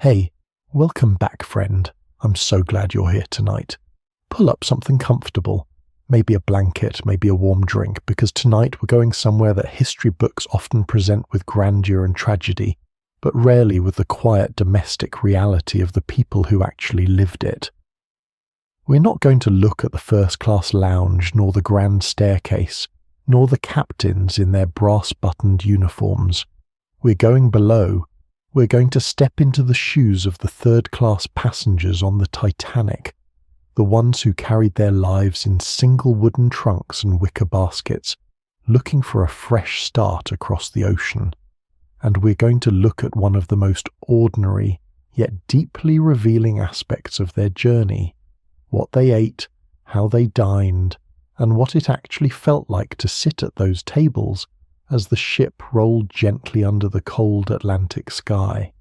Hey, welcome back, friend. I'm so glad you're here tonight. Pull up something comfortable, maybe a blanket, maybe a warm drink, because tonight we're going somewhere that history books often present with grandeur and tragedy, but rarely with the quiet domestic reality of the people who actually lived it. We're not going to look at the first-class lounge, nor the grand staircase, nor the captains in their brass-buttoned uniforms. We're going below. We're going to step into the shoes of the third-class passengers on the Titanic, the ones who carried their lives in single wooden trunks and wicker baskets, looking for a fresh start across the ocean. And we're going to look at one of the most ordinary, yet deeply revealing aspects of their journey, what they ate, how they dined, and what it actually felt like to sit at those tables as the ship rolled gently under the cold Atlantic sky.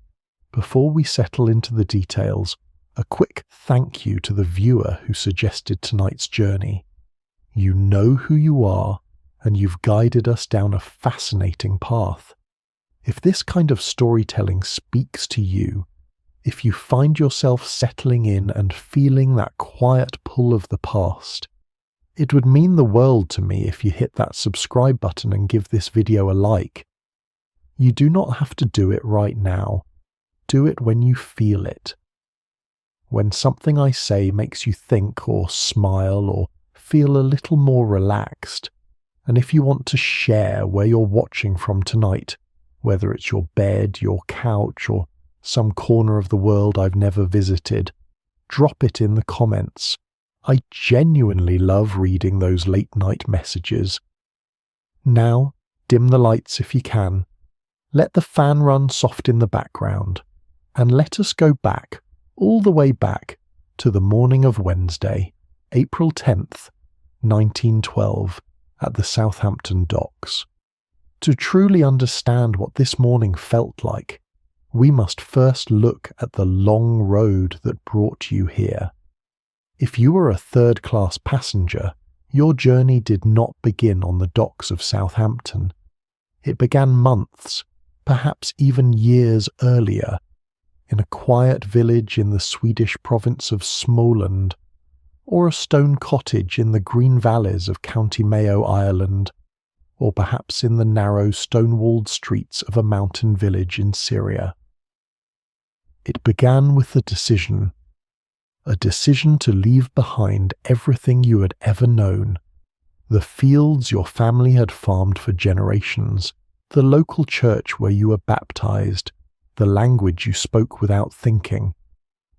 Before we settle into the details, a quick thank you to the viewer who suggested tonight's journey. You know who you are, and you've guided us down a fascinating path. If this kind of storytelling speaks to you, if you find yourself settling in and feeling that quiet pull of the past, it would mean the world to me if you hit that subscribe button and give this video a like. You do not have to do it right now. Do it when you feel it. When something I say makes you think or smile or feel a little more relaxed, and if you want to share where you're watching from tonight, whether it's your bed, your couch, or some corner of the world I've never visited, drop it in the comments. I genuinely love reading those late-night messages. Now, dim the lights if you can. Let the fan run soft in the background, and let us go back, all the way back, to the morning of Wednesday, April 10th, 1912, at the Southampton docks. To truly understand what this morning felt like, we must first look at the long road that brought you here. If you were a third-class passenger, your journey did not begin on the docks of Southampton. It began months, perhaps even years earlier, in a quiet village in the Swedish province of Småland, or a stone cottage in the green valleys of County Mayo, Ireland, or perhaps in the narrow stone-walled streets of a mountain village in Syria. It began with a decision to leave behind everything you had ever known, the fields your family had farmed for generations, the local church where you were baptized, the language you spoke without thinking,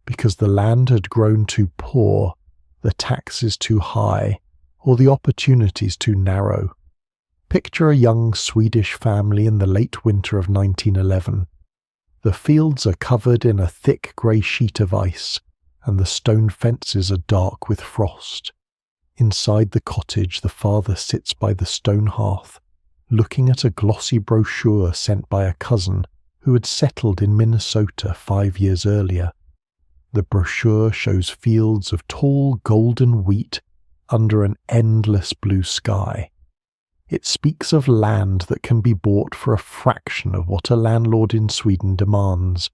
because the land had grown too poor, the taxes too high, or the opportunities too narrow. Picture a young Swedish family in the late winter of 1911. The fields are covered in a thick grey sheet of ice, and the stone fences are dark with frost. Inside the cottage, the father sits by the stone hearth, looking at a glossy brochure sent by a cousin who had settled in Minnesota 5 years earlier. The brochure shows fields of tall golden wheat under an endless blue sky. It speaks of land that can be bought for a fraction of what a landlord in Sweden demands,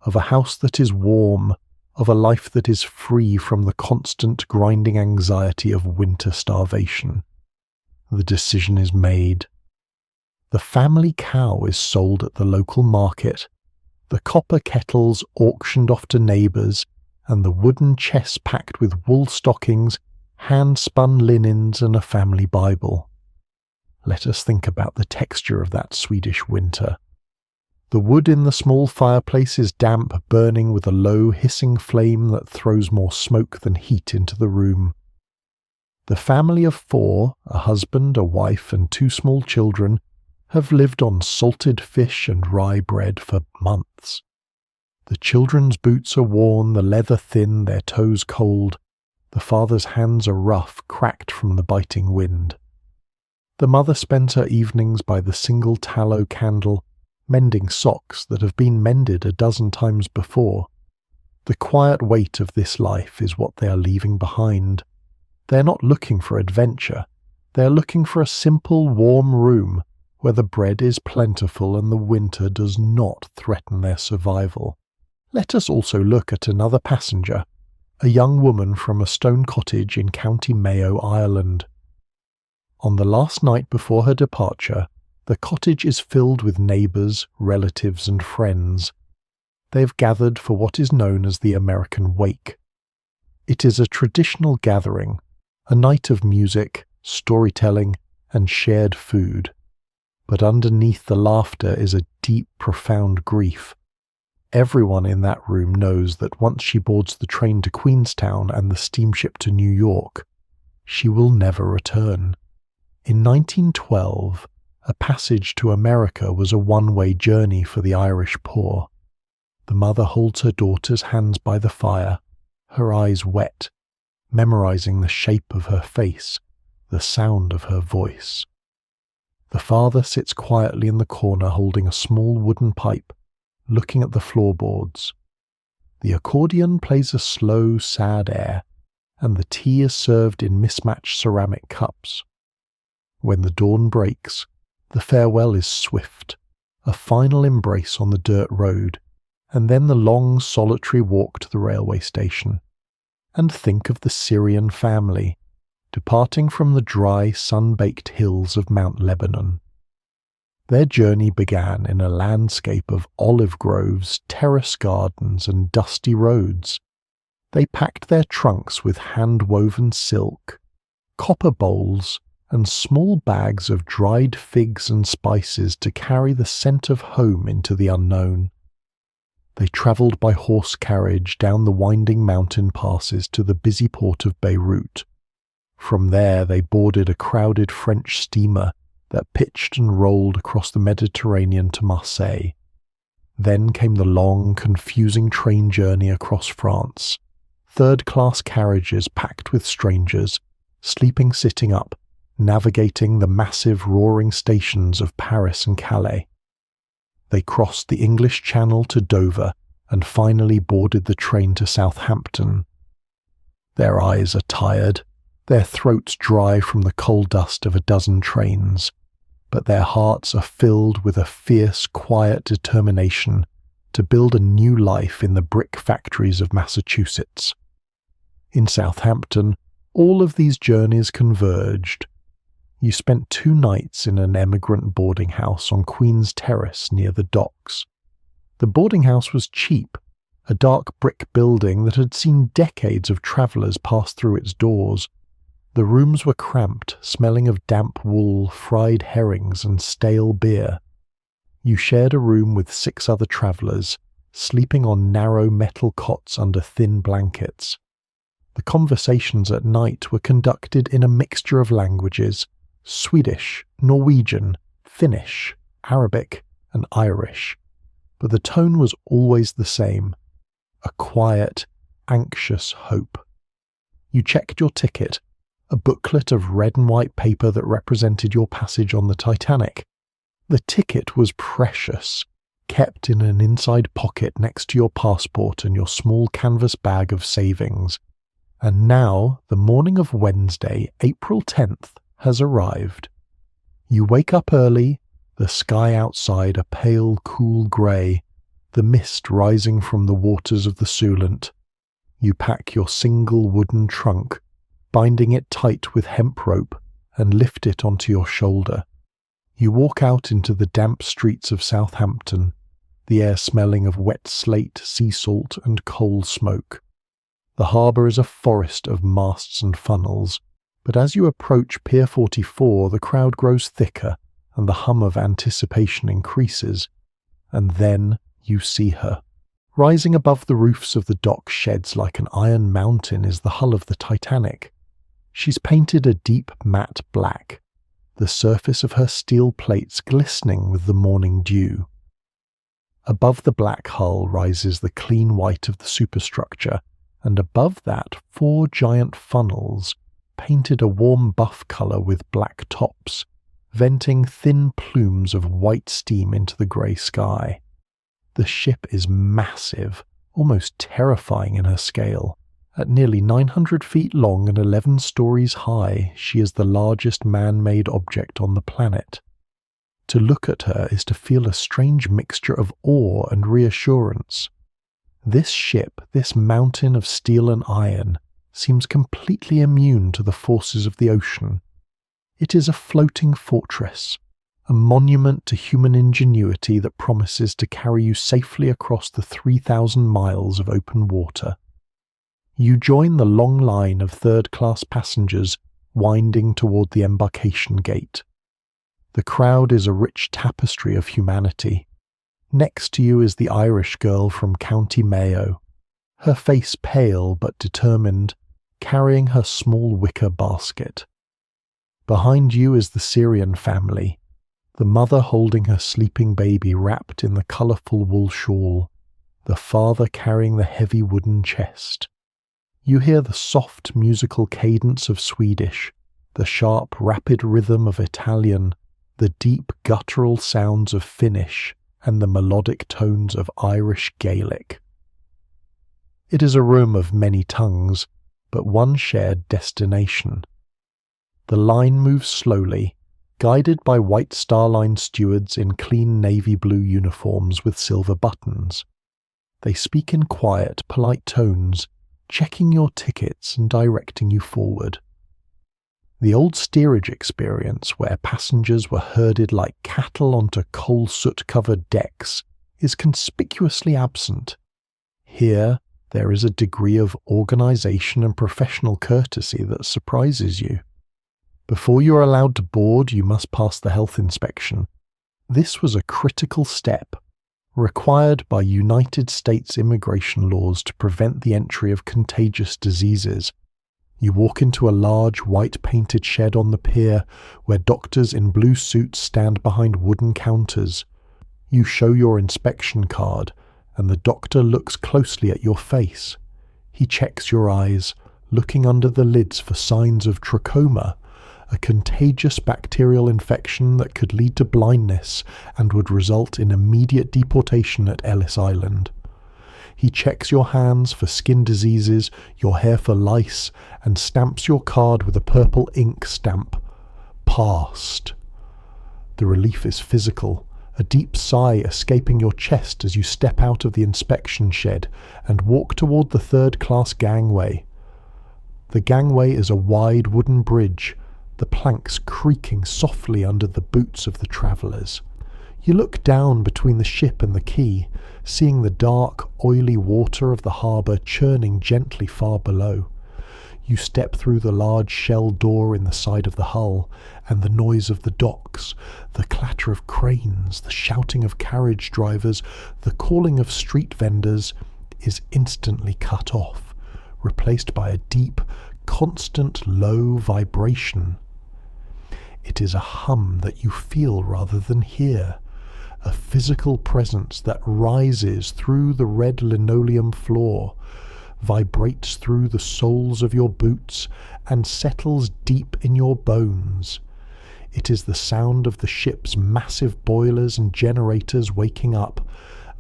of a house that is warm, of a life that is free from the constant grinding anxiety of winter starvation. The decision is made. The family cow is sold at the local market, the copper kettles auctioned off to neighbours, and the wooden chest packed with wool stockings, hand-spun linens, and a family Bible. Let us think about the texture of that Swedish winter. The wood in the small fireplace is damp, burning with a low, hissing flame that throws more smoke than heat into the room. The family of 4, a husband, a wife, and 2 small children, have lived on salted fish and rye bread for months. The children's boots are worn, the leather thin, their toes cold. The father's hands are rough, cracked from the biting wind. The mother spends her evenings by the single tallow candle, mending socks that have been mended a dozen times before. The quiet weight of this life is what they are leaving behind. They are not looking for adventure. They are looking for a simple, warm room where the bread is plentiful and the winter does not threaten their survival. Let us also look at another passenger, a young woman from a stone cottage in County Mayo, Ireland. On the last night before her departure, the cottage is filled with neighbours, relatives and friends. They have gathered for what is known as the American Wake. It is a traditional gathering, a night of music, storytelling and shared food. But underneath the laughter is a deep, profound grief. Everyone in that room knows that once she boards the train to Queenstown and the steamship to New York, she will never return. In 1912, a passage to America was a one-way journey for the Irish poor. The mother holds her daughter's hands by the fire, her eyes wet, memorizing the shape of her face, the sound of her voice. The father sits quietly in the corner holding a small wooden pipe, looking at the floorboards. The accordion plays a slow, sad air, and the tea is served in mismatched ceramic cups. When the dawn breaks, the farewell is swift, a final embrace on the dirt road, and then the long, solitary walk to the railway station. And think of the Syrian family, departing from the dry, sun-baked hills of Mount Lebanon. Their journey began in a landscape of olive groves, terrace gardens, and dusty roads. They packed their trunks with hand-woven silk, copper bowls, and small bags of dried figs and spices to carry the scent of home into the unknown. They travelled by horse carriage down the winding mountain passes to the busy port of Beirut. From there they boarded a crowded French steamer that pitched and rolled across the Mediterranean to Marseille. Then came the long, confusing train journey across France, third-class carriages packed with strangers, sleeping sitting up, navigating the massive roaring stations of Paris and Calais. They crossed the English Channel to Dover and finally boarded the train to Southampton. Their eyes are tired, their throats dry from the coal dust of a dozen trains, but their hearts are filled with a fierce, quiet determination to build a new life in the brick factories of Massachusetts. In Southampton, all of these journeys converged. You spent 2 nights in an emigrant boarding house on Queen's Terrace near the docks. The boarding house was cheap, a dark brick building that had seen decades of travellers pass through its doors. The rooms were cramped, smelling of damp wool, fried herrings, and stale beer. You shared a room with 6 other travellers, sleeping on narrow metal cots under thin blankets. The conversations at night were conducted in a mixture of languages: Swedish, Norwegian, Finnish, Arabic, and Irish. But the tone was always the same: a quiet, anxious hope. You checked your ticket, a booklet of red and white paper that represented your passage on the Titanic. The ticket was precious, kept in an inside pocket next to your passport and your small canvas bag of savings. And now, the morning of Wednesday, April 10th, has arrived. You wake up early, the sky outside a pale, cool grey, the mist rising from the waters of the Solent. You pack your single wooden trunk, binding it tight with hemp rope, and lift it onto your shoulder. You walk out into the damp streets of Southampton, the air smelling of wet slate, sea salt, and coal smoke. The harbour is a forest of masts and funnels, but as you approach Pier 44, the crowd grows thicker, and the hum of anticipation increases. And then you see her. Rising above the roofs of the dock sheds like an iron mountain is the hull of the Titanic. She's painted a deep matte black, the surface of her steel plates glistening with the morning dew. Above the black hull rises the clean white of the superstructure, and above that 4 giant funnels, painted a warm buff colour with black tops, venting thin plumes of white steam into the grey sky. The ship is massive, almost terrifying in her scale. At nearly 900 feet long and 11 stories high, she is the largest man-made object on the planet. To look at her is to feel a strange mixture of awe and reassurance. This ship, this mountain of steel and iron, seems completely immune to the forces of the ocean. It is a floating fortress, a monument to human ingenuity that promises to carry you safely across the 3,000 miles of open water. You join the long line of third-class passengers winding toward the embarkation gate. The crowd is a rich tapestry of humanity. Next to you is the Irish girl from County Mayo, her face pale but determined, carrying her small wicker basket. Behind you is the Syrian family, the mother holding her sleeping baby wrapped in the colourful wool shawl, the father carrying the heavy wooden chest. You hear the soft musical cadence of Swedish, the sharp rapid rhythm of Italian, the deep guttural sounds of Finnish, and the melodic tones of Irish Gaelic. It is a room of many tongues, but one shared destination. The line moves slowly, guided by White Star Line stewards in clean navy blue uniforms with silver buttons. They speak in quiet, polite tones, checking your tickets and directing you forward. The old steerage experience, where passengers were herded like cattle onto coal-soot-covered decks, is conspicuously absent. Here, there is a degree of organisation and professional courtesy that surprises you. Before you are allowed to board, you must pass the health inspection. This was a critical step, required by United States immigration laws to prevent the entry of contagious diseases. You walk into a large white-painted shed on the pier where doctors in blue suits stand behind wooden counters. You show your inspection card, and the doctor looks closely at your face. He checks your eyes, looking under the lids for signs of trachoma, a contagious bacterial infection that could lead to blindness and would result in immediate deportation at Ellis Island. He checks your hands for skin diseases, your hair for lice, and stamps your card with a purple ink stamp. Passed. The relief is physical, a deep sigh escaping your chest as you step out of the inspection shed and walk toward the third-class gangway. The gangway is a wide wooden bridge, the planks creaking softly under the boots of the travellers. You look down between the ship and the quay, seeing the dark, oily water of the harbour churning gently far below. You step through the large shell door in the side of the hull, and the noise of the docks, the clatter of cranes, the shouting of carriage drivers, the calling of street vendors, is instantly cut off, replaced by a deep, constant low vibration. It is a hum that you feel rather than hear, a physical presence that rises through the red linoleum floor, vibrates through the soles of your boots, and settles deep in your bones. It is the sound of the ship's massive boilers and generators waking up,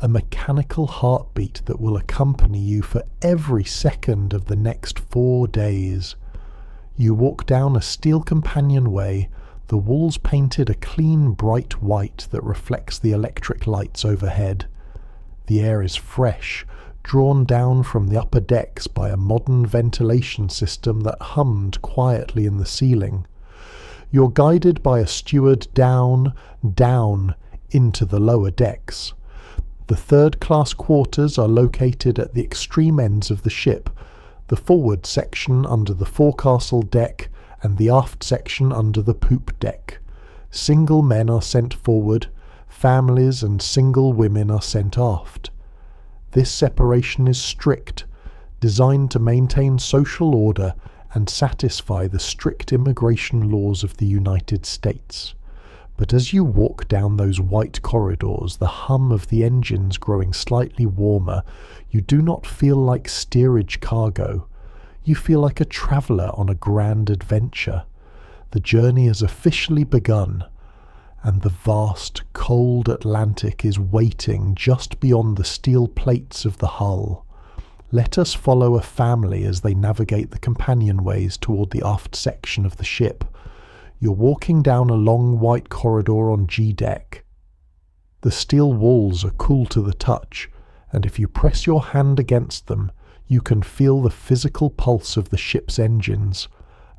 a mechanical heartbeat that will accompany you for every second of the next 4 days. You walk down a steel companionway, the walls painted a clean bright white that reflects the electric lights overhead. The air is fresh, drawn down from the upper decks by a modern ventilation system that hummed quietly in the ceiling. You're guided by a steward down, into the lower decks. The third-class quarters are located at the extreme ends of the ship, the forward section under the forecastle deck and the aft section under the poop deck. Single men are sent forward, families and single women are sent aft. This separation is strict, designed to maintain social order and satisfy the strict immigration laws of the United States. But as you walk down those white corridors, the hum of the engines growing slightly warmer, you do not feel like steerage cargo. You feel like a traveller on a grand adventure. The journey has officially begun, and the vast, cold Atlantic is waiting just beyond the steel plates of the hull. Let us follow a family as they navigate the companionways toward the aft section of the ship. You're walking down a long white corridor on G deck. The steel walls are cool to the touch, and if you press your hand against them, you can feel the physical pulse of the ship's engines,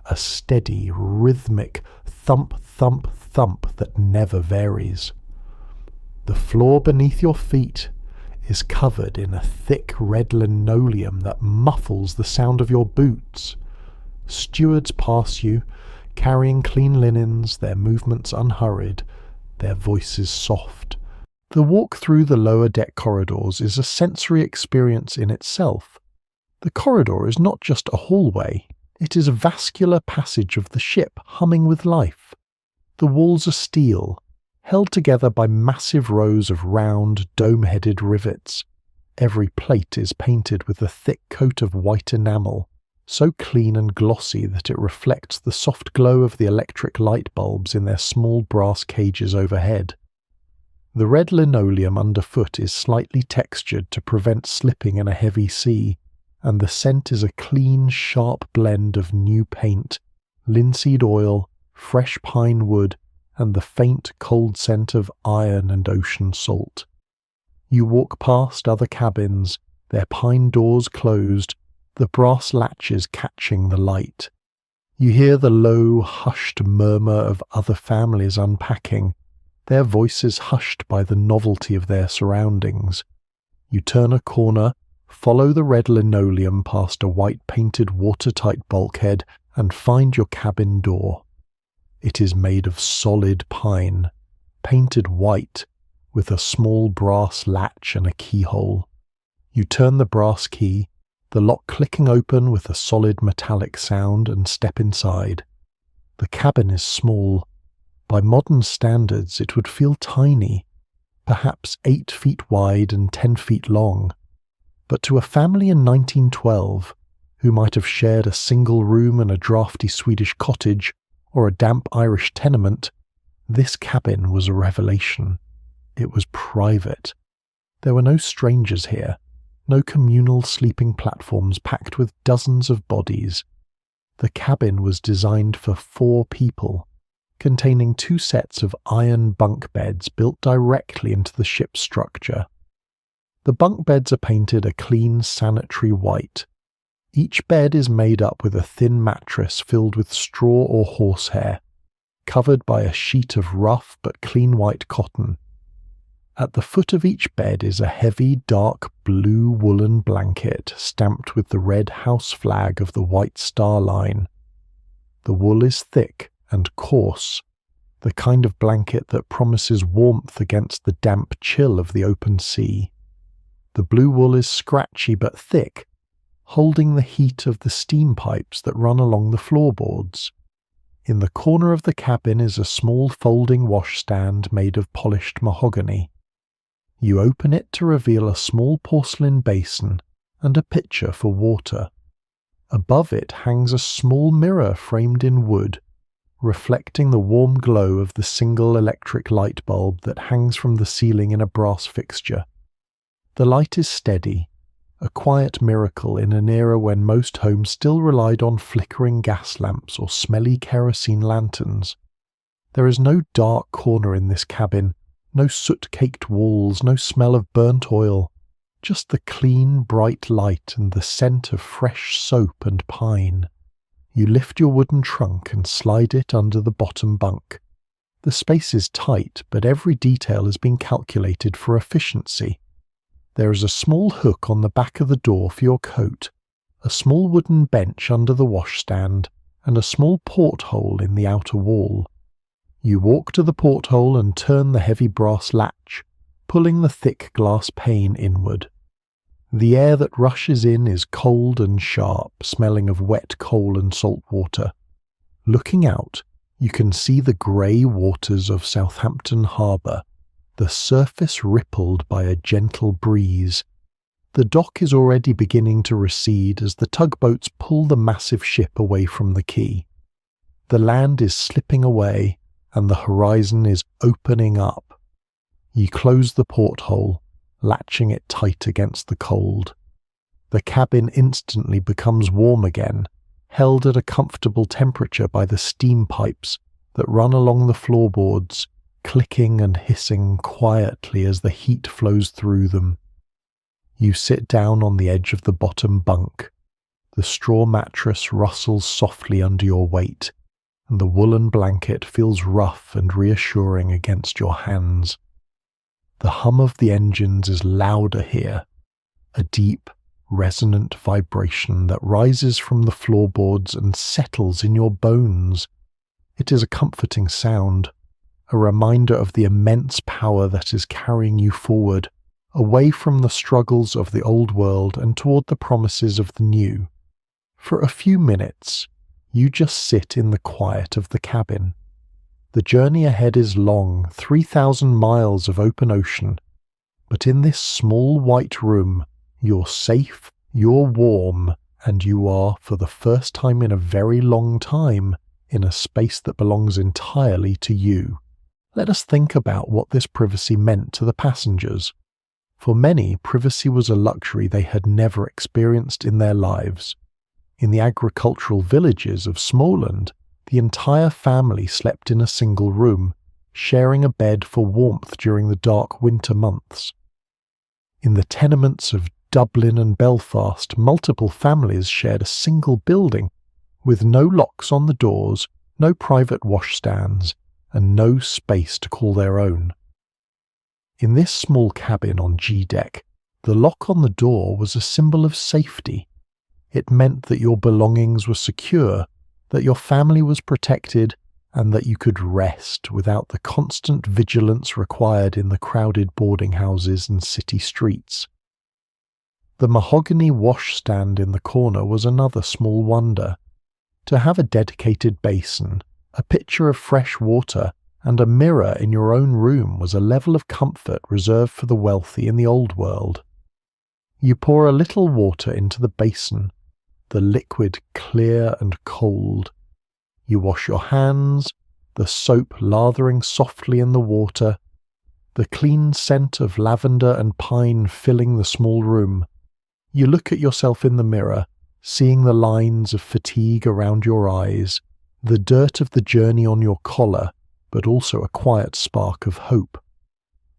a steady, rhythmic thump, thump, thump that never varies. The floor beneath your feet is covered in a thick red linoleum that muffles the sound of your boots. Stewards pass you, carrying clean linens, their movements unhurried, their voices soft. The walk through the lower deck corridors is a sensory experience in itself. The corridor is not just a hallway, it is a vascular passage of the ship humming with life. The walls are steel, held together by massive rows of round, dome-headed rivets. Every plate is painted with a thick coat of white enamel, so clean and glossy that it reflects the soft glow of the electric light bulbs in their small brass cages overhead. The red linoleum underfoot is slightly textured to prevent slipping in a heavy sea, and the scent is a clean, sharp blend of new paint, linseed oil, fresh pine wood, and the faint, cold scent of iron and ocean salt. You walk past other cabins, their pine doors closed, the brass latches catching the light. You hear the low, hushed murmur of other families unpacking, their voices hushed by the novelty of their surroundings. You turn a corner, follow the red linoleum past a white-painted watertight bulkhead, and find your cabin door. It is made of solid pine, painted white, with a small brass latch and a keyhole. You turn the brass key, the lock clicking open with a solid metallic sound, and step inside. The cabin is small. By modern standards, it would feel tiny, perhaps 8 feet wide and 10 feet long. But to a family in 1912, who might have shared a single room in a drafty Swedish cottage or a damp Irish tenement, this cabin was a revelation. It was private. There were no strangers here, no communal sleeping platforms packed with dozens of bodies. The cabin was designed for 4 people, containing 2 sets of iron bunk beds built directly into the ship's structure. The bunk beds are painted a clean, sanitary white. Each bed is made up with a thin mattress filled with straw or horsehair, covered by a sheet of rough but clean white cotton. At the foot of each bed is a heavy, dark blue woolen blanket stamped with the red house flag of the White Star Line. The wool is thick and coarse, the kind of blanket that promises warmth against the damp chill of the open sea. The blue wool is scratchy but thick, holding the heat of the steam pipes that run along the floorboards. In the corner of the cabin is a small folding washstand made of polished mahogany. You open it to reveal a small porcelain basin and a pitcher for water. Above it hangs a small mirror framed in wood, reflecting the warm glow of the single electric light bulb that hangs from the ceiling in a brass fixture. The light is steady, a quiet miracle in an era when most homes still relied on flickering gas lamps or smelly kerosene lanterns. There is no dark corner in this cabin, no soot-caked walls, no smell of burnt oil, just the clean, bright light and the scent of fresh soap and pine. You lift your wooden trunk and slide it under the bottom bunk. The space is tight, but every detail has been calculated for efficiency. There is a small hook on the back of the door for your coat, a small wooden bench under the washstand, and a small porthole in the outer wall. You walk to the porthole and turn the heavy brass latch, pulling the thick glass pane inward. The air that rushes in is cold and sharp, smelling of wet coal and salt water. Looking out, you can see the grey waters of Southampton harbour, the surface rippled by a gentle breeze. The dock is already beginning to recede as the tugboats pull the massive ship away from the quay. The land is slipping away, and the horizon is opening up. You close the porthole, latching it tight against the cold. The cabin instantly becomes warm again, held at a comfortable temperature by the steam pipes that run along the floorboards, clicking and hissing quietly as the heat flows through them. You sit down on the edge of the bottom bunk. The straw mattress rustles softly under your weight, and the woolen blanket feels rough and reassuring against your hands. The hum of the engines is louder here, a deep, resonant vibration that rises from the floorboards and settles in your bones. It is a comforting sound, a reminder of the immense power that is carrying you forward, away from the struggles of the old world and toward the promises of the new. For a few minutes, you just sit in the quiet of the cabin. The journey ahead is long, 3,000 miles of open ocean, but in this small white room, you're safe, you're warm, and you are, for the first time in a very long time, in a space that belongs entirely to you. Let us think about what this privacy meant to the passengers. For many, privacy was a luxury they had never experienced in their lives. In the agricultural villages of Smallland, the entire family slept in a single room, sharing a bed for warmth during the dark winter months. In the tenements of Dublin and Belfast, multiple families shared a single building, with no locks on the doors, no private washstands, and no space to call their own. In this small cabin on G-Deck, the lock on the door was a symbol of safety. It meant that your belongings were secure, that your family was protected, and that you could rest without the constant vigilance required in the crowded boarding houses and city streets. The mahogany washstand in the corner was another small wonder. To have a dedicated basin, a pitcher of fresh water, and a mirror in your own room was a level of comfort reserved for the wealthy in the old world. You pour a little water into the basin, the liquid clear and cold. You wash your hands, the soap lathering softly in the water, the clean scent of lavender and pine filling the small room. You look at yourself in the mirror, seeing the lines of fatigue around your eyes, the dirt of the journey on your collar, but also a quiet spark of hope.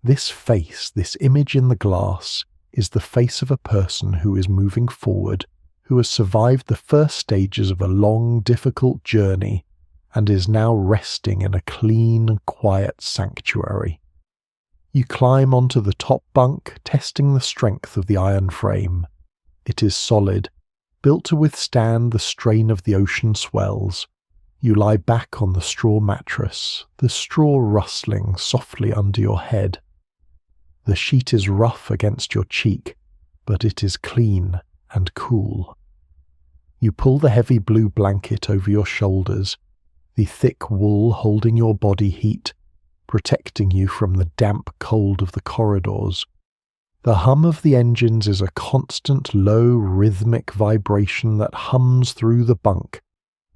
This face, this image in the glass, is the face of a person who is moving forward, who has survived the first stages of a long, difficult journey, and is now resting in a clean, quiet sanctuary. You climb onto the top bunk, testing the strength of the iron frame. It is solid, built to withstand the strain of the ocean swells. You lie back on the straw mattress, the straw rustling softly under your head. The sheet is rough against your cheek, but it is clean and cool. You pull the heavy blue blanket over your shoulders, the thick wool holding your body heat, protecting you from the damp cold of the corridors. The hum of the engines is a constant low rhythmic vibration that hums through the bunk,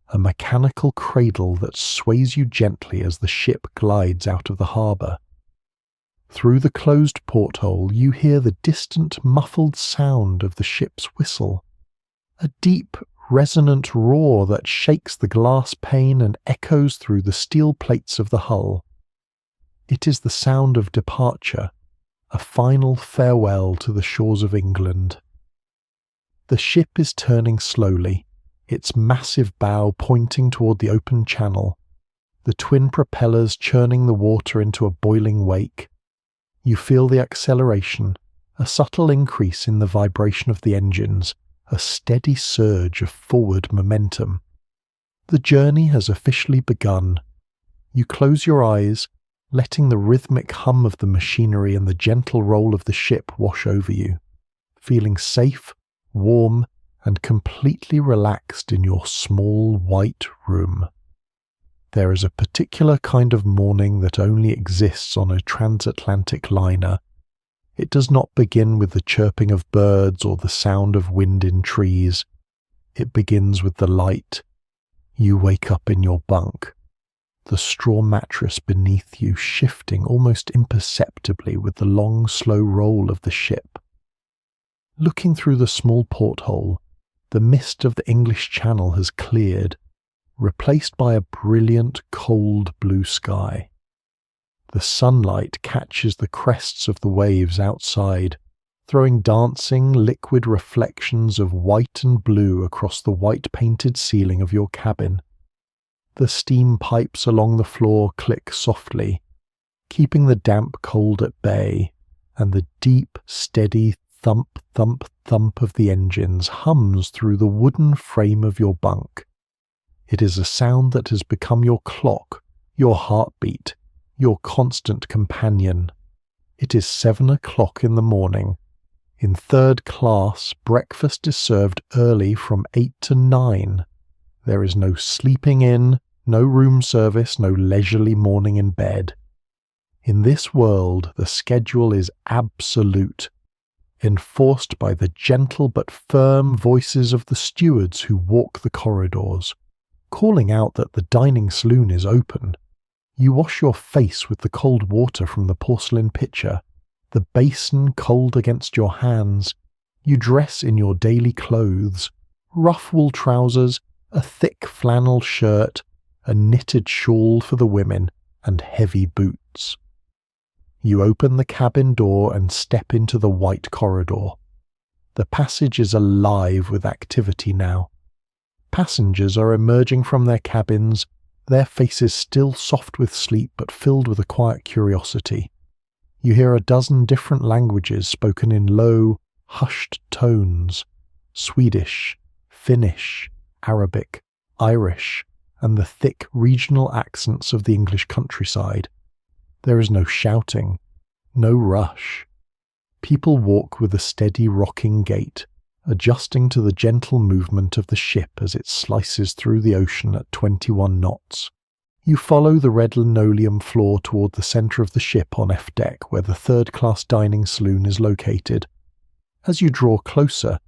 a mechanical cradle that sways you gently as the ship glides out of the harbour. Through the closed porthole you hear the distant muffled sound of the ship's whistle, a deep, resonant roar that shakes the glass pane and echoes through the steel plates of the hull. It is the sound of departure, a final farewell to the shores of England. The ship is turning slowly, its massive bow pointing toward the open channel, the twin propellers churning the water into a boiling wake. You feel the acceleration, a subtle increase in the vibration of the engines, a steady surge of forward momentum. The journey has officially begun. You close your eyes, letting the rhythmic hum of the machinery and the gentle roll of the ship wash over you, feeling safe, warm, and completely relaxed in your small white room. There is a particular kind of morning that only exists on a transatlantic liner. It does not begin with the chirping of birds or the sound of wind in trees. It begins with the light. You wake up in your bunk, the straw mattress beneath you shifting almost imperceptibly with the long, slow roll of the ship. Looking through the small porthole, the mist of the English Channel has cleared, replaced by a brilliant, cold blue sky. The sunlight catches the crests of the waves outside, throwing dancing, liquid reflections of white and blue across the white-painted ceiling of your cabin. The steam pipes along the floor click softly, keeping the damp cold at bay, and the deep, steady thump, thump, thump of the engines hums through the wooden frame of your bunk. It is a sound that has become your clock, your heartbeat, your constant companion. It is 7 o'clock in the morning. In third class, breakfast is served early from 8 to 9. There is no sleeping in, no room service, no leisurely morning in bed. In this world, the schedule is absolute, enforced by the gentle but firm voices of the stewards who walk the corridors, calling out that the dining saloon is open. You wash your face with the cold water from the porcelain pitcher, the basin cold against your hands. You dress in your daily clothes, rough wool trousers, a thick flannel shirt, a knitted shawl for the women, and heavy boots. You open the cabin door and step into the white corridor. The passage is alive with activity now. Passengers are emerging from their cabins, their faces still soft with sleep but filled with a quiet curiosity. You hear a dozen different languages spoken in low, hushed tones: Swedish, Finnish, Arabic, Irish, and the thick regional accents of the English countryside. There is no shouting, no rush. People walk with a steady rocking gait, adjusting to the gentle movement of the ship as it slices through the ocean at 21 knots. You follow the red linoleum floor toward the centre of the ship on F Deck, where the third-class dining saloon is located. As you draw closer,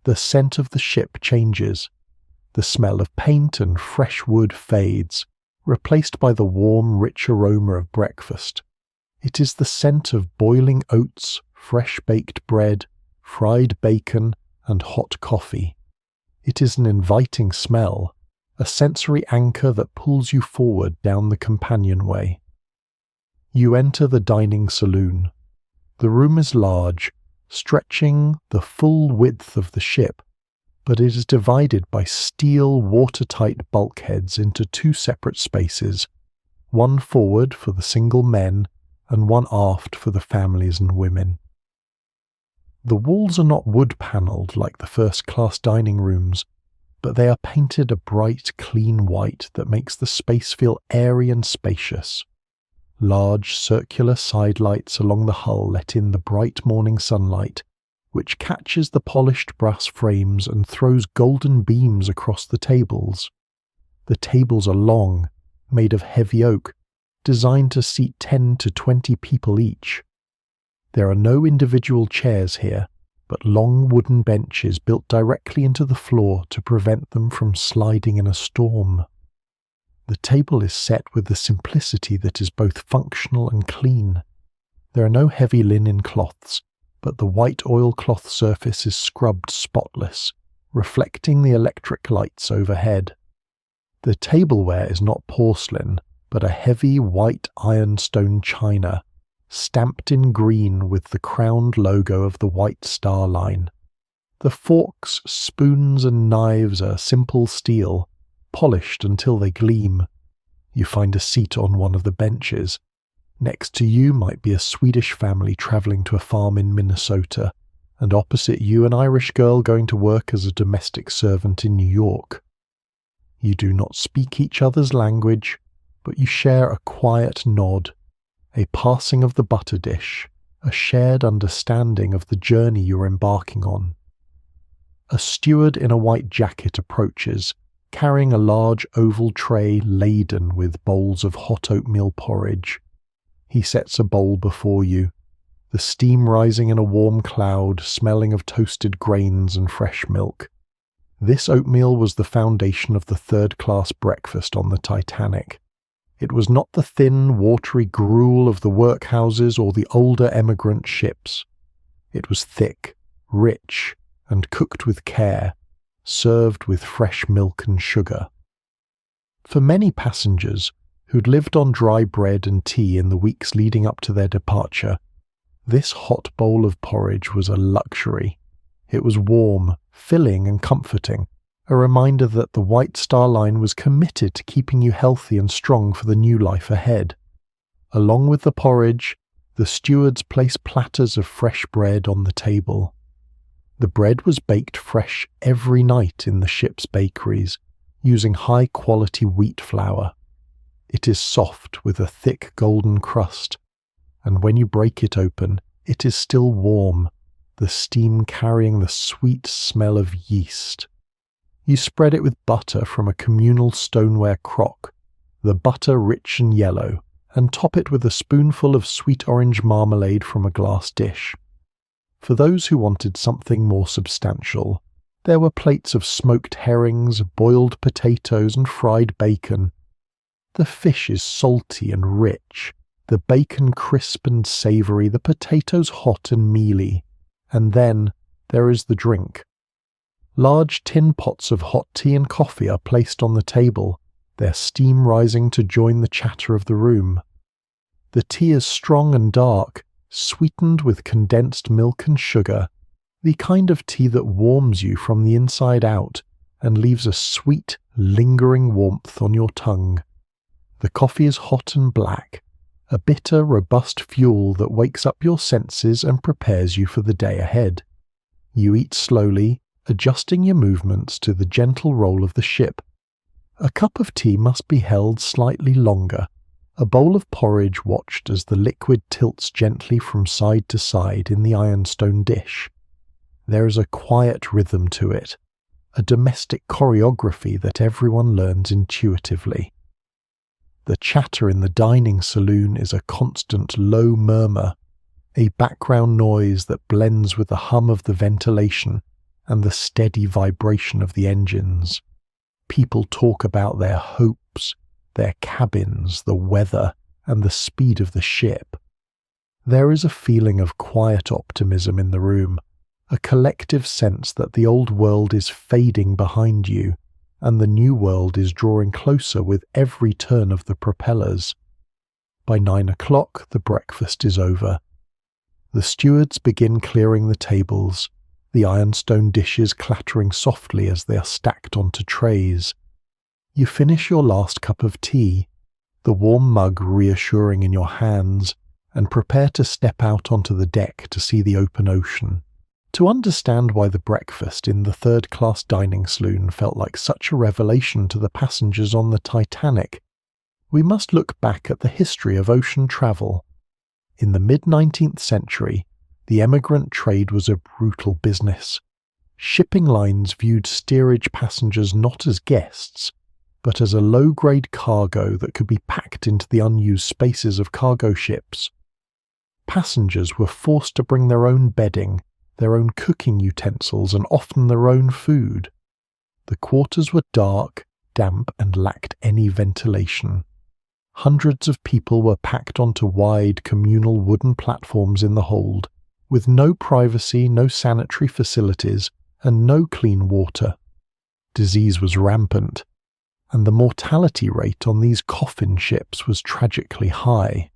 the scent of the ship changes. The smell of paint and fresh wood fades, replaced by the warm, rich aroma of breakfast. It is the scent of boiling oats, fresh-baked bread, fried bacon, and hot coffee. It is an inviting smell, a sensory anchor that pulls you forward down the companionway. You enter the dining saloon. The room is large, stretching the full width of the ship, but it is divided by steel watertight bulkheads into two separate spaces, one forward for the single men and one aft for the families and women. The walls are not wood-panelled like the first-class dining rooms, but they are painted a bright, clean white that makes the space feel airy and spacious. Large circular sidelights along the hull let in the bright morning sunlight, which catches the polished brass frames and throws golden beams across the tables. The tables are long, made of heavy oak, designed to seat 10 to 20 people each. There are no individual chairs here, but long wooden benches built directly into the floor to prevent them from sliding in a storm. The table is set with the simplicity that is both functional and clean. There are no heavy linen cloths, but the white oilcloth surface is scrubbed spotless, reflecting the electric lights overhead. The tableware is not porcelain, but a heavy white ironstone china, stamped in green with the crowned logo of the White Star Line. The forks, spoons and knives are simple steel, polished until they gleam. You find a seat on one of the benches. Next to you might be a Swedish family travelling to a farm in Minnesota, and opposite you an Irish girl going to work as a domestic servant in New York. You do not speak each other's language, but you share a quiet nod, a passing of the butter dish, a shared understanding of the journey you're embarking on. A steward in a white jacket approaches, carrying a large oval tray laden with bowls of hot oatmeal porridge. He sets a bowl before you, the steam rising in a warm cloud, smelling of toasted grains and fresh milk. This oatmeal was the foundation of the third-class breakfast on the Titanic. It was not the thin, watery gruel of the workhouses or the older emigrant ships. It was thick, rich, and cooked with care, served with fresh milk and sugar. For many passengers who'd lived on dry bread and tea in the weeks leading up to their departure, This hot bowl of porridge was a luxury. It was warm, filling and comforting, a reminder that the White Star Line was committed to keeping you healthy and strong for the new life ahead. Along with the porridge, the stewards placed platters of fresh bread on the table. The bread was baked fresh every night in the ship's bakeries, using high-quality wheat flour. It is soft with a thick golden crust, and when you break it open, it is still warm, the steam carrying the sweet smell of yeast. You spread it with butter from a communal stoneware crock, the butter rich and yellow, and top it with a spoonful of sweet orange marmalade from a glass dish. For those who wanted something more substantial, there were plates of smoked herrings, boiled potatoes, and fried bacon. The fish is salty and rich, the bacon crisp and savoury, the potatoes hot and mealy, and then there is the drink. Large tin pots of hot tea and coffee are placed on the table, their steam rising to join the chatter of the room. The tea is strong and dark, sweetened with condensed milk and sugar, the kind of tea that warms you from the inside out and leaves a sweet, lingering warmth on your tongue. The coffee is hot and black, a bitter, robust fuel that wakes up your senses and prepares you for the day ahead. You eat slowly, adjusting your movements to the gentle roll of the ship. A cup of tea must be held slightly longer. A bowl of porridge watched as the liquid tilts gently from side to side in the ironstone dish. There is a quiet rhythm to it, a domestic choreography that everyone learns intuitively. The chatter in the dining saloon is a constant low murmur, a background noise that blends with the hum of the ventilation and the steady vibration of the engines. People talk about their hopes, their cabins, the weather, and the speed of the ship. There is a feeling of quiet optimism in the room, a collective sense that the old world is fading behind you, and the new world is drawing closer with every turn of the propellers. By 9 o'clock, the breakfast is over. The stewards begin clearing the tables, the ironstone dishes clattering softly as they are stacked onto trays. You finish your last cup of tea, the warm mug reassuring in your hands, and prepare to step out onto the deck to see the open ocean. To understand why the breakfast in the third-class dining saloon felt like such a revelation to the passengers on the Titanic, we must look back at the history of ocean travel. In the mid-19th century, the emigrant trade was a brutal business. Shipping lines viewed steerage passengers not as guests, but as a low-grade cargo that could be packed into the unused spaces of cargo ships. Passengers were forced to bring their own bedding, their own cooking utensils, and often their own food. The quarters were dark, damp, and lacked any ventilation. Hundreds of people were packed onto wide, communal wooden platforms in the hold, with no privacy, no sanitary facilities, and no clean water. Disease was rampant, and the mortality rate on these coffin ships was tragically high.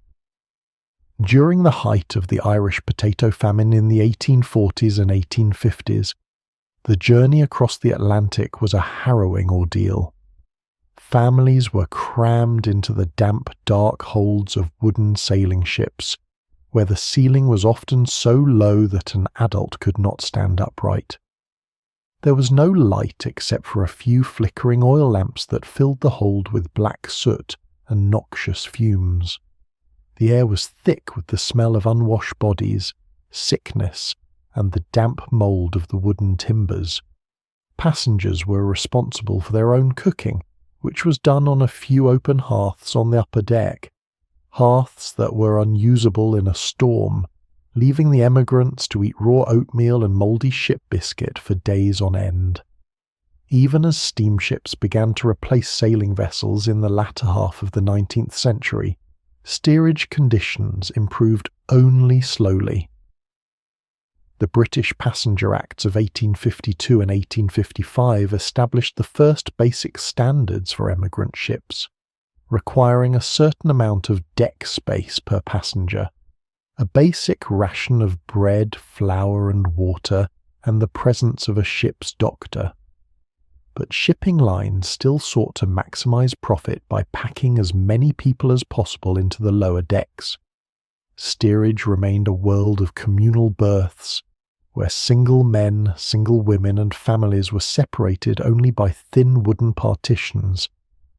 During the height of the Irish potato famine in the 1840s and 1850s, the journey across the Atlantic was a harrowing ordeal. Families were crammed into the damp, dark holds of wooden sailing ships, where the ceiling was often so low that an adult could not stand upright. There was no light except for a few flickering oil lamps that filled the hold with black soot and noxious fumes. The air was thick with the smell of unwashed bodies, sickness, and the damp mould of the wooden timbers. Passengers were responsible for their own cooking, which was done on a few open hearths on the upper deck, hearths that were unusable in a storm, leaving the emigrants to eat raw oatmeal and mouldy ship biscuit for days on end. Even as steamships began to replace sailing vessels in the latter half of the 19th century, steerage conditions improved only slowly. The British Passenger Acts of 1852 and 1855 established the first basic standards for emigrant ships, requiring a certain amount of deck space per passenger. a basic ration of bread, flour and water, and the presence of a ship's doctor. But shipping lines still sought to maximize profit by packing as many people as possible into the lower decks. Steerage remained a world of communal berths, where single men, single women and families were separated only by thin wooden partitions,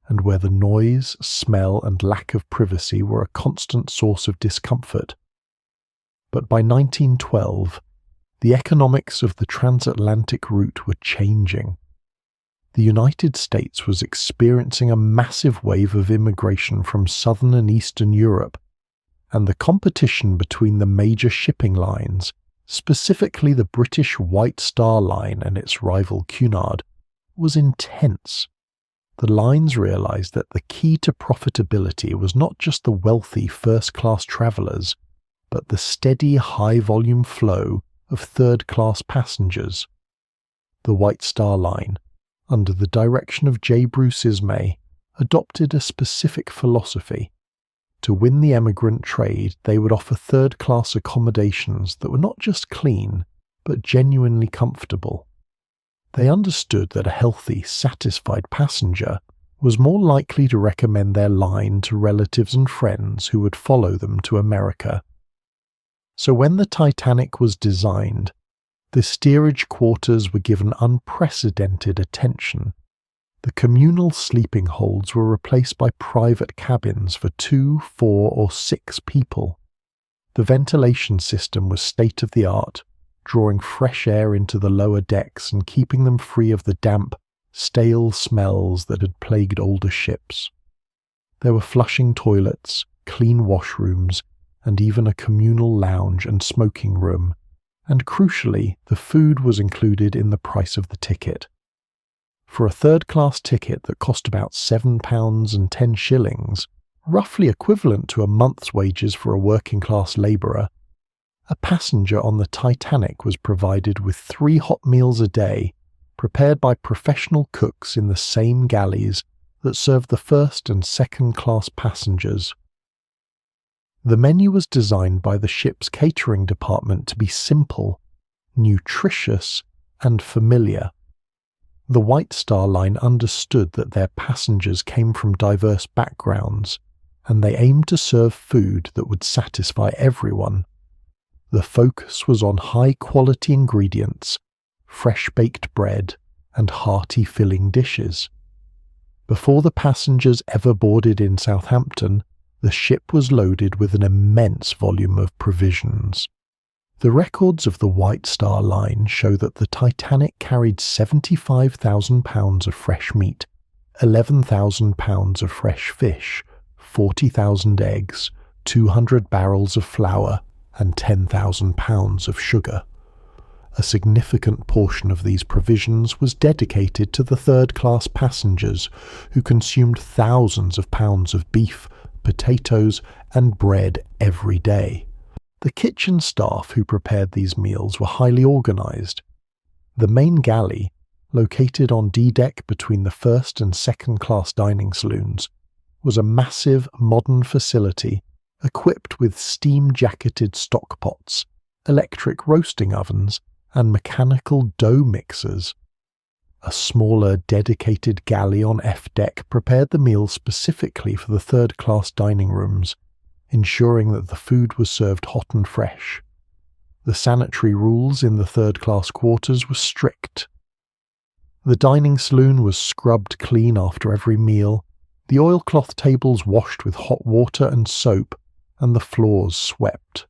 and where the noise, smell and lack of privacy were a constant source of discomfort. But by 1912, the economics of the transatlantic route were changing. The United States was experiencing a massive wave of immigration from southern and eastern Europe, and the competition between the major shipping lines, specifically the British White Star Line and its rival Cunard, was intense. The lines realized that the key to profitability was not just the wealthy first-class travelers, but the steady high-volume flow of third-class passengers. The White Star Line, under the direction of J. Bruce Ismay, adopted a specific philosophy. To win the emigrant trade, they would offer third-class accommodations that were not just clean, but genuinely comfortable. They understood that a healthy, satisfied passenger was more likely to recommend their line to relatives and friends who would follow them to America. So when the Titanic was designed, the steerage quarters were given unprecedented attention. The communal sleeping holds were replaced by private cabins for 2, 4 or 6 people. The ventilation system was state-of-the-art, drawing fresh air into the lower decks and keeping them free of the damp, stale smells that had plagued older ships. There were flushing toilets, clean washrooms, and even a communal lounge and smoking room, and crucially, the food was included in the price of the ticket. For a third-class ticket that cost about £7.10, roughly equivalent to a month's wages for a working-class labourer, a passenger on the Titanic was provided with 3 hot meals a day, prepared by professional cooks in the same galleys that served the first and second-class passengers. The menu was designed by the ship's catering department to be simple, nutritious, and familiar. The White Star Line understood that their passengers came from diverse backgrounds, and they aimed to serve food that would satisfy everyone. The focus was on high-quality ingredients, fresh-baked bread, and hearty filling dishes. Before the passengers ever boarded in Southampton, the ship was loaded with an immense volume of provisions. The records of the White Star Line show that the Titanic carried 75,000 pounds of fresh meat, 11,000 pounds of fresh fish, 40,000 eggs, 200 barrels of flour, and 10,000 pounds of sugar. A significant portion of these provisions was dedicated to the third-class passengers, who consumed thousands of pounds of beef, potatoes, and bread every day. The kitchen staff who prepared these meals were highly organised. The main galley, located on D-deck between the first and second-class dining saloons, was a massive, modern facility equipped with steam-jacketed stockpots, electric roasting ovens, and mechanical dough mixers. A smaller, dedicated galley on F Deck prepared the meals specifically for the third-class dining rooms, ensuring that the food was served hot and fresh. The sanitary rules in the third-class quarters were strict. The dining saloon was scrubbed clean after every meal, the oilcloth tables washed with hot water and soap, and the floors swept.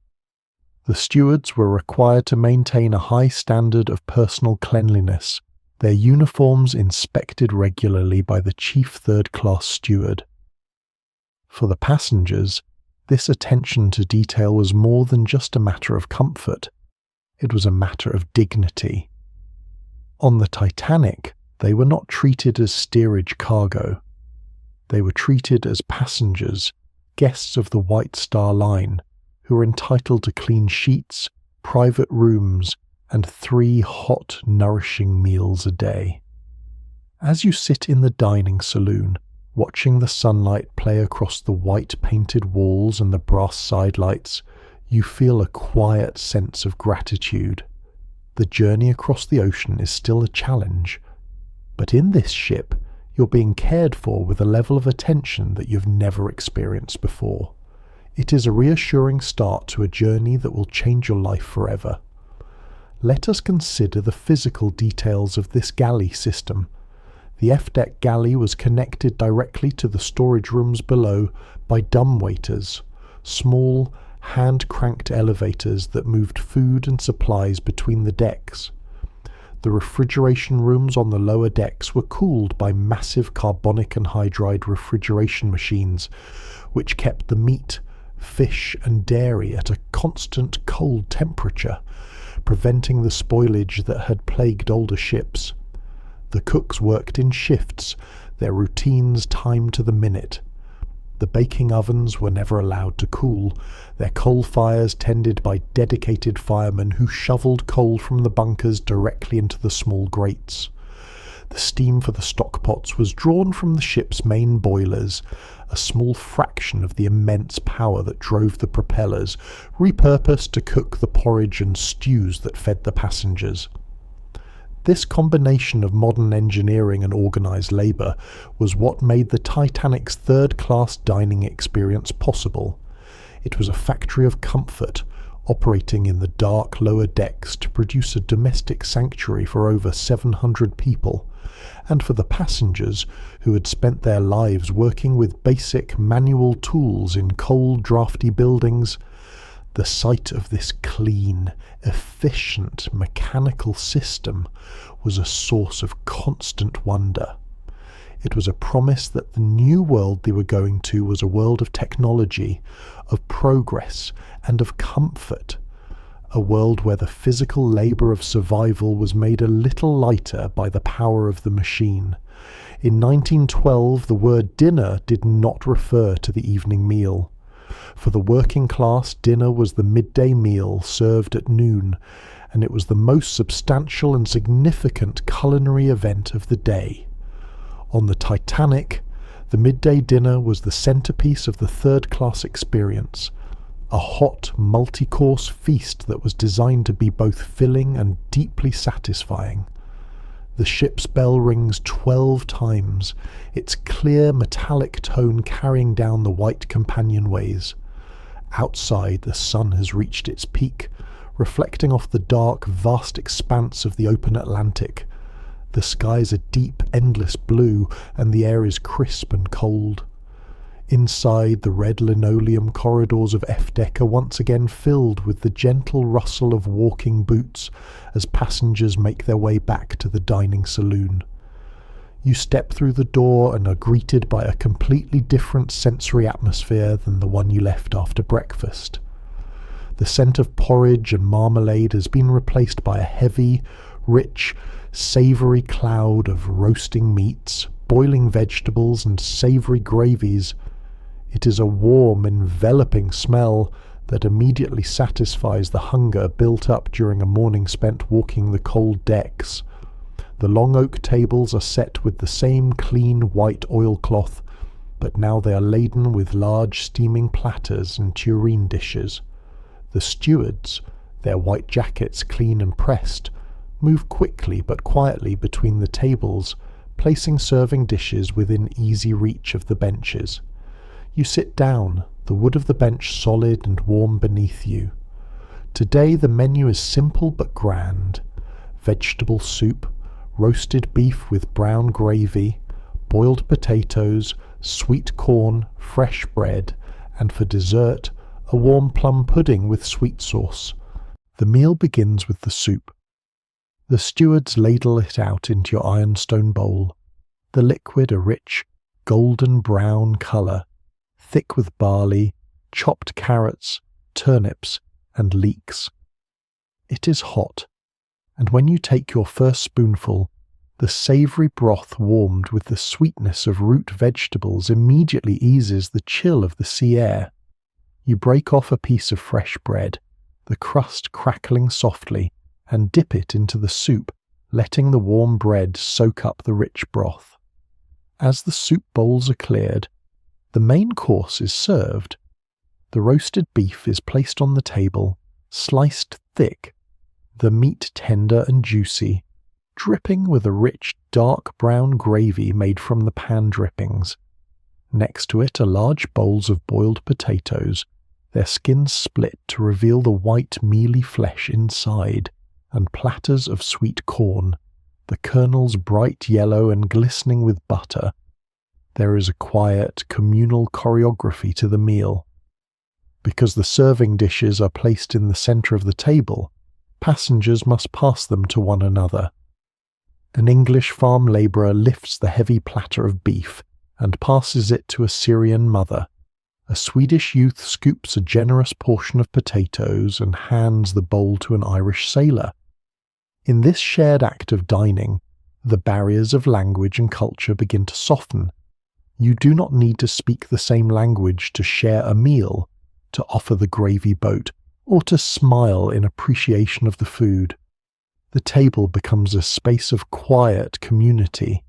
The stewards were required to maintain a high standard of personal cleanliness, their uniforms inspected regularly by the chief third-class steward. For the passengers, this attention to detail was more than just a matter of comfort. It was a matter of dignity. On the Titanic, they were not treated as steerage cargo. They were treated as passengers, guests of the White Star Line, who were entitled to clean sheets, private rooms, and 3 hot, nourishing meals a day. As you sit in the dining saloon, watching the sunlight play across the white painted walls and the brass sidelights, You feel a quiet sense of gratitude. The journey across the ocean is still a challenge, but in this ship, you're being cared for with a level of attention that you've never experienced before. It is a reassuring start to a journey that will change your life forever. Let us consider the physical details of this galley system. The F Deck galley was connected directly to the storage rooms below by dumbwaiters, small, hand-cranked elevators that moved food and supplies between the decks. The refrigeration rooms on the lower decks were cooled by massive carbonic anhydride refrigeration machines, which kept the meat, fish and dairy at a constant cold temperature, preventing the spoilage that had plagued older ships. The cooks worked in shifts, their routines timed to the minute. The baking ovens were never allowed to cool, their coal fires tended by dedicated firemen who shoveled coal from the bunkers directly into the small grates. The steam for the stockpots was drawn from the ship's main boilers, a small fraction of the immense power that drove the propellers, repurposed to cook the porridge and stews that fed the passengers. This combination of modern engineering and organised labour was what made the Titanic's third-class dining experience possible. It was a factory of comfort, operating in the dark lower decks to produce a domestic sanctuary for over 700 people, and for the passengers who had spent their lives working with basic manual tools in cold, drafty buildings. The sight of this clean, efficient, mechanical system was a source of constant wonder. It was a promise that the new world they were going to was a world of technology, of progress, and of comfort. A world where the physical labour of survival was made a little lighter by the power of the machine. In 1912, the word dinner did not refer to the evening meal. For the working class, dinner was the midday meal served at noon, and it was the most substantial and significant culinary event of the day. On the Titanic, the midday dinner was the centrepiece of the third-class experience, a hot, multi-course feast that was designed to be both filling and deeply satisfying. The ship's bell rings 12 times, its clear metallic tone carrying down the white companionways. Outside, the sun has reached its peak, reflecting off the dark, vast expanse of the open Atlantic. The skies are deep, endless blue, and the air is crisp and cold. Inside, the red linoleum corridors of F Deck are once again filled with the gentle rustle of walking boots as passengers make their way back to the dining saloon. You step through the door and are greeted by a completely different sensory atmosphere than the one you left after breakfast. The scent of porridge and marmalade has been replaced by a heavy, rich, savoury cloud of roasting meats, boiling vegetables and savoury gravies. It is a warm, enveloping smell that immediately satisfies the hunger built up during a morning spent walking the cold decks. The long oak tables are set with the same clean white oilcloth, but now they are laden with large steaming platters and tureen dishes. The stewards, their white jackets clean and pressed, move quickly but quietly between the tables, placing serving dishes within easy reach of the benches. You sit down, the wood of the bench solid and warm beneath you. Today the menu is simple but grand. Vegetable soup, roasted beef with brown gravy, boiled potatoes, sweet corn, fresh bread, and for dessert, a warm plum pudding with sweet sauce. The meal begins with the soup. The stewards ladle it out into your ironstone bowl. The liquid a rich, golden brown colour, thick with barley, chopped carrots, turnips, and leeks. It is hot, and when you take your first spoonful, the savoury broth warmed with the sweetness of root vegetables immediately eases the chill of the sea air. You break off a piece of fresh bread, the crust crackling softly, and dip it into the soup, letting the warm bread soak up the rich broth. As the soup bowls are cleared, the main course is served. The roasted beef is placed on the table, sliced thick, the meat tender and juicy, dripping with a rich dark brown gravy made from the pan drippings. Next to it are large bowls of boiled potatoes, their skins split to reveal the white mealy flesh inside, and platters of sweet corn, the kernels bright yellow and glistening with butter. There is a quiet, communal choreography to the meal. Because the serving dishes are placed in the centre of the table, passengers must pass them to one another. An English farm labourer lifts the heavy platter of beef and passes it to a Syrian mother. A Swedish youth scoops a generous portion of potatoes and hands the bowl to an Irish sailor. In this shared act of dining, the barriers of language and culture begin to soften. You do not need to speak the same language to share a meal, to offer the gravy boat, or to smile in appreciation of the food. The table becomes a space of quiet community,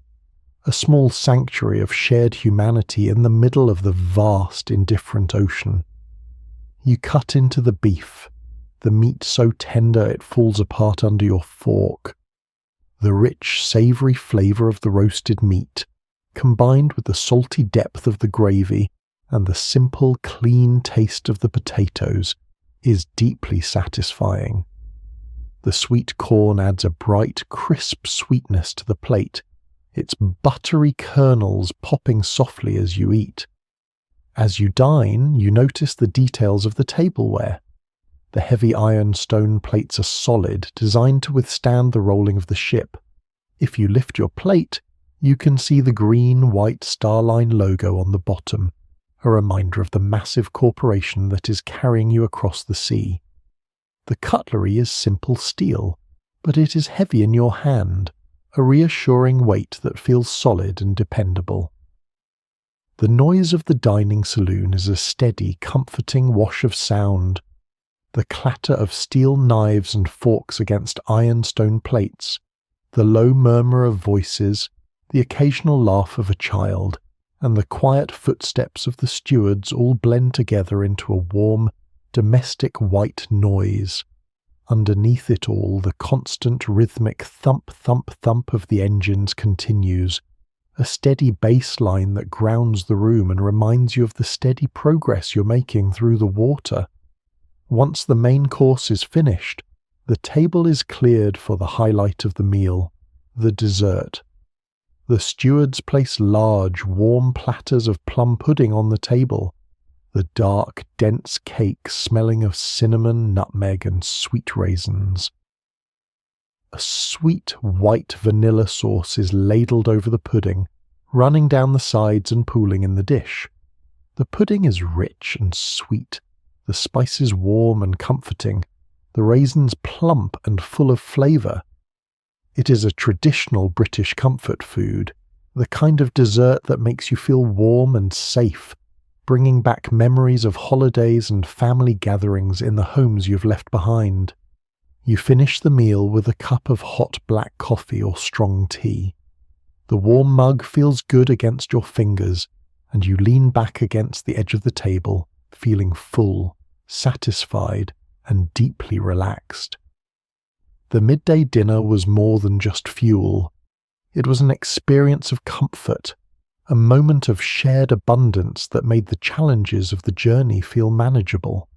a small sanctuary of shared humanity in the middle of the vast, indifferent ocean. You cut into the beef, the meat so tender it falls apart under your fork. The rich, savoury flavour of the roasted meat, combined with the salty depth of the gravy and the simple, clean taste of the potatoes, is deeply satisfying. The sweet corn adds a bright, crisp sweetness to the plate, its buttery kernels popping softly as you eat. As you dine, you notice the details of the tableware. The heavy ironstone plates are solid, designed to withstand the rolling of the ship. If you lift your plate, you can see the green-white starline logo on the bottom, a reminder of the massive corporation that is carrying you across the sea. The cutlery is simple steel, but it is heavy in your hand, a reassuring weight that feels solid and dependable. The noise of the dining saloon is a steady, comforting wash of sound. The clatter of steel knives and forks against ironstone plates, the low murmur of voices, the occasional laugh of a child, and the quiet footsteps of the stewards all blend together into a warm, domestic white noise. Underneath it all, the constant rhythmic thump, thump, thump of the engines continues, a steady bass line that grounds the room and reminds you of the steady progress you're making through the water. Once the main course is finished, the table is cleared for the highlight of the meal, the dessert. The stewards place large, warm platters of plum pudding on the table, the dark, dense cake smelling of cinnamon, nutmeg, and sweet raisins. A sweet, white vanilla sauce is ladled over the pudding, running down the sides and pooling in the dish. The pudding is rich and sweet, the spices warm and comforting, the raisins plump and full of flavour. It is a traditional British comfort food, the kind of dessert that makes you feel warm and safe, bringing back memories of holidays and family gatherings in the homes you've left behind. You finish the meal with a cup of hot black coffee or strong tea. The warm mug feels good against your fingers, and you lean back against the edge of the table, feeling full, satisfied, and deeply relaxed. The midday dinner was more than just fuel. It was an experience of comfort, a moment of shared abundance that made the challenges of the journey feel manageable.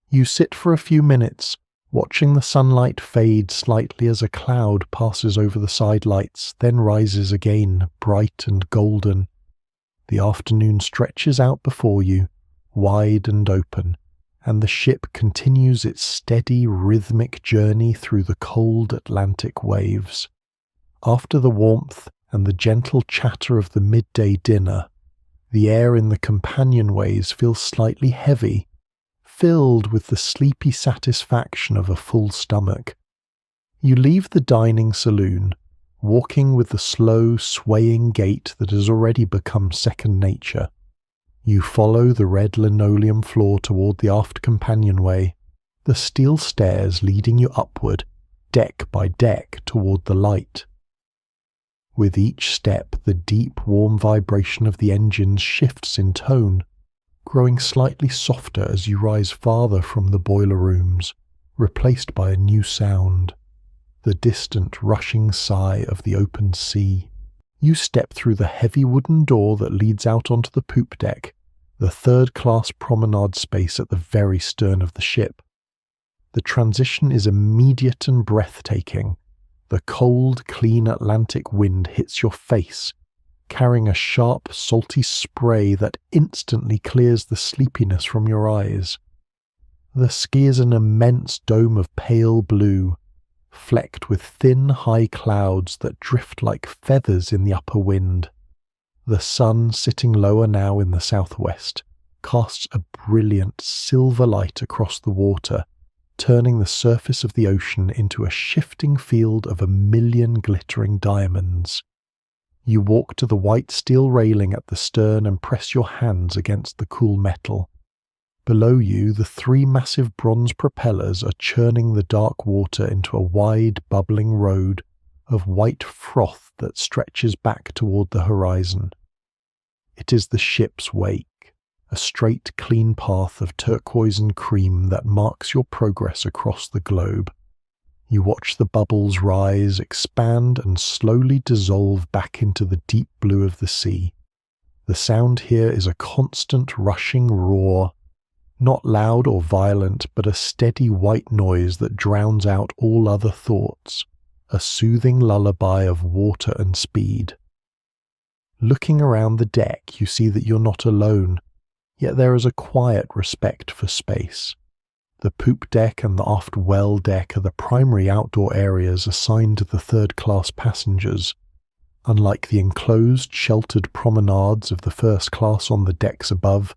You sit for a few minutes, watching the sunlight fade slightly as a cloud passes over the sidelights, then rises again, bright and golden. The afternoon stretches out before you, wide and open, and the ship continues its steady, rhythmic journey through the cold Atlantic waves. After the warmth and the gentle chatter of the midday dinner, the air in the companionways feels slightly heavy, filled with the sleepy satisfaction of a full stomach. You leave the dining saloon, walking with the slow, swaying gait that has already become second nature. You follow the red linoleum floor toward the aft companionway, the steel stairs leading you upward, deck by deck, toward the light. With each step, the deep, warm vibration of the engines shifts in tone. growing slightly softer as you rise farther from the boiler rooms, replaced by a new sound, the distant rushing sigh of the open sea. You step through the heavy wooden door that leads out onto the poop deck, the third-class promenade space at the very stern of the ship. The transition is immediate and breathtaking. The cold, clean Atlantic wind hits your face, carrying a sharp, salty spray that instantly clears the sleepiness from your eyes. The ski is an immense dome of pale blue, flecked with thin, high clouds that drift like feathers in the upper wind. The sun, sitting lower now in the southwest, casts a brilliant silver light across the water, turning the surface of the ocean into a shifting field of 1,000,000 glittering diamonds. You walk to the white steel railing at the stern and press your hands against the cool metal. Below you, the 3 massive bronze propellers are churning the dark water into a wide, bubbling road of white froth that stretches back toward the horizon. It is the ship's wake, a straight, clean path of turquoise and cream that marks your progress across the globe. You watch the bubbles rise, expand, and slowly dissolve back into the deep blue of the sea. The sound here is a constant rushing roar, not loud or violent, but a steady white noise that drowns out all other thoughts, a soothing lullaby of water and speed. Looking around the deck, you see that you're not alone, yet there is a quiet respect for space. The poop deck and the aft well deck are the primary outdoor areas assigned to the third-class passengers. Unlike the enclosed, sheltered promenades of the first class on the decks above,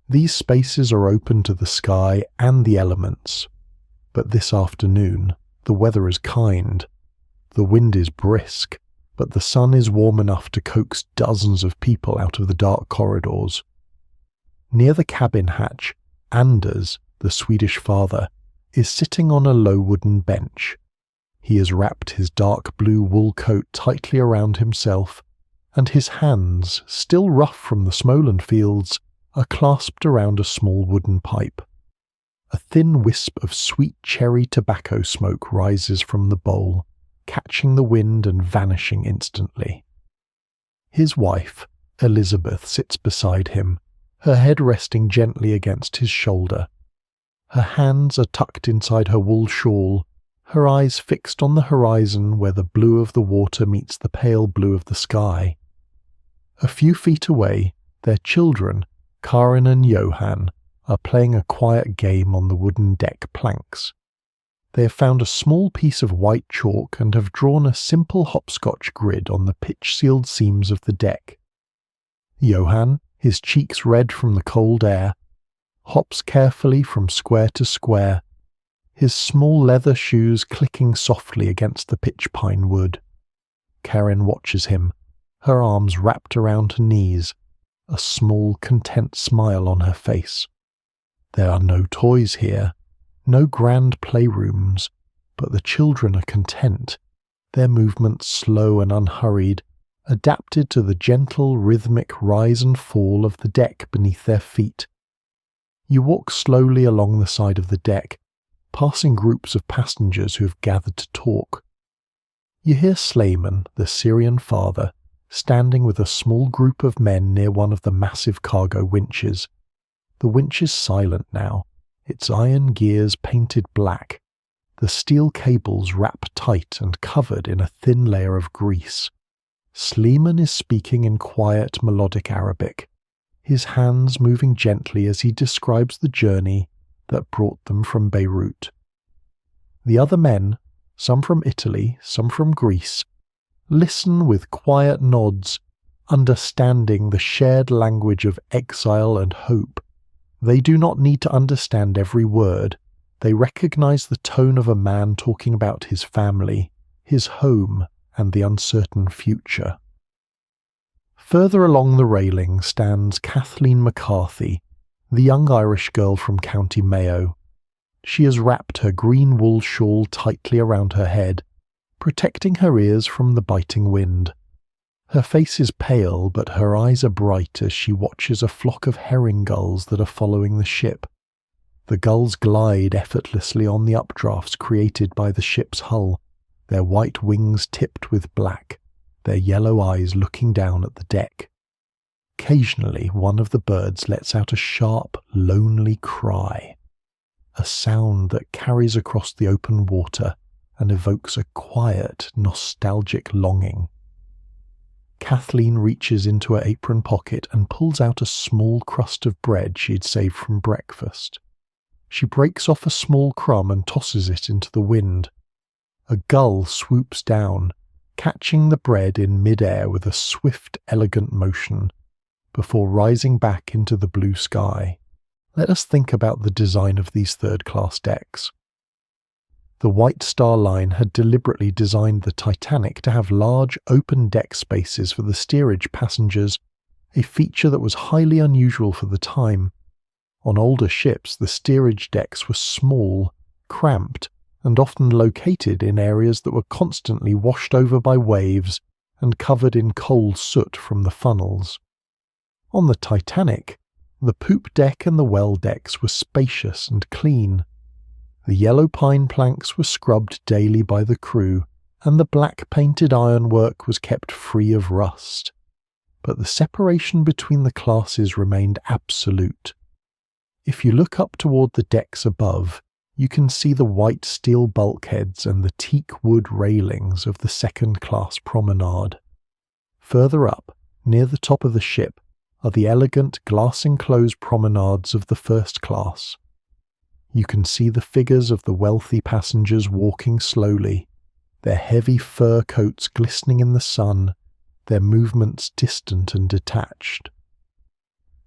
these spaces are open to the sky and the elements. But this afternoon, the weather is kind. The wind is brisk, but the sun is warm enough to coax dozens of people out of the dark corridors. Near the cabin hatch, Anders, the Swedish father, is sitting on a low wooden bench. He has wrapped his dark blue wool coat tightly around himself, and his hands, still rough from the Smolen fields, are clasped around a small wooden pipe. A thin wisp of sweet cherry tobacco smoke rises from the bowl, catching the wind and vanishing instantly. His wife, Elizabeth, sits beside him, her head resting gently against his shoulder. Her hands are tucked inside her wool shawl, her eyes fixed on the horizon where the blue of the water meets the pale blue of the sky. A few feet away, their children, Karin and Johan, are playing a quiet game on the wooden deck planks. They have found a small piece of white chalk and have drawn a simple hopscotch grid on the pitch-sealed seams of the deck. Johan, his cheeks red from the cold air, hops carefully from square to square, his small leather shoes clicking softly against the pitch pine wood. Karin watches him, her arms wrapped around her knees, a small, content smile on her face. There are no toys here, no grand playrooms, but the children are content, their movements slow and unhurried, adapted to the gentle, rhythmic rise and fall of the deck beneath their feet. You walk slowly along the side of the deck, passing groups of passengers who have gathered to talk. You hear Slayman, the Syrian father, standing with a small group of men near one of the massive cargo winches. The winch is silent now, its iron gears painted black, the steel cables wrapped tight and covered in a thin layer of grease. Slayman is speaking in quiet, melodic Arabic, his hands moving gently as he describes the journey that brought them from Beirut. The other men, some from Italy, some from Greece, listen with quiet nods, understanding the shared language of exile and hope. They do not need to understand every word. They recognize the tone of a man talking about his family, his home, and the uncertain future. Further along the railing stands Kathleen McCarthy, the young Irish girl from County Mayo. She has wrapped her green wool shawl tightly around her head, protecting her ears from the biting wind. Her face is pale, but her eyes are bright as she watches a flock of herring gulls that are following the ship. The gulls glide effortlessly on the updrafts created by the ship's hull, their white wings tipped with black, their yellow eyes looking down at the deck. Occasionally, one of the birds lets out a sharp, lonely cry, a sound that carries across the open water and evokes a quiet, nostalgic longing. Kathleen reaches into her apron pocket and pulls out a small crust of bread she'd saved from breakfast. She breaks off a small crumb and tosses it into the wind. A gull swoops down, catching the bread in midair with a swift, elegant motion, before rising back into the blue sky. Let us think about the design of these third-class decks. The White Star Line had deliberately designed the Titanic to have large, open deck spaces for the steerage passengers, a feature that was highly unusual for the time. On older ships, the steerage decks were small, cramped, and often located in areas that were constantly washed over by waves and covered in coal soot from the funnels. On the Titanic, the poop deck and the well decks were spacious and clean. The yellow pine planks were scrubbed daily by the crew, and the black painted ironwork was kept free of rust. But the separation between the classes remained absolute. If you look up toward the decks above, you can see the white steel bulkheads and the teak wood railings of the second-class promenade. Further up, near the top of the ship, are the elegant glass-enclosed promenades of the first class. You can see the figures of the wealthy passengers walking slowly, their heavy fur coats glistening in the sun, their movements distant and detached.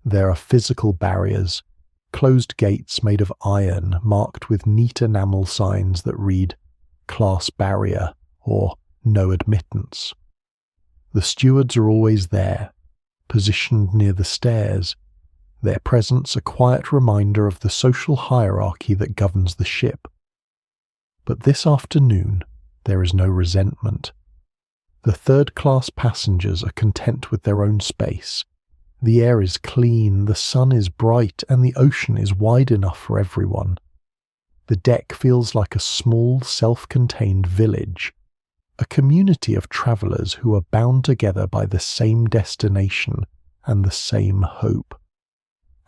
There are physical barriers, closed gates made of iron marked with neat enamel signs that read "Class Barrier" or "No Admittance." The stewards are always there, positioned near the stairs, their presence a quiet reminder of the social hierarchy that governs the ship. But this afternoon there is no resentment. The third-class passengers are content with their own space. The air is clean, the sun is bright, and the ocean is wide enough for everyone. The deck feels like a small, self-contained village, a community of travellers who are bound together by the same destination and the same hope.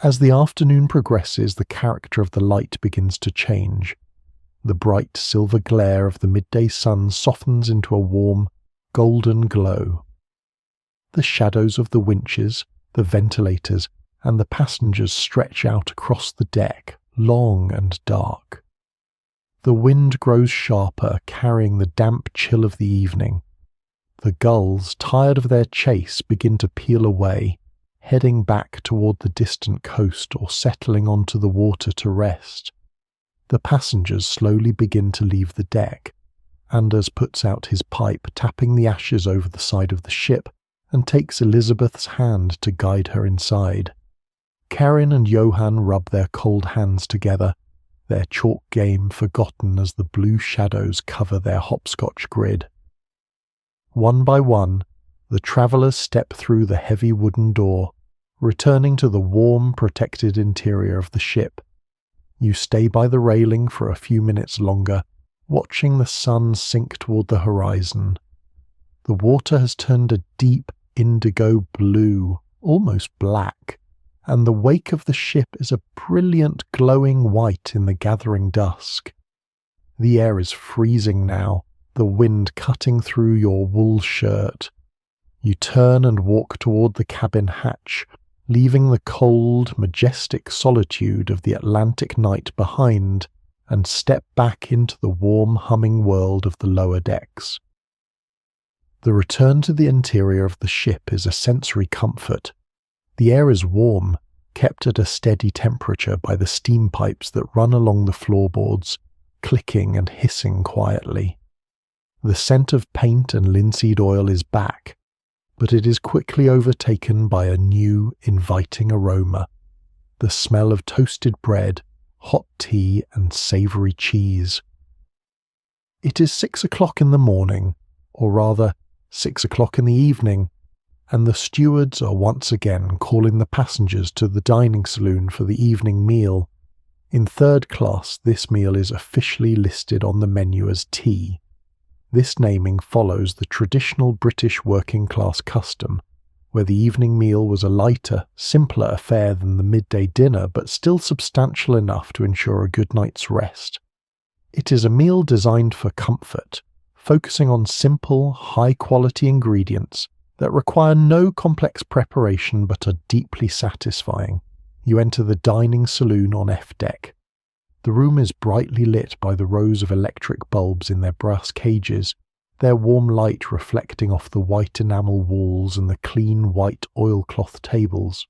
As the afternoon progresses, the character of the light begins to change. The bright silver glare of the midday sun softens into a warm, golden glow. The shadows of the winches, the ventilators, and the passengers stretch out across the deck, long and dark. The wind grows sharper, carrying the damp chill of the evening. The gulls, tired of their chase, begin to peel away, heading back toward the distant coast or settling onto the water to rest. The passengers slowly begin to leave the deck. Anders puts out his pipe, tapping the ashes over the side of the ship, and takes Elizabeth's hand to guide her inside. Karin and Johan rub their cold hands together, their chalk game forgotten as the blue shadows cover their hopscotch grid. One by one, the travellers step through the heavy wooden door, returning to the warm, protected interior of the ship. You stay by the railing for a few minutes longer, watching the sun sink toward the horizon. The water has turned a deep indigo blue, almost black, and the wake of the ship is a brilliant glowing white in the gathering dusk. The air is freezing now, the wind cutting through your wool shirt. You turn and walk toward the cabin hatch, leaving the cold, majestic solitude of the Atlantic night behind, and step back into the warm, humming world of the lower decks. The return to the interior of the ship is a sensory comfort. The air is warm, kept at a steady temperature by the steam pipes that run along the floorboards, clicking and hissing quietly. The scent of paint and linseed oil is back, but it is quickly overtaken by a new, inviting aroma, the smell of toasted bread, hot tea, and savoury cheese. It is 6 o'clock in the morning, or rather 6 o'clock in the evening, and the stewards are once again calling the passengers to the dining saloon for the evening meal. In third class, this meal is officially listed on the menu as tea. This naming follows the traditional British working-class custom, where the evening meal was a lighter, simpler affair than the midday dinner, but still substantial enough to ensure a good night's rest. It is a meal designed for comfort, focusing on simple, high-quality ingredients that require no complex preparation but are deeply satisfying. You enter the dining saloon on F Deck. The room is brightly lit by the rows of electric bulbs in their brass cages, their warm light reflecting off the white enamel walls and the clean white oilcloth tables.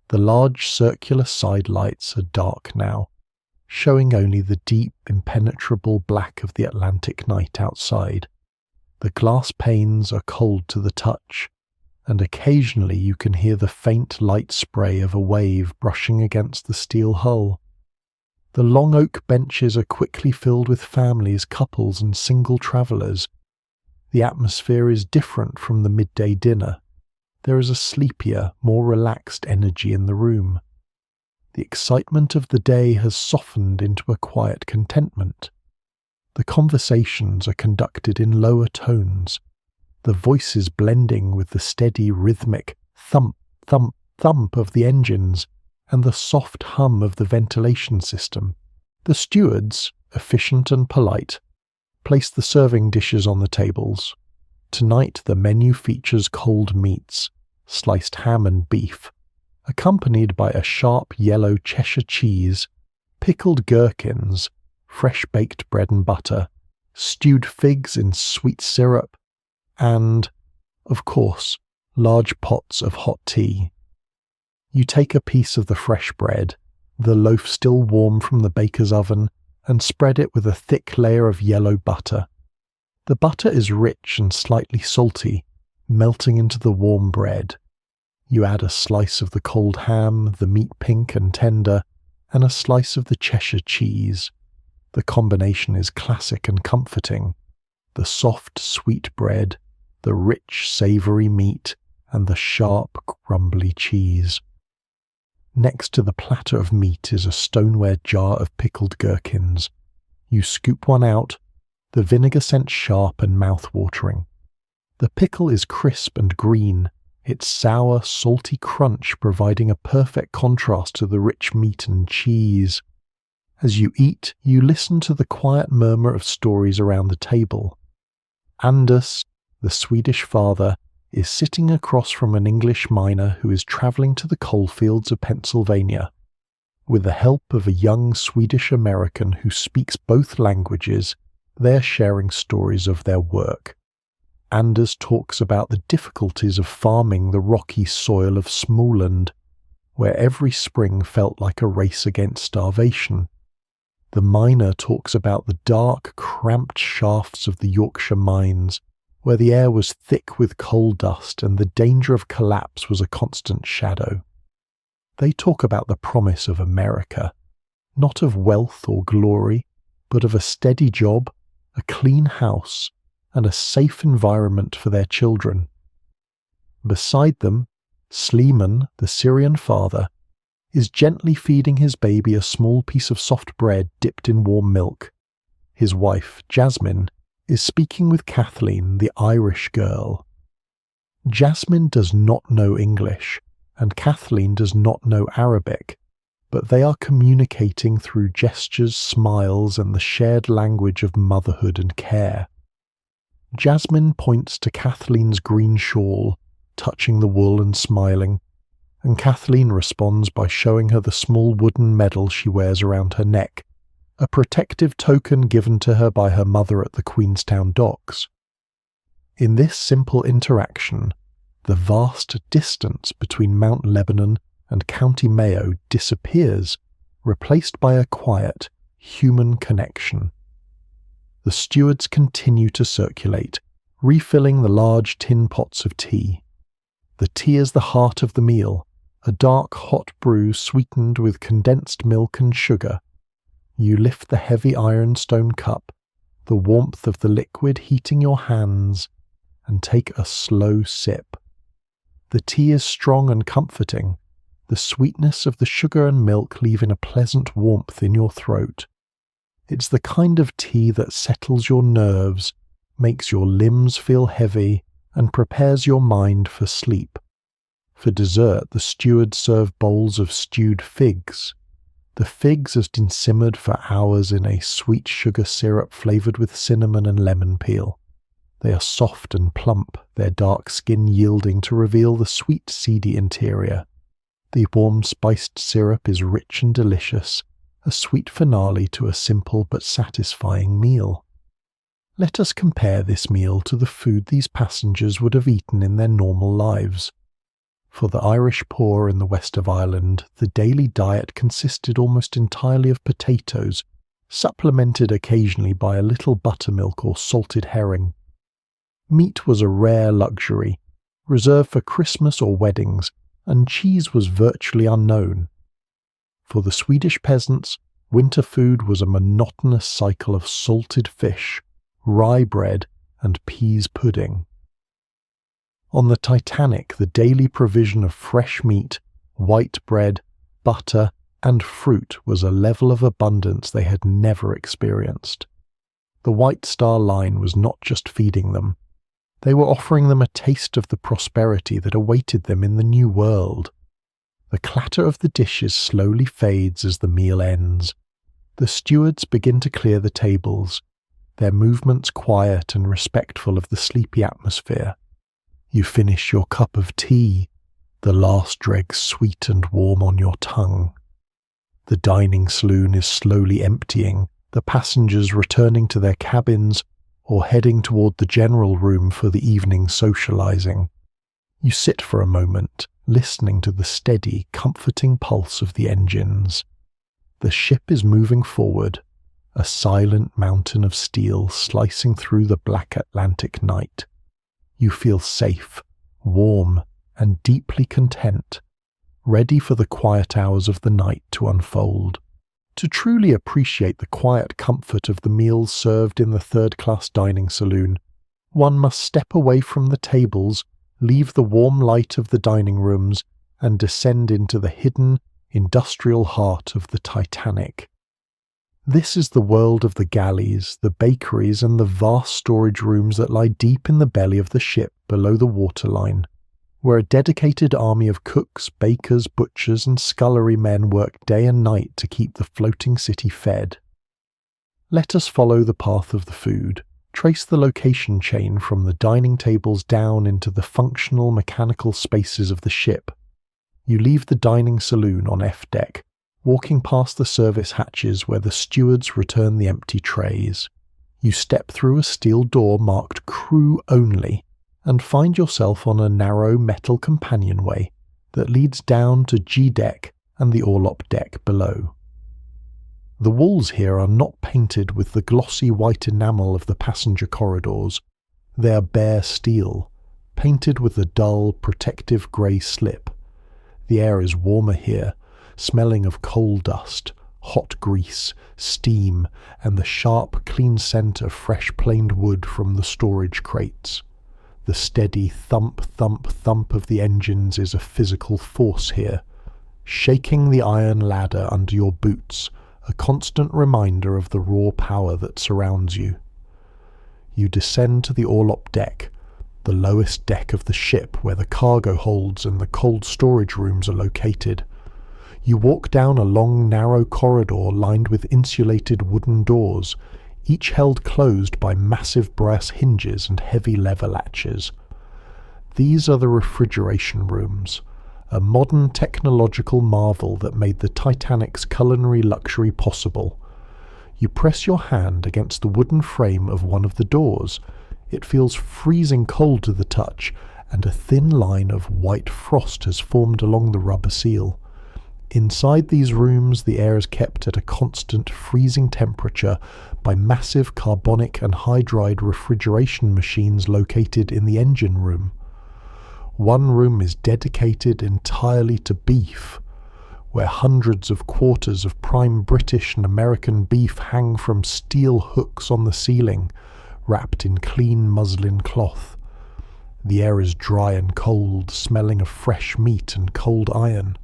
The large circular side lights are dark now, showing only the deep, impenetrable black of the Atlantic night outside. The glass panes are cold to the touch, and occasionally you can hear the faint light spray of a wave brushing against the steel hull. The long oak benches are quickly filled with families, couples, and single travellers. The atmosphere is different from the midday dinner. There is a sleepier, more relaxed energy in the room. The excitement of the day has softened into a quiet contentment. The conversations are conducted in lower tones, the voices blending with the steady rhythmic thump, thump, thump of the engines and the soft hum of the ventilation system. The stewards, efficient and polite, place the serving dishes on the tables. Tonight the menu features cold meats, sliced ham and beef, accompanied by a sharp yellow Cheshire cheese, pickled gherkins, fresh baked bread and butter, stewed figs in sweet syrup, and, of course, large pots of hot tea. You take a piece of the fresh bread, the loaf still warm from the baker's oven, and spread it with a thick layer of yellow butter. The butter is rich and slightly salty, melting into the warm bread. You add a slice of the cold ham, the meat pink and tender, and a slice of the Cheshire cheese. The combination is classic and comforting. The soft, sweet bread, the rich, savoury meat, and the sharp, crumbly cheese. Next to the platter of meat is a stoneware jar of pickled gherkins. You scoop one out, the vinegar scent sharp and mouth-watering. The pickle is crisp and green, its sour, salty crunch providing a perfect contrast to the rich meat and cheese. As you eat, you listen to the quiet murmur of stories around the table. Anders, the Swedish father, is sitting across from an English miner who is travelling to the coalfields of Pennsylvania. With the help of a young Swedish-American who speaks both languages, they are sharing stories of their work. Anders talks about the difficulties of farming the rocky soil of Småland, where every spring felt like a race against starvation. The miner talks about the dark, cramped shafts of the Yorkshire mines, where the air was thick with coal dust and the danger of collapse was a constant shadow. They talk about the promise of America, not of wealth or glory, but of a steady job, a clean house, and a safe environment for their children. Beside them, Sleeman, the Syrian father, is gently feeding his baby a small piece of soft bread dipped in warm milk. His wife, Jasmine, is speaking with Kathleen, the Irish girl. Jasmine does not know English, and Kathleen does not know Arabic, but they are communicating through gestures, smiles, and the shared language of motherhood and care. Jasmine points to Kathleen's green shawl, touching the wool and smiling, and Kathleen responds by showing her the small wooden medal she wears around her neck, a protective token given to her by her mother at the Queenstown docks. In this simple interaction, the vast distance between Mount Lebanon and County Mayo disappears, replaced by a quiet, human connection. The stewards continue to circulate, refilling the large tin pots of tea. The tea is the heart of the meal, a dark hot brew sweetened with condensed milk and sugar. You lift the heavy ironstone cup, the warmth of the liquid heating your hands, and take a slow sip. The tea is strong and comforting, the sweetness of the sugar and milk leaving a pleasant warmth in your throat. It's the kind of tea that settles your nerves, makes your limbs feel heavy, and prepares your mind for sleep. For dessert, the stewards serve bowls of stewed figs. The figs have been simmered for hours in a sweet sugar syrup flavoured with cinnamon and lemon peel. They are soft and plump, their dark skin yielding to reveal the sweet, seedy interior. The warm spiced syrup is rich and delicious, a sweet finale to a simple but satisfying meal. Let us compare this meal to the food these passengers would have eaten in their normal lives. For the Irish poor in the west of Ireland, the daily diet consisted almost entirely of potatoes, supplemented occasionally by a little buttermilk or salted herring. Meat was a rare luxury, reserved for Christmas or weddings, and cheese was virtually unknown. For the Swedish peasants, winter food was a monotonous cycle of salted fish, rye bread, and peas pudding. On the Titanic, the daily provision of fresh meat, white bread, butter, and fruit was a level of abundance they had never experienced. The White Star Line was not just feeding them. They were offering them a taste of the prosperity that awaited them in the new world. The clatter of the dishes slowly fades as the meal ends. The stewards begin to clear the tables, their movements quiet and respectful of the sleepy atmosphere. You finish your cup of tea, the last dregs sweet and warm on your tongue. The dining saloon is slowly emptying, the passengers returning to their cabins or heading toward the general room for the evening socializing. You sit for a moment, listening to the steady, comforting pulse of the engines. The ship is moving forward, a silent mountain of steel slicing through the black Atlantic night. You feel safe, warm, and deeply content, ready for the quiet hours of the night to unfold. To truly appreciate the quiet comfort of the meals served in the third-class dining saloon, one must step away from the tables, leave the warm light of the dining rooms, and descend into the hidden, industrial heart of the Titanic. This is the world of the galleys, the bakeries, and the vast storage rooms that lie deep in the belly of the ship below the waterline, where a dedicated army of cooks, bakers, butchers, and scullery men work day and night to keep the floating city fed. Let us follow the path of the food, trace the location chain from the dining tables down into the functional mechanical spaces of the ship. You leave the dining saloon on F Deck, walking past the service hatches where the stewards return the empty trays. You step through a steel door marked Crew Only, and find yourself on a narrow metal companionway that leads down to G Deck and the orlop deck below. The walls here are not painted with the glossy white enamel of the passenger corridors. They are bare steel, painted with a dull, protective grey slip. The air is warmer here, smelling of coal dust, hot grease, steam, and the sharp, clean scent of fresh planed wood from the storage crates. The steady thump, thump, thump of the engines is a physical force here, shaking the iron ladder under your boots, a constant reminder of the raw power that surrounds you. You descend to the orlop deck, the lowest deck of the ship where the cargo holds and the cold storage rooms are located. You walk down a long, narrow corridor lined with insulated wooden doors, each held closed by massive brass hinges and heavy lever latches. These are the refrigeration rooms, a modern technological marvel that made the Titanic's culinary luxury possible. You press your hand against the wooden frame of one of the doors. It feels freezing cold to the touch, and a thin line of white frost has formed along the rubber seal. Inside these rooms, the air is kept at a constant freezing temperature by massive carbonic and hydride refrigeration machines located in the engine room. One room is dedicated entirely to beef, where hundreds of quarters of prime British and American beef hang from steel hooks on the ceiling, wrapped in clean muslin cloth. The air is dry and cold, smelling of fresh meat and cold iron.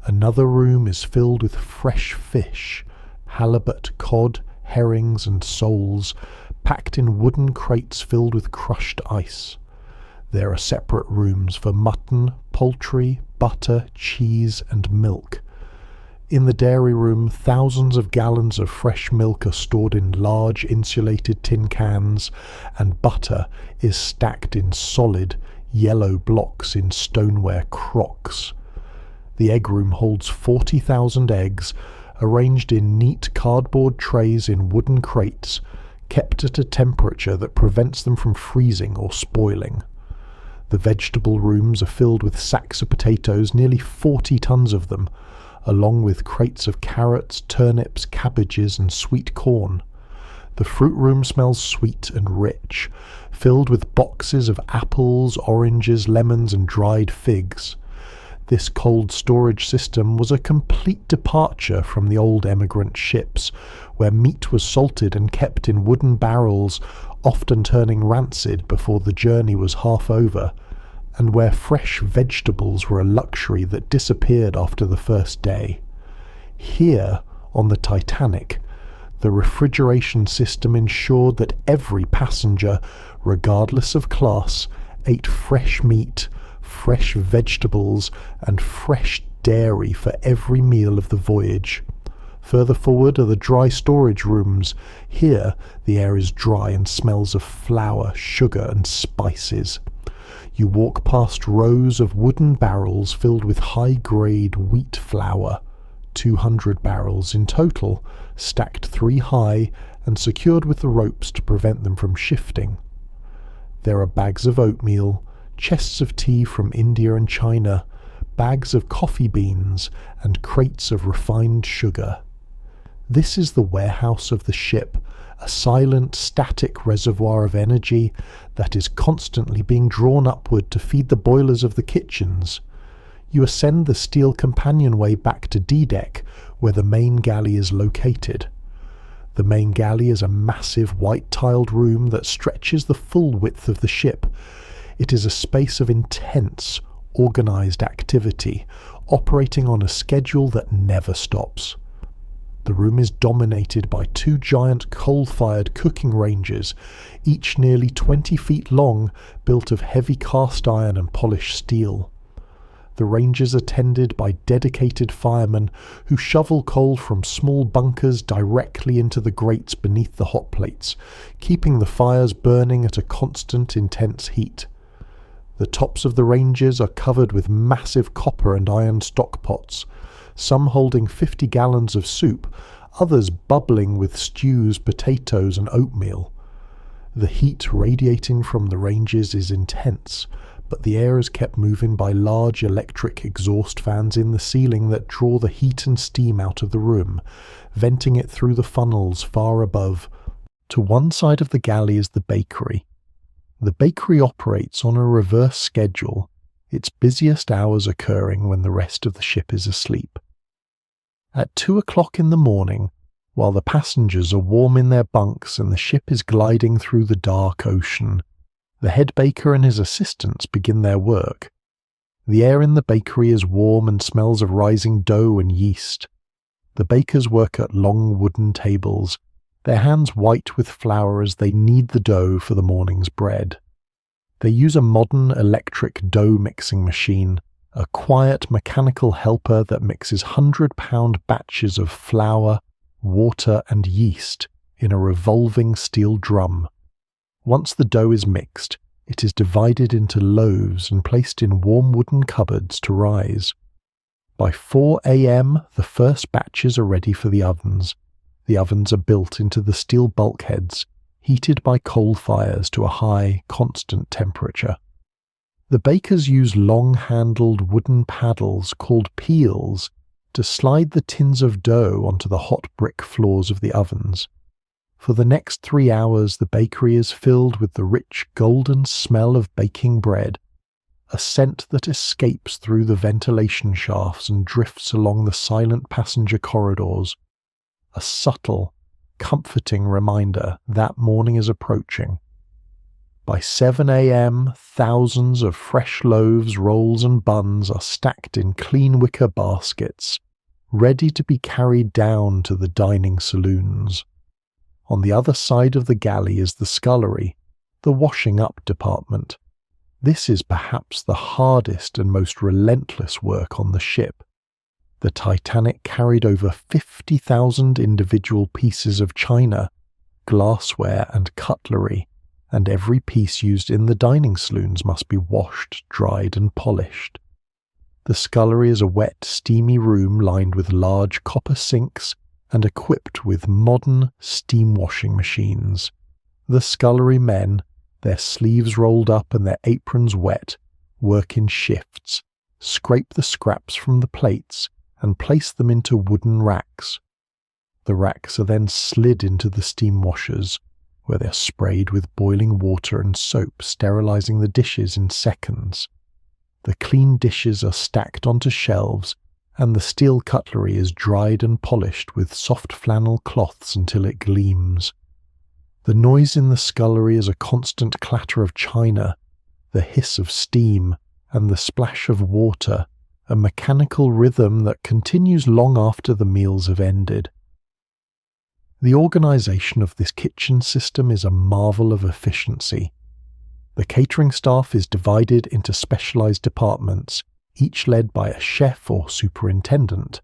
Another room is filled with fresh fish, halibut, cod, herrings and soles, packed in wooden crates filled with crushed ice. There are separate rooms for mutton, poultry, butter, cheese and milk. In the dairy room, thousands of gallons of fresh milk are stored in large insulated tin cans, and butter is stacked in solid, yellow blocks in stoneware crocks. The egg room holds 40,000 eggs, arranged in neat cardboard trays in wooden crates, kept at a temperature that prevents them from freezing or spoiling. The vegetable rooms are filled with sacks of potatoes, nearly 40 tons of them, along with crates of carrots, turnips, cabbages and sweet corn. The fruit room smells sweet and rich, filled with boxes of apples, oranges, lemons and dried figs. This cold storage system was a complete departure from the old emigrant ships, where meat was salted and kept in wooden barrels, often turning rancid before the journey was half over, and where fresh vegetables were a luxury that disappeared after the first day. Here, on the Titanic, the refrigeration system ensured that every passenger, regardless of class, ate fresh meat, fresh vegetables, and fresh dairy for every meal of the voyage. Further forward are the dry storage rooms. Here, the air is dry and smells of flour, sugar, and spices. You walk past rows of wooden barrels filled with high-grade wheat flour, 200 barrels in total, stacked 3 high and secured with the ropes to prevent them from shifting. There are bags of oatmeal, chests of tea from India and China, bags of coffee beans, and crates of refined sugar. This is the warehouse of the ship, a silent, static reservoir of energy that is constantly being drawn upward to feed the boilers of the kitchens. You ascend the steel companionway back to D-Deck, where the main galley is located. The main galley is a massive white-tiled room that stretches the full width of the ship. It is a space of intense, organised activity, operating on a schedule that never stops. The room is dominated by 2 giant coal-fired cooking ranges, each nearly 20 feet long, built of heavy cast iron and polished steel. The ranges are tended by dedicated firemen who shovel coal from small bunkers directly into the grates beneath the hot plates, keeping the fires burning at a constant, intense heat. The tops of the ranges are covered with massive copper and iron stockpots, some holding 50 gallons of soup, others bubbling with stews, potatoes and oatmeal. The heat radiating from the ranges is intense, but the air is kept moving by large electric exhaust fans in the ceiling that draw the heat and steam out of the room, venting it through the funnels far above. To one side of the galley is the bakery. The bakery operates on a reverse schedule, its busiest hours occurring when the rest of the ship is asleep. At 2 o'clock in the morning, while the passengers are warm in their bunks and the ship is gliding through the dark ocean, the head baker and his assistants begin their work. The air in the bakery is warm and smells of rising dough and yeast. The bakers work at long wooden tables, their hands white with flour as they knead the dough for the morning's bread. They use a modern electric dough mixing machine, a quiet mechanical helper that mixes 100-pound batches of flour, water and yeast in a revolving steel drum. Once the dough is mixed, it is divided into loaves and placed in warm wooden cupboards to rise. By 4 a.m. the first batches are ready for the ovens. The ovens are built into the steel bulkheads, heated by coal fires to a high, constant temperature. The bakers use long-handled wooden paddles called peels to slide the tins of dough onto the hot brick floors of the ovens. For the next 3 hours the bakery is filled with the rich golden smell of baking bread, a scent that escapes through the ventilation shafts and drifts along the silent passenger corridors, a subtle, comforting reminder that morning is approaching. By 7 a.m, thousands of fresh loaves, rolls and buns are stacked in clean wicker baskets, ready to be carried down to the dining saloons. On the other side of the galley is the scullery, the washing up department. This is perhaps the hardest and most relentless work on the ship. The Titanic carried over 50,000 individual pieces of china, glassware and cutlery, and every piece used in the dining saloons must be washed, dried and polished. The scullery is a wet, steamy room lined with large copper sinks and equipped with modern steam washing machines. The scullery men, their sleeves rolled up and their aprons wet, work in shifts, scrape the scraps from the plates and place them into wooden racks. The racks are then slid into the steam washers, where they're sprayed with boiling water and soap, sterilizing the dishes in seconds. The clean dishes are stacked onto shelves, and the steel cutlery is dried and polished with soft flannel cloths until it gleams. The noise in the scullery is a constant clatter of china, the hiss of steam, and the splash of water, a mechanical rhythm that continues long after the meals have ended. The organization of this kitchen system is a marvel of efficiency. The catering staff is divided into specialized departments, each led by a chef or superintendent.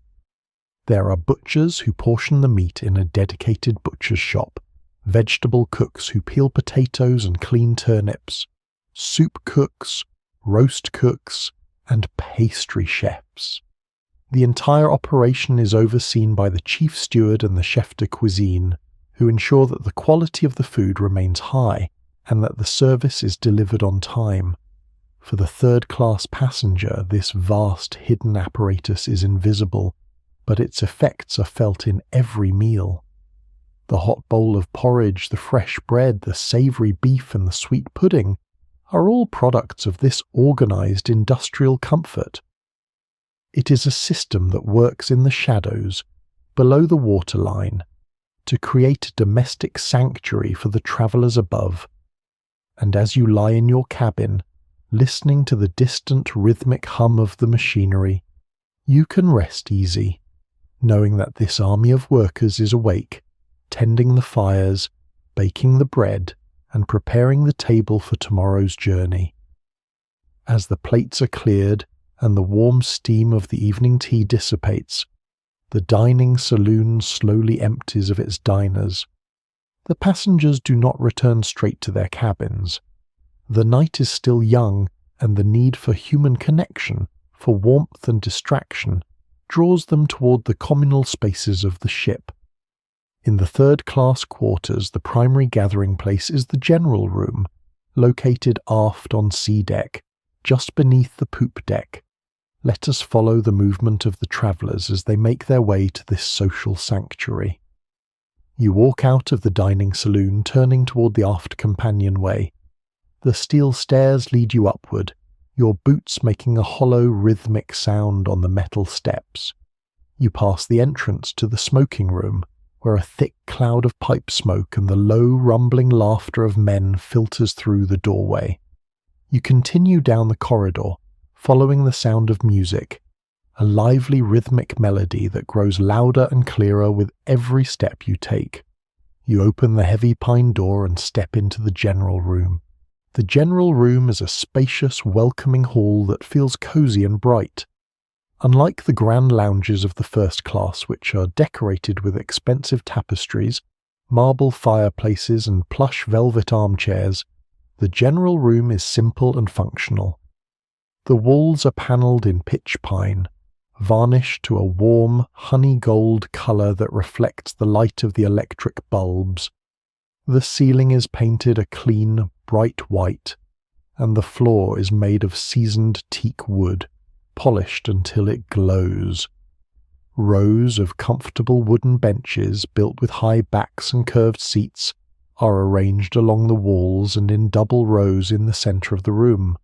There are butchers who portion the meat in a dedicated butcher's shop, vegetable cooks who peel potatoes and clean turnips, soup cooks, roast cooks, and pastry chefs. The entire operation is overseen by the chief steward and the chef de cuisine, who ensure that the quality of the food remains high and that the service is delivered on time. For the third-class passenger, this vast hidden apparatus is invisible, but its effects are felt in every meal. The hot bowl of porridge, the fresh bread, the savoury beef and the sweet pudding are all products of this organised industrial comfort. It is a system that works in the shadows, below the waterline, to create a domestic sanctuary for the travellers above. And as you lie in your cabin, listening to the distant rhythmic hum of the machinery, you can rest easy, knowing that this army of workers is awake, tending the fires, baking the bread, and preparing the table for tomorrow's journey. As the plates are cleared, and the warm steam of the evening tea dissipates, the dining saloon slowly empties of its diners. The passengers do not return straight to their cabins. The night is still young, and the need for human connection, for warmth and distraction, draws them toward the communal spaces of the ship. In the third-class quarters, the primary gathering place is the general room, located aft on sea deck, just beneath the poop deck. Let us follow the movement of the travellers as they make their way to this social sanctuary. You walk out of the dining saloon, turning toward the aft companionway. The steel stairs lead you upward, your boots making a hollow rhythmic sound on the metal steps. You pass the entrance to the smoking room, where a thick cloud of pipe smoke and the low rumbling laughter of men filters through the doorway. You continue down the corridor, following the sound of music, a lively rhythmic melody that grows louder and clearer with every step you take. You open the heavy pine door and step into the general room. The general room is a spacious, welcoming hall that feels cosy and bright. Unlike the grand lounges of the first class, which are decorated with expensive tapestries, marble fireplaces and plush velvet armchairs, the general room is simple and functional. The walls are panelled in pitch pine, varnished to a warm, honey gold colour that reflects the light of the electric bulbs. The ceiling is painted a clean, bright white, and the floor is made of seasoned teak wood, polished until it glows. Rows of comfortable wooden benches, built with high backs and curved seats, are arranged along the walls and in double rows in the centre of the room.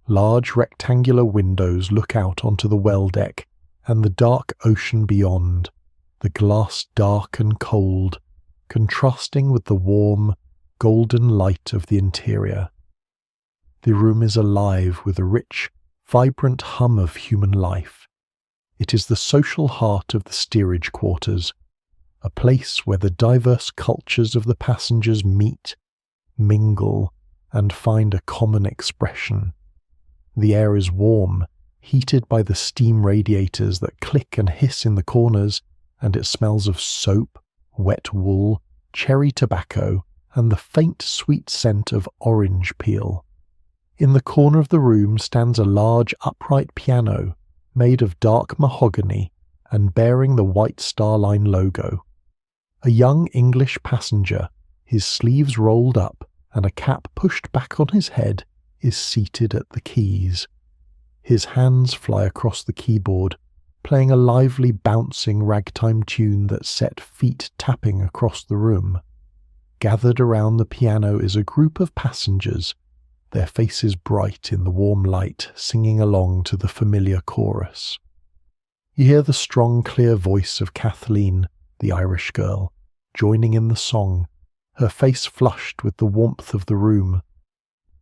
Large rectangular windows look out onto the well deck and the dark ocean beyond, the glass dark and cold, contrasting with the warm, golden light of the interior. The room is alive with a rich, vibrant hum of human life. It is the social heart of the steerage quarters, a place where the diverse cultures of the passengers meet, mingle, and find a common expression. The air is warm, heated by the steam radiators that click and hiss in the corners, and it smells of soap, wet wool, cherry tobacco, and the faint sweet scent of orange peel. In the corner of the room stands a large upright piano made of dark mahogany and bearing the White Star Line logo. A young English passenger, his sleeves rolled up and a cap pushed back on his head, is seated at the keys. His hands fly across the keyboard, playing a lively bouncing ragtime tune that set feet tapping across the room. Gathered around the piano is a group of passengers, their faces bright in the warm light, singing along to the familiar chorus. You hear the strong, clear voice of Kathleen, the Irish girl, joining in the song, her face flushed with the warmth of the room.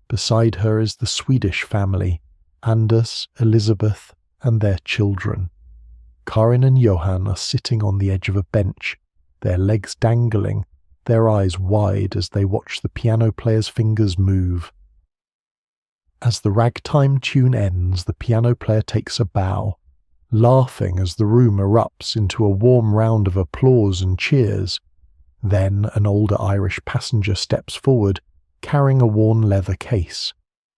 Beside her is the Swedish family, Anders, Elizabeth, and their children. Karin and Johan are sitting on the edge of a bench, their legs dangling, their eyes wide as they watch the piano player's fingers move. As the ragtime tune ends, the piano player takes a bow, laughing as the room erupts into a warm round of applause and cheers. Then an older Irish passenger steps forward, carrying a worn leather case.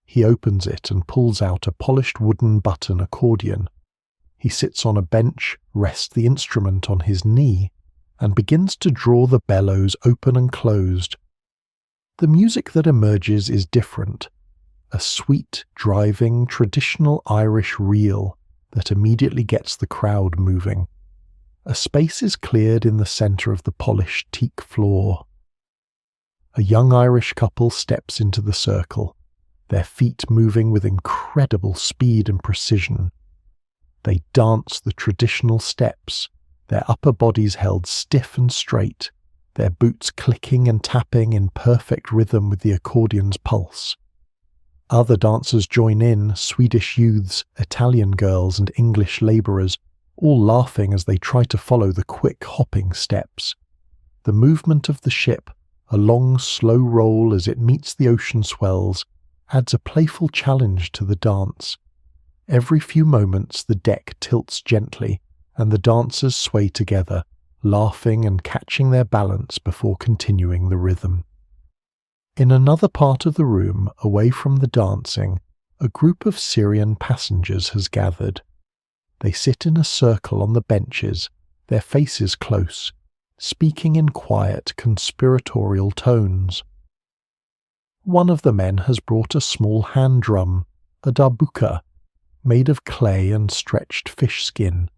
He opens it and pulls out a polished wooden button accordion. He sits on a bench, rests the instrument on his knee, and begins to draw the bellows open and closed. The music that emerges is different. A sweet, driving, traditional Irish reel that immediately gets the crowd moving. A space is cleared in the centre of the polished teak floor. A young Irish couple steps into the circle, their feet moving with incredible speed and precision. They dance the traditional steps, their upper bodies held stiff and straight, their boots clicking and tapping in perfect rhythm with the accordion's pulse. Other dancers join in, Swedish youths, Italian girls, and English labourers, all laughing as they try to follow the quick hopping steps. The movement of the ship, a long slow roll as it meets the ocean swells, adds a playful challenge to the dance. Every few moments the deck tilts gently, and the dancers sway together, laughing and catching their balance before continuing the rhythm. In another part of the room, away from the dancing, a group of Syrian passengers has gathered. They sit in a circle on the benches, their faces close, speaking in quiet, conspiratorial tones. One of the men has brought a small hand drum, a darbuka, made of clay and stretched fish skin.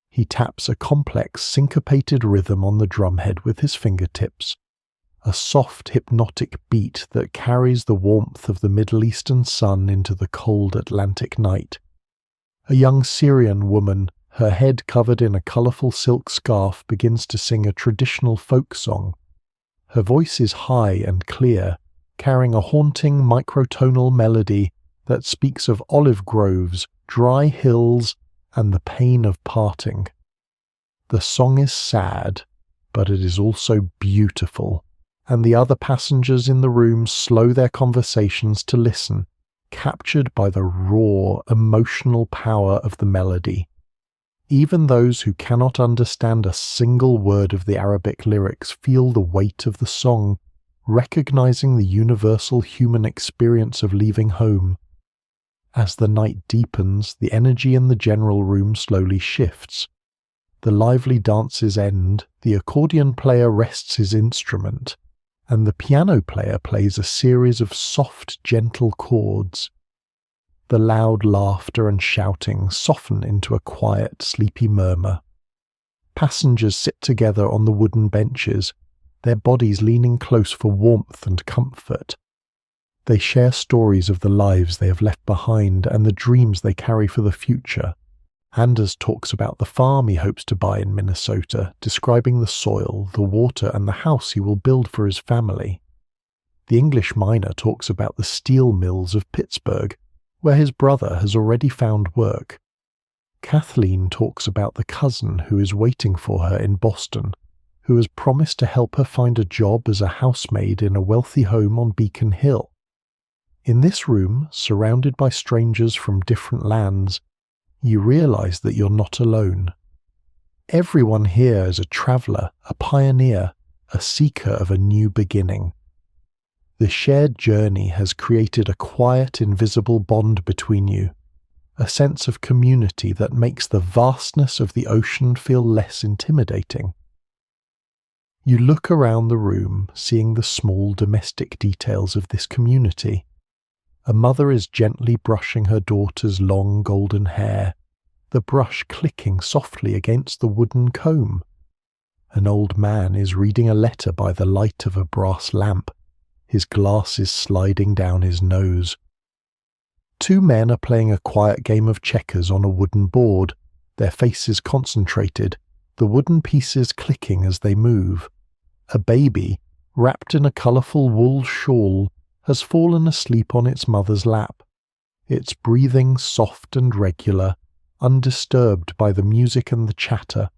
He taps a complex, syncopated rhythm on the drumhead with his fingertips, a soft, hypnotic beat that carries the warmth of the Middle Eastern sun into the cold Atlantic night. A young Syrian woman, her head covered in a colourful silk scarf, begins to sing a traditional folk song. Her voice is high and clear, carrying a haunting microtonal melody that speaks of olive groves, dry hills, and the pain of parting. The song is sad, but it is also beautiful, and the other passengers in the room slow their conversations to listen, captured by the raw, emotional power of the melody. Even those who cannot understand a single word of the Arabic lyrics feel the weight of the song, recognizing the universal human experience of leaving home. As the night deepens, the energy in the general room slowly shifts. The lively dances end, the accordion player rests his instrument, and the piano player plays a series of soft, gentle chords. The loud laughter and shouting soften into a quiet, sleepy murmur. Passengers sit together on the wooden benches, their bodies leaning close for warmth and comfort. They share stories of the lives they have left behind and the dreams they carry for the future. Anders talks about the farm he hopes to buy in Minnesota, describing the soil, the water, and the house he will build for his family. The English miner talks about the steel mills of Pittsburgh, where his brother has already found work. Kathleen talks about the cousin who is waiting for her in Boston, who has promised to help her find a job as a housemaid in a wealthy home on Beacon Hill. In this room, surrounded by strangers from different lands, you realize that you're not alone. Everyone here is a traveler, a pioneer, a seeker of a new beginning. The shared journey has created a quiet, invisible bond between you, a sense of community that makes the vastness of the ocean feel less intimidating. You look around the room, seeing the small domestic details of this community. A mother is gently brushing her daughter's long golden hair, the brush clicking softly against the wooden comb. An old man is reading a letter by the light of a brass lamp, his glasses sliding down his nose. Two men are playing a quiet game of checkers on a wooden board, their faces concentrated, the wooden pieces clicking as they move. A baby, wrapped in a colourful wool shawl, has fallen asleep on its mother's lap, its breathing soft and regular, undisturbed by the music and the chatter.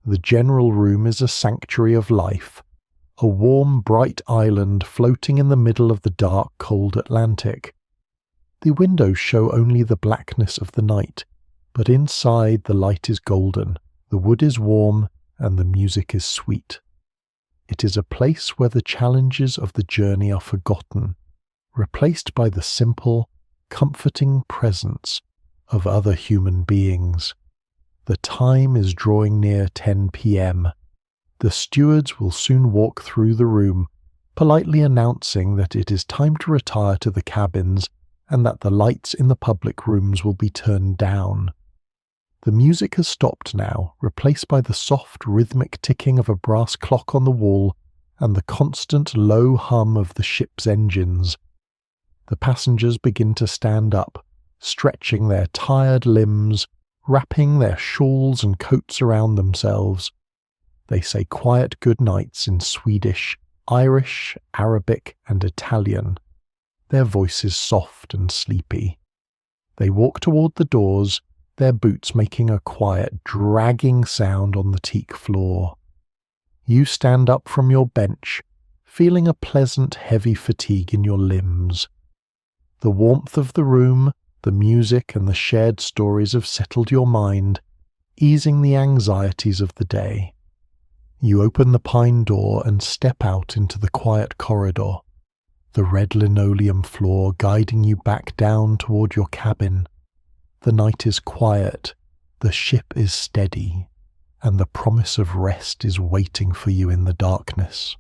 The general room is a sanctuary of life, a warm, bright island floating in the middle of the dark, cold Atlantic. The windows show only the blackness of the night, but inside the light is golden, the wood is warm, and the music is sweet. It is a place where the challenges of the journey are forgotten, replaced by the simple, comforting presence of other human beings. The time is drawing near 10 p.m. The stewards will soon walk through the room, politely announcing that it is time to retire to the cabins and that the lights in the public rooms will be turned down. The music has stopped now, replaced by the soft, rhythmic ticking of a brass clock on the wall and the constant low hum of the ship's engines. The passengers begin to stand up, stretching their tired limbs, wrapping their shawls and coats around themselves. They say quiet good nights in Swedish, Irish, Arabic, and Italian, their voices soft and sleepy. They walk toward the doors, their boots making a quiet, dragging sound on the teak floor. You stand up from your bench, feeling a pleasant, heavy fatigue in your limbs. The warmth of the room, the music, and the shared stories have settled your mind, easing the anxieties of the day. You open the pine door and step out into the quiet corridor, the red linoleum floor guiding you back down toward your cabin. The night is quiet, the ship is steady, and the promise of rest is waiting for you in the darkness.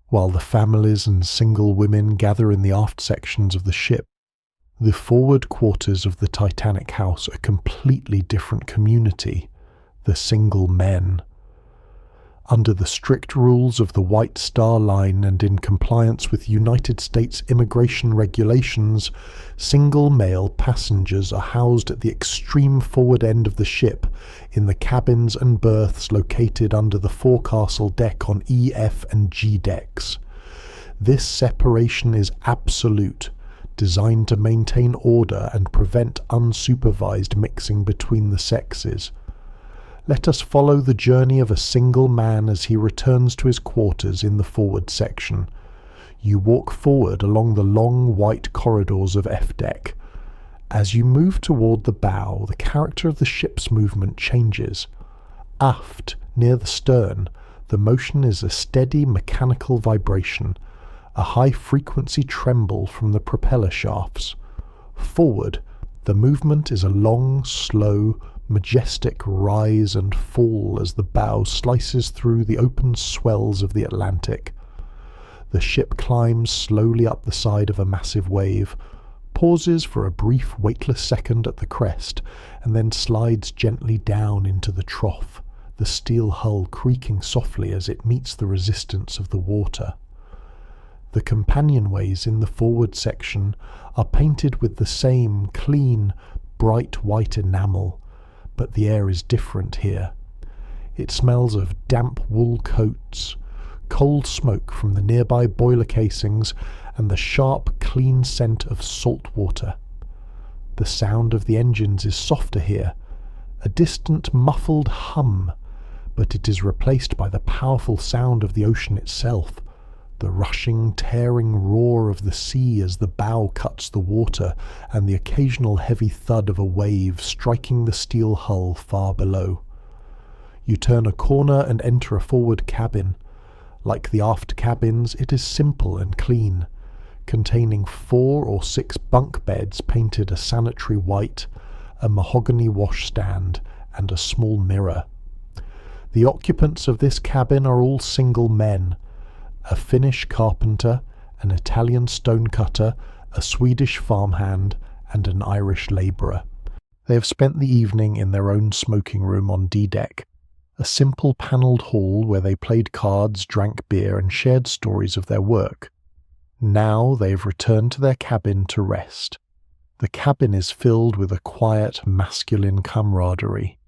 While the families and single women gather in the aft sections of the ship, the forward quarters of the Titanic house a completely different community, the single men. Under the strict rules of the White Star Line and in compliance with United States immigration regulations, single male passengers are housed at the extreme forward end of the ship in the cabins and berths located under the forecastle deck on E, F, and G decks. This separation is absolute, designed to maintain order and prevent unsupervised mixing between the sexes. Let us follow the journey of a single man as he returns to his quarters in the forward section. You walk forward along the long white corridors of F Deck. As you move toward the bow, the character of the ship's movement changes. Aft, near the stern, the motion is a steady mechanical vibration, a high-frequency tremble from the propeller shafts. Forward, the movement is a long, slow, majestic rise and fall as the bow slices through the open swells of the Atlantic. The ship climbs slowly up the side of a massive wave, pauses for a brief weightless second at the crest, and then slides gently down into the trough, the steel hull creaking softly as it meets the resistance of the water. The companionways in the forward section are painted with the same clean, bright white enamel, but the air is different here. It smells of damp wool coats, cold smoke from the nearby boiler casings, and the sharp, clean scent of salt water. The sound of the engines is softer here, a distant, muffled hum, but it is replaced by the powerful sound of the ocean itself, the rushing, tearing roar of the sea as the bow cuts the water, and the occasional heavy thud of a wave striking the steel hull far below. You turn a corner and enter a forward cabin. Like the aft cabins, it is simple and clean, containing 4 or 6 bunk beds painted a sanitary white, a mahogany washstand, and a small mirror. The occupants of this cabin are all single men: a Finnish carpenter, an Italian stonecutter, a Swedish farmhand, and an Irish labourer. They have spent the evening in their own smoking room on D-deck, a simple panelled hall where they played cards, drank beer, and shared stories of their work. Now they have returned to their cabin to rest. The cabin is filled with a quiet, masculine camaraderie.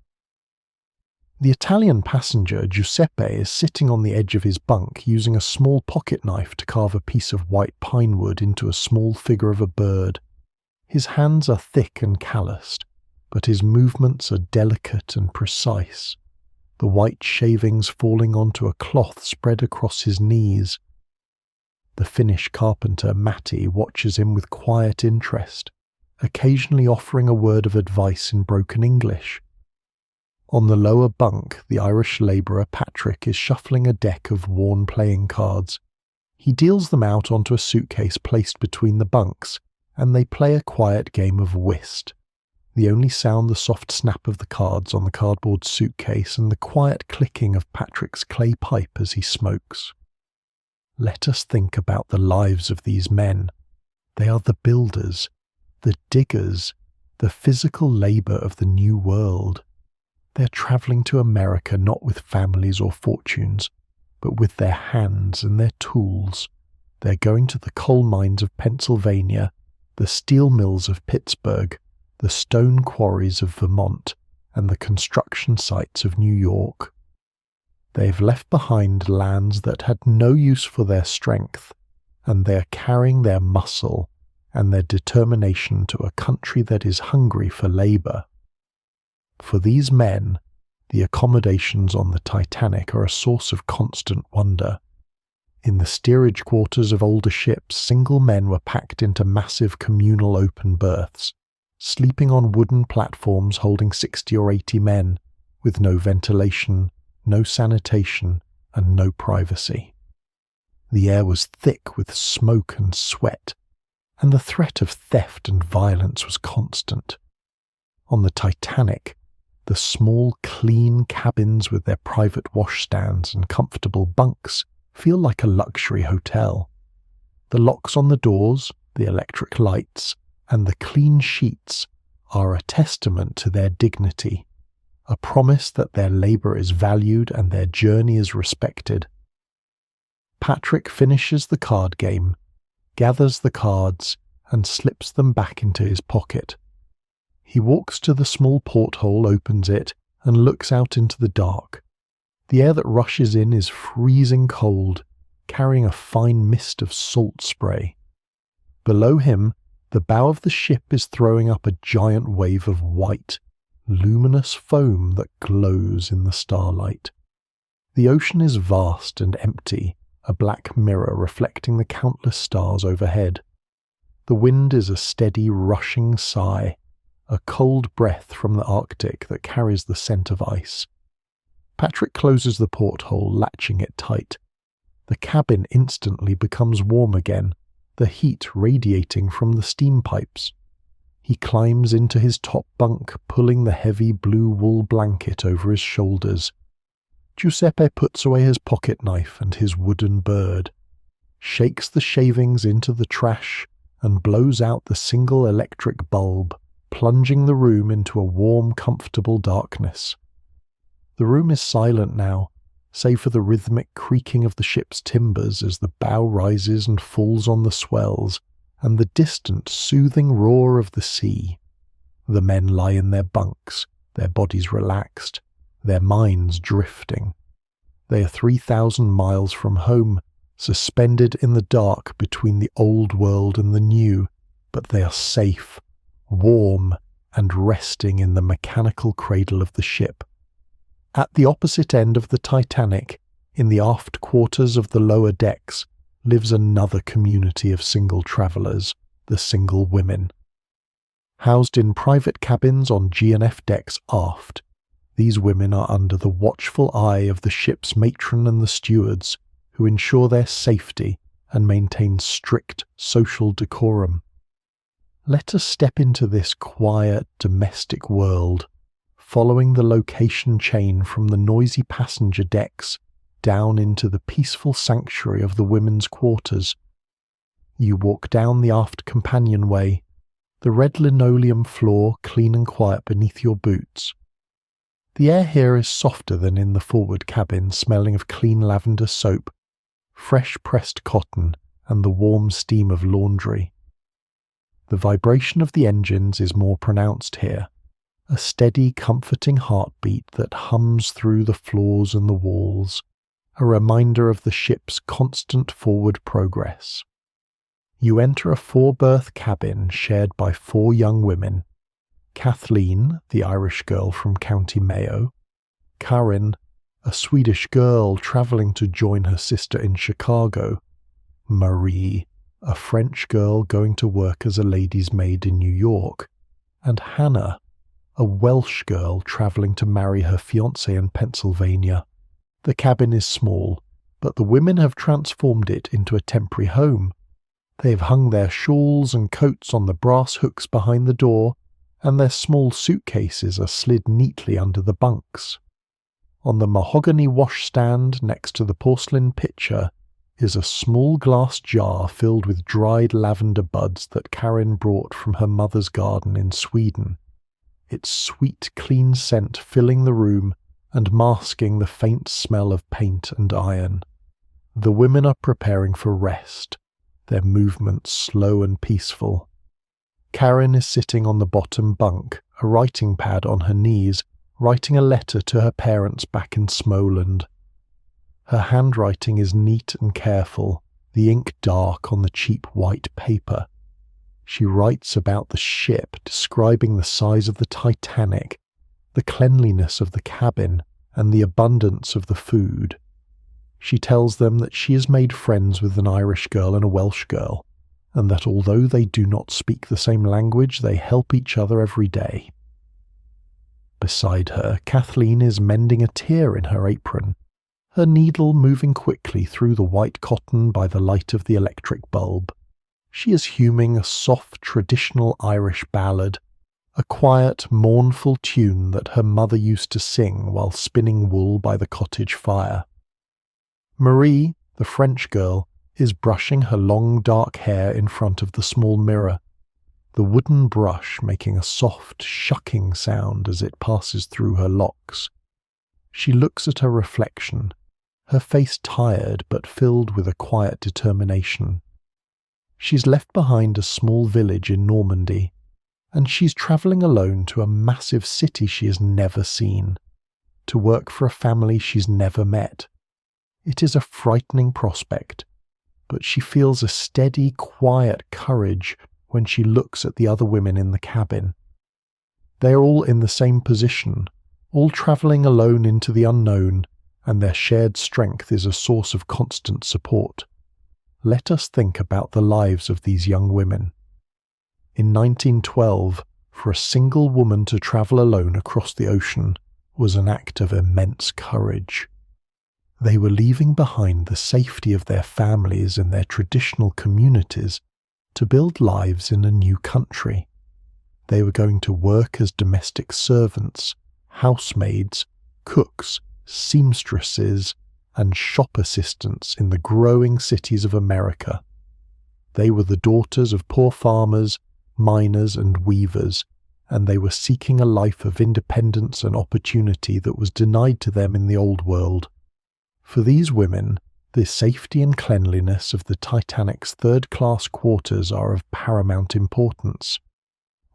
The Italian passenger, Giuseppe, is sitting on the edge of his bunk using a small pocket knife to carve a piece of white pine wood into a small figure of a bird. His hands are thick and calloused, but his movements are delicate and precise, the white shavings falling onto a cloth spread across his knees. The Finnish carpenter, Matti, watches him with quiet interest, occasionally offering a word of advice in broken English. On the lower bunk, the Irish labourer Patrick is shuffling a deck of worn playing cards. He deals them out onto a suitcase placed between the bunks, and they play a quiet game of whist. The only sound the soft snap of the cards on the cardboard suitcase and the quiet clicking of Patrick's clay pipe as he smokes. Let us think about the lives of these men. They are the builders, the diggers, the physical labour of the new world. They're travelling to America not with families or fortunes, but with their hands and their tools. They're going to the coal mines of Pennsylvania, the steel mills of Pittsburgh, the stone quarries of Vermont, and the construction sites of New York. They've left behind lands that had no use for their strength, and they're carrying their muscle and their determination to a country that is hungry for labour. For these men, the accommodations on the Titanic are a source of constant wonder. In the steerage quarters of older ships, single men were packed into massive communal open berths, sleeping on wooden platforms holding 60 or 80 men, with no ventilation, no sanitation, and no privacy. The air was thick with smoke and sweat, and the threat of theft and violence was constant. On the Titanic, the small, clean cabins with their private washstands and comfortable bunks feel like a luxury hotel. The locks on the doors, the electric lights, and the clean sheets are a testament to their dignity, a promise that their labour is valued and their journey is respected. Patrick finishes the card game, gathers the cards, and slips them back into his pocket. He walks to the small porthole, opens it, and looks out into the dark. The air that rushes in is freezing cold, carrying a fine mist of salt spray. Below him, the bow of the ship is throwing up a giant wave of white, luminous foam that glows in the starlight. The ocean is vast and empty, a black mirror reflecting the countless stars overhead. The wind is a steady, rushing sigh, a cold breath from the Arctic that carries the scent of ice. Patrick closes the porthole, latching it tight. The cabin instantly becomes warm again, the heat radiating from the steam pipes. He climbs into his top bunk, pulling the heavy blue wool blanket over his shoulders. Giuseppe puts away his pocket knife and his wooden bird, shakes the shavings into the trash, and blows out the single electric bulb, plunging the room into a warm, comfortable darkness. The room is silent now, save for the rhythmic creaking of the ship's timbers as the bow rises and falls on the swells, and the distant, soothing roar of the sea. The men lie in their bunks, their bodies relaxed, their minds drifting. They are 3,000 miles from home, suspended in the dark between the old world and the new, but they are safe, warm, and resting in the mechanical cradle of the ship. At the opposite end of the Titanic, in the aft quarters of the lower decks, lives another community of single travellers, the single women. Housed in private cabins on G and F decks aft, these women are under the watchful eye of the ship's matron and the stewards, who ensure their safety and maintain strict social decorum. Let us step into this quiet, domestic world, following the location chain from the noisy passenger decks down into the peaceful sanctuary of the women's quarters. You walk down the aft companionway, the red linoleum floor clean and quiet beneath your boots. The air here is softer than in the forward cabin, smelling of clean lavender soap, fresh pressed cotton, and the warm steam of laundry. The vibration of the engines is more pronounced here, a steady, comforting heartbeat that hums through the floors and the walls, a reminder of the ship's constant forward progress. You enter a 4-berth cabin shared by 4 young women: Kathleen, the Irish girl from County Mayo; Karin, a Swedish girl travelling to join her sister in Chicago; Marie, a French girl going to work as a lady's maid in New York; and Hannah, a Welsh girl travelling to marry her fiancé in Pennsylvania. The cabin is small, but the women have transformed it into a temporary home. They have hung their shawls and coats on the brass hooks behind the door, and their small suitcases are slid neatly under the bunks. On the mahogany washstand next to the porcelain pitcher is a small glass jar filled with dried lavender buds that Karin brought from her mother's garden in Sweden, its sweet, clean scent filling the room and masking the faint smell of paint and iron. The women are preparing for rest, their movements slow and peaceful. Karin is sitting on the bottom bunk, a writing pad on her knees, writing a letter to her parents back in Smoland. Her handwriting is neat and careful, the ink dark on the cheap white paper. She writes about the ship, describing the size of the Titanic, the cleanliness of the cabin, and the abundance of the food. She tells them that she has made friends with an Irish girl and a Welsh girl, and that although they do not speak the same language, they help each other every day. Beside her, Kathleen is mending a tear in her apron, her needle moving quickly through the white cotton by the light of the electric bulb. She is humming a soft, traditional Irish ballad, a quiet, mournful tune that her mother used to sing while spinning wool by the cottage fire. Marie, the French girl, is brushing her long dark hair in front of the small mirror, the wooden brush making a soft, shucking sound as it passes through her locks. She looks at her reflection, her face tired but filled with a quiet determination. She's left behind a small village in Normandy, and she's travelling alone to a massive city she has never seen, to work for a family she's never met. It is a frightening prospect, but she feels a steady, quiet courage when she looks at the other women in the cabin. They are all in the same position, all travelling alone into the unknown, and their shared strength is a source of constant support. Let us think about the lives of these young women. In 1912, for a single woman to travel alone across the ocean was an act of immense courage. They were leaving behind the safety of their families and their traditional communities to build lives in a new country. They were going to work as domestic servants, housemaids, cooks, seamstresses, and shop assistants in the growing cities of America. They were the daughters of poor farmers, miners, and weavers, and they were seeking a life of independence and opportunity that was denied to them in the old world. For these women, the safety and cleanliness of the Titanic's third-class quarters are of paramount importance.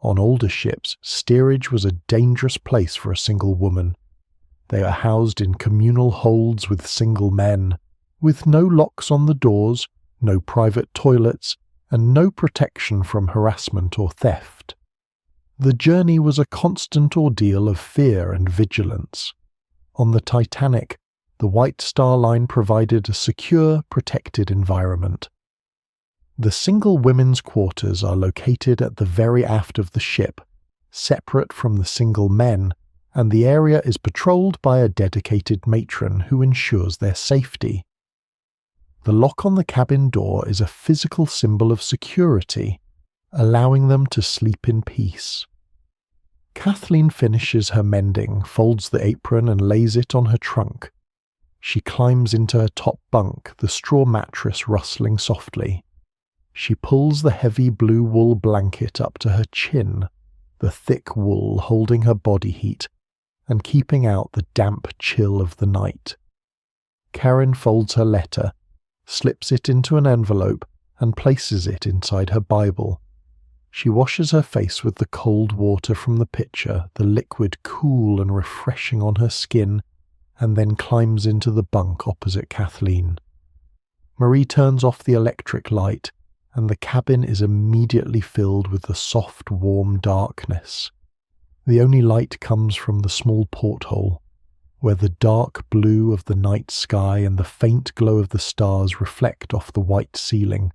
On older ships, steerage was a dangerous place for a single woman. They are housed in communal holds with single men, with no locks on the doors, no private toilets, and no protection from harassment or theft. The journey was a constant ordeal of fear and vigilance. On the Titanic, the White Star Line provided a secure, protected environment. The single women's quarters are located at the very aft of the ship, separate from the single men, and the area is patrolled by a dedicated matron who ensures their safety. The lock on the cabin door is a physical symbol of security, allowing them to sleep in peace. Kathleen finishes her mending, folds the apron and lays it on her trunk. She climbs into her top bunk, the straw mattress rustling softly. She pulls the heavy blue wool blanket up to her chin, the thick wool holding her body heat and keeping out the damp chill of the night. Karen folds her letter, slips it into an envelope and places it inside her Bible. She washes her face with the cold water from the pitcher, the liquid cool and refreshing on her skin, and then climbs into the bunk opposite Kathleen. Marie turns off the electric light, and the cabin is immediately filled with the soft, warm darkness. The only light comes from the small porthole, where the dark blue of the night sky and the faint glow of the stars reflect off the white ceiling.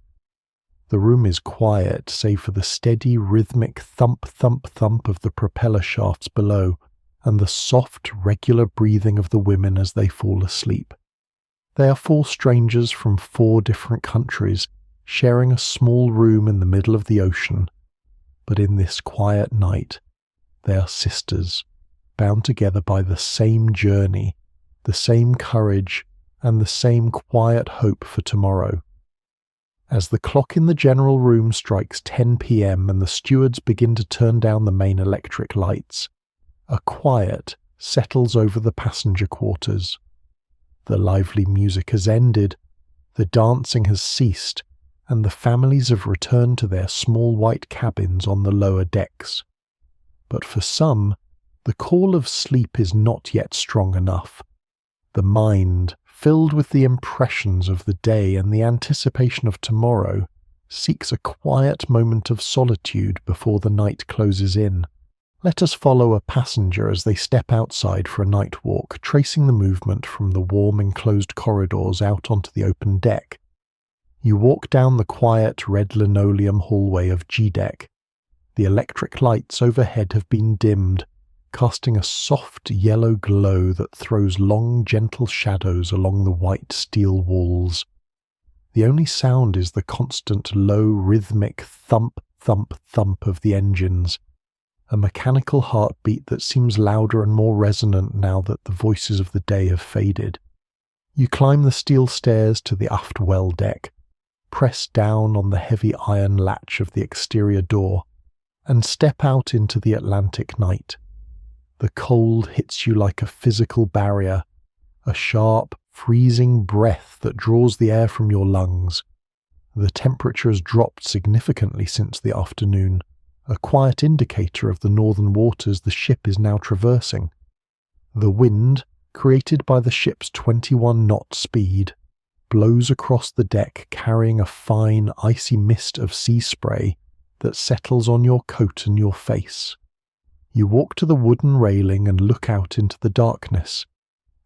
The room is quiet, save for the steady, rhythmic thump-thump-thump of the propeller shafts below, and the soft, regular breathing of the women as they fall asleep. They are 4 strangers from 4 different countries, sharing a small room in the middle of the ocean. But in this quiet night, they are sisters, bound together by the same journey, the same courage, and the same quiet hope for tomorrow. As the clock in the general room strikes 10 p.m. and the stewards begin to turn down the main electric lights, a quiet settles over the passenger quarters. The lively music has ended, the dancing has ceased, and the families have returned to their small white cabins on the lower decks. But for some, the call of sleep is not yet strong enough. The mind, filled with the impressions of the day and the anticipation of tomorrow, seeks a quiet moment of solitude before the night closes in. Let us follow a passenger as they step outside for a night walk, tracing the movement from the warm enclosed corridors out onto the open deck. You walk down the quiet red linoleum hallway of G-Deck. The electric lights overhead have been dimmed, casting a soft yellow glow that throws long, gentle shadows along the white steel walls. The only sound is the constant low, rhythmic thump, thump, thump of the engines, a mechanical heartbeat that seems louder and more resonant now that the voices of the day have faded. You climb the steel stairs to the aft well deck, press down on the heavy iron latch of the exterior door, and step out into the Atlantic night. The cold hits you like a physical barrier, a sharp, freezing breath that draws the air from your lungs. The temperature has dropped significantly since the afternoon, a quiet indicator of the northern waters the ship is now traversing. The wind, created by the ship's 21-knot speed, blows across the deck carrying a fine, icy mist of sea spray that settles on your coat and your face. You walk to the wooden railing and look out into the darkness.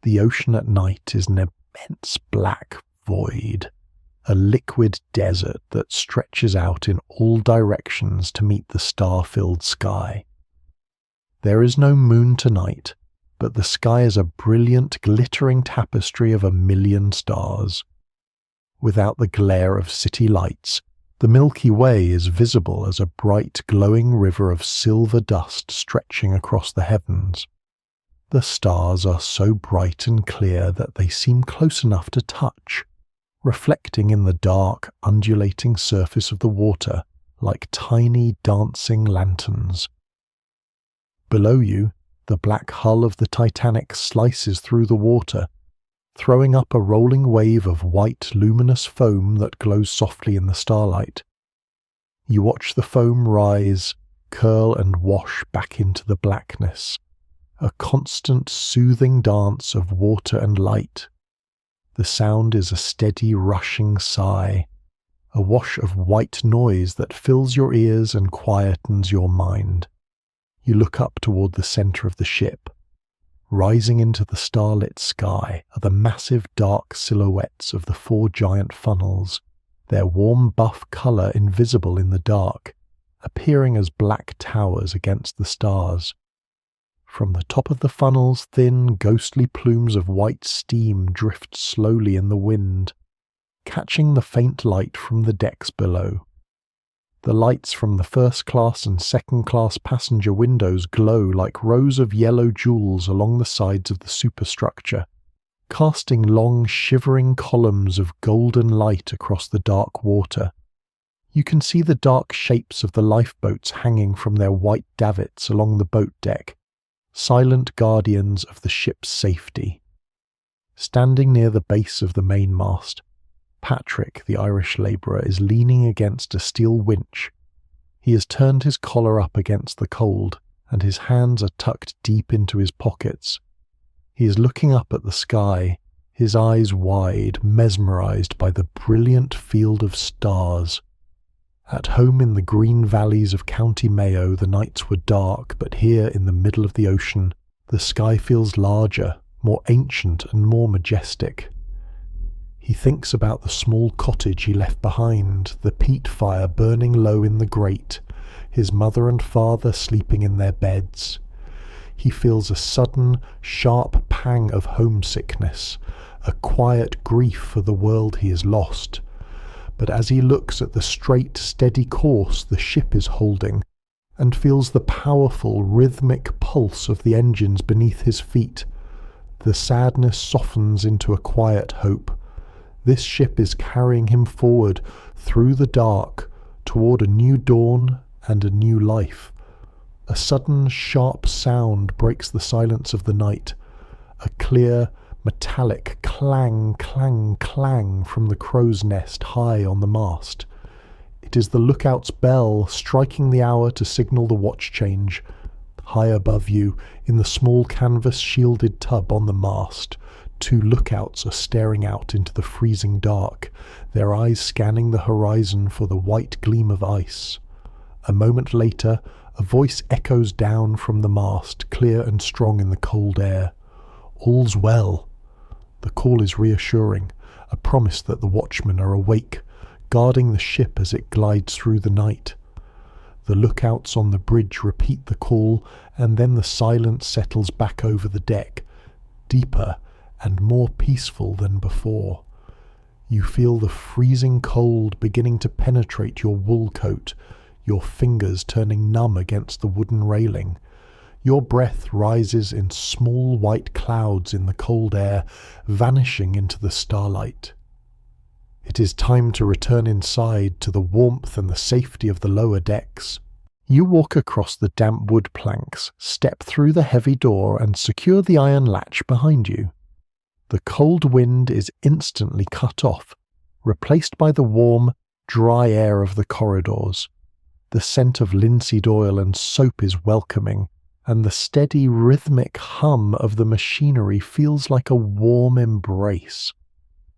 The ocean at night is an immense black void, a liquid desert that stretches out in all directions to meet the star-filled sky. There is no moon tonight, but the sky is a brilliant, glittering tapestry of 1,000,000 stars. Without the glare of city lights, the Milky Way is visible as a bright, glowing river of silver dust stretching across the heavens. The stars are so bright and clear that they seem close enough to touch, reflecting in the dark, undulating surface of the water like tiny, dancing lanterns. Below you, the black hull of the Titanic slices through the water, throwing up a rolling wave of white, luminous foam that glows softly in the starlight. You watch the foam rise, curl and wash back into the blackness, a constant soothing dance of water and light. The sound is a steady rushing sigh, a wash of white noise that fills your ears and quietens your mind. You look up toward the centre of the ship. Rising into the starlit sky are the massive dark silhouettes of the 4 giant funnels, their warm buff colour invisible in the dark, appearing as black towers against the stars. From the top of the funnels, thin, ghostly plumes of white steam drift slowly in the wind, catching the faint light from the decks below. The lights from the first-class and second-class passenger windows glow like rows of yellow jewels along the sides of the superstructure, casting long, shivering columns of golden light across the dark water. You can see the dark shapes of the lifeboats hanging from their white davits along the boat deck, silent guardians of the ship's safety. Standing near the base of the mainmast, Patrick, the Irish labourer, is leaning against a steel winch. He has turned his collar up against the cold, and his hands are tucked deep into his pockets. He is looking up at the sky, his eyes wide, mesmerised by the brilliant field of stars. At home in the green valleys of County Mayo, the nights were dark, but here in the middle of the ocean, the sky feels larger, more ancient and more majestic. He thinks about the small cottage he left behind, the peat fire burning low in the grate, his mother and father sleeping in their beds. He feels a sudden, sharp pang of homesickness, a quiet grief for the world he has lost. But as he looks at the straight, steady course the ship is holding, and feels the powerful, rhythmic pulse of the engines beneath his feet, the sadness softens into a quiet hope. This ship is carrying him forward through the dark toward a new dawn and a new life. A sudden, sharp sound breaks the silence of the night, a clear, metallic clang, clang, clang from the crow's nest high on the mast. It is the lookout's bell striking the hour to signal the watch change. High above you, in the small canvas-shielded tub on the mast, 2 lookouts are staring out into the freezing dark, their eyes scanning the horizon for the white gleam of ice. A moment later, a voice echoes down from the mast, clear and strong in the cold air. "All's well." The call is reassuring, a promise that the watchmen are awake, guarding the ship as it glides through the night. The lookouts on the bridge repeat the call, and then the silence settles back over the deck, deeper and more peaceful than before. You feel the freezing cold beginning to penetrate your wool coat, your fingers turning numb against the wooden railing. Your breath rises in small white clouds in the cold air, vanishing into the starlight. It is time to return inside to the warmth and the safety of the lower decks. You walk across the damp wood planks, step through the heavy door and secure the iron latch behind you. The cold wind is instantly cut off, replaced by the warm, dry air of the corridors. The scent of linseed oil and soap is welcoming, and the steady, rhythmic hum of the machinery feels like a warm embrace.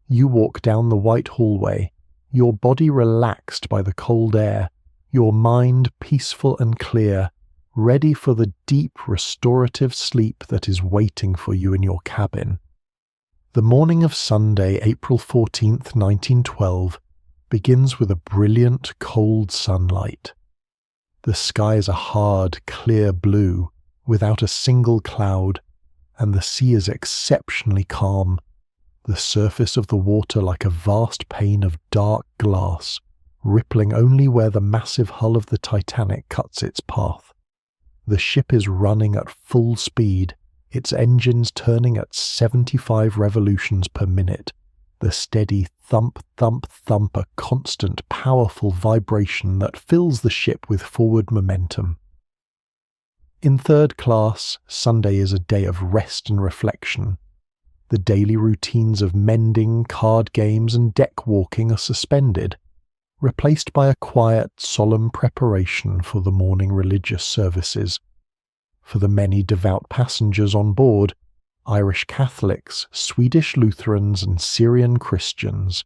You walk down the white hallway, your body relaxed by the cold air, your mind peaceful and clear, ready for the deep, restorative sleep that is waiting for you in your cabin. The morning of Sunday, April 14th, 1912, begins with a brilliant, cold sunlight. The sky is a hard, clear blue, without a single cloud, and the sea is exceptionally calm, the surface of the water like a vast pane of dark glass, rippling only where the massive hull of the Titanic cuts its path. The ship is running at full speed, its engines turning at 75 revolutions per minute, the steady thump, thump, thump, a constant, powerful vibration that fills the ship with forward momentum. In third class, Sunday is a day of rest and reflection. The daily routines of mending, card games, and deck walking are suspended, replaced by a quiet, solemn preparation for the morning religious services. for the many devout passengers on board, Irish Catholics, Swedish Lutherans, and Syrian Christians.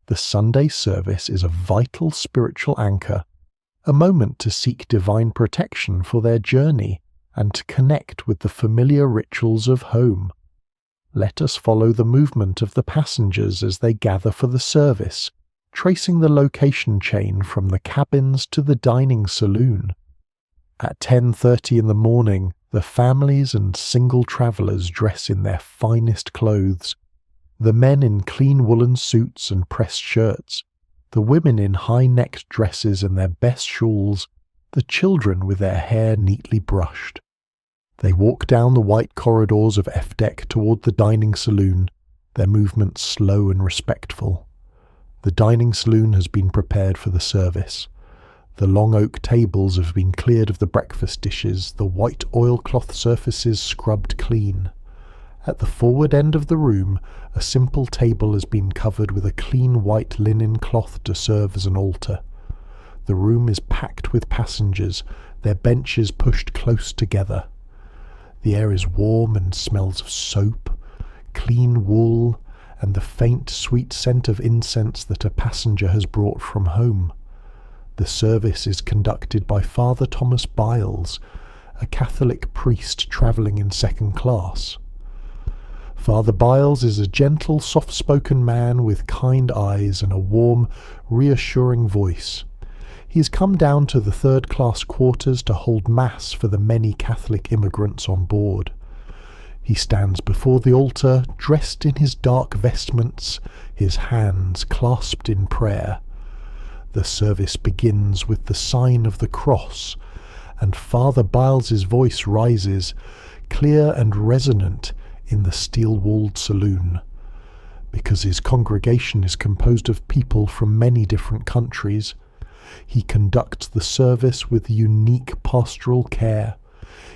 The Sunday service is a vital spiritual anchor, a moment to seek divine protection for their journey and to connect with the familiar rituals of home. Let us follow the movement of the passengers as they gather for the service, tracing the location chain from the cabins to the dining saloon. At 10:30 in the morning, the families and single travellers dress in their finest clothes, the men in clean woolen suits and pressed shirts, the women in high-necked dresses and their best shawls, the children with their hair neatly brushed. They walk down the white corridors of F Deck toward the dining saloon, their movements slow and respectful. The dining saloon has been prepared for the service. The long oak tables have been cleared of the breakfast dishes, the white oilcloth surfaces scrubbed clean. At the forward end of the room, a simple table has been covered with a clean white linen cloth to serve as an altar. The room is packed with passengers, their benches pushed close together. The air is warm and smells of soap, clean wool, and the faint, sweet scent of incense that a passenger has brought from home. The service is conducted by Father Thomas Biles, a Catholic priest travelling in second class. Father Biles is a gentle, soft-spoken man with kind eyes and a warm, reassuring voice. He has come down to the third-class quarters to hold Mass for the many Catholic immigrants on board. He stands before the altar, dressed in his dark vestments, his hands clasped in prayer. The service begins with the sign of the cross, and Father Biles's voice rises, clear and resonant, in the steel-walled saloon. Because his congregation is composed of people from many different countries, he conducts the service with unique pastoral care.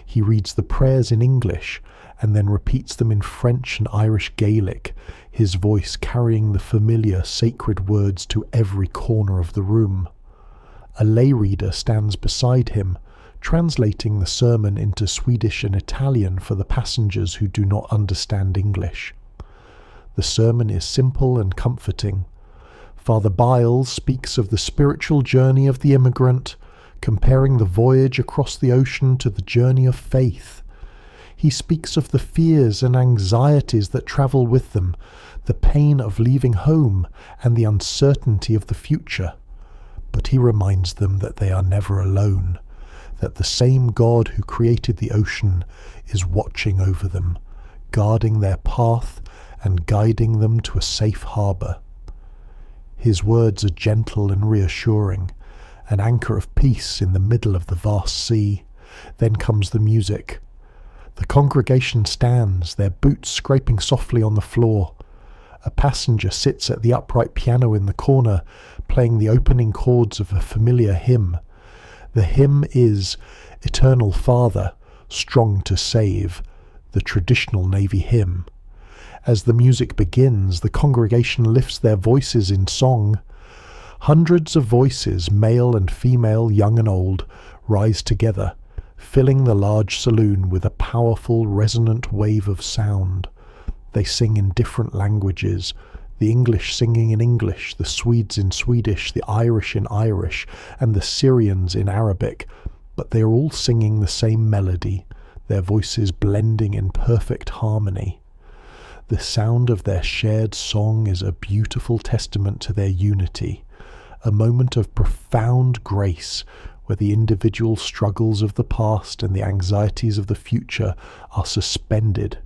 He reads the prayers in English and then repeats them in French and Irish Gaelic, his voice carrying the familiar sacred words to every corner of the room. A lay reader stands beside him, translating the sermon into Swedish and Italian for the passengers who do not understand English. The sermon is simple and comforting. Father Biles speaks of the spiritual journey of the immigrant, comparing the voyage across the ocean to the journey of faith. He speaks of the fears and anxieties that travel with them, the pain of leaving home and the uncertainty of the future. But he reminds them that they are never alone, that the same God who created the ocean is watching over them, guarding their path and guiding them to a safe harbour. His words are gentle and reassuring, an anchor of peace in the middle of the vast sea. Then comes the music. The congregation stands, their boots scraping softly on the floor. A passenger sits at the upright piano in the corner, playing the opening chords of a familiar hymn. The hymn is Eternal Father, Strong to Save, the traditional Navy hymn. As the music begins, the congregation lifts their voices in song. Hundreds of voices, male and female, young and old, rise together, filling the large saloon with a powerful, resonant wave of sound. They sing in different languages, the English singing in English, the Swedes in Swedish, the Irish in Irish, and the Syrians in Arabic, but they are all singing the same melody, their voices blending in perfect harmony. The sound of their shared song is a beautiful testament to their unity, a moment of profound grace where the individual struggles of the past and the anxieties of the future are suspended,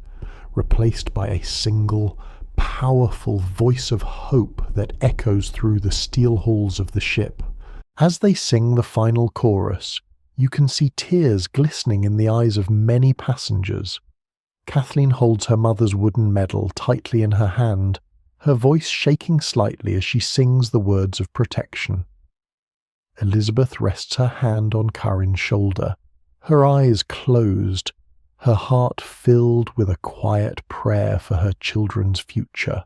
replaced by a single, powerful voice of hope that echoes through the steel halls of the ship. As they sing the final chorus, you can see tears glistening in the eyes of many passengers. Kathleen holds her mother's wooden medal tightly in her hand, her voice shaking slightly as she sings the words of protection. Elizabeth rests her hand on Karin's shoulder, her eyes closed, her heart filled with a quiet prayer for her children's future.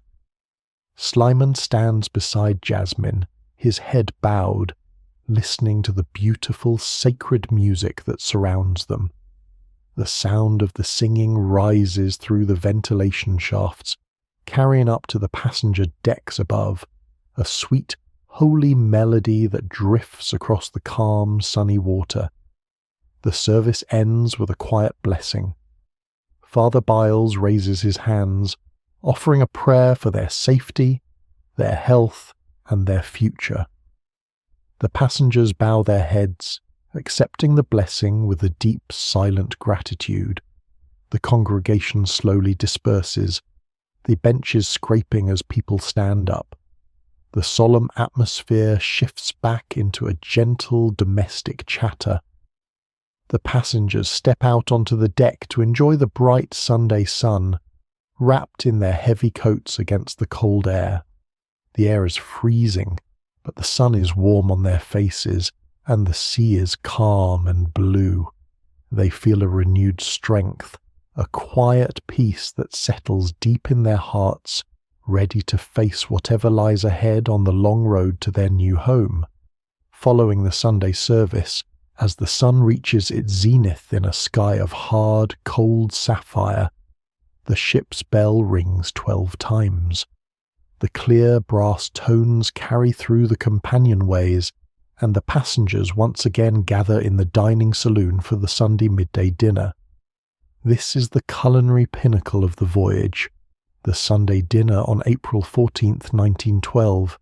Slimon stands beside Jasmine, his head bowed, listening to the beautiful, sacred music that surrounds them. The sound of the singing rises through the ventilation shafts, carrying up to the passenger decks above, a sweet, holy melody that drifts across the calm, sunny water. The service ends with a quiet blessing. Father Biles raises his hands, offering a prayer for their safety, their health, and their future. The passengers bow their heads, accepting the blessing with a deep, silent gratitude. The congregation slowly disperses, the benches scraping as people stand up. The solemn atmosphere shifts back into a gentle domestic chatter. The passengers step out onto the deck to enjoy the bright Sunday sun, wrapped in their heavy coats against the cold air. The air is freezing, but the sun is warm on their faces, and the sea is calm and blue. They feel a renewed strength, a quiet peace that settles deep in their hearts, ready to face whatever lies ahead on the long road to their new home. Following the Sunday service, as the sun reaches its zenith in a sky of hard, cold sapphire, the ship's bell rings 12 times. The clear brass tones carry through the companionways, and the passengers once again gather in the dining saloon for the Sunday midday dinner. This is the culinary pinnacle of the voyage, the Sunday dinner on April 14th, 1912.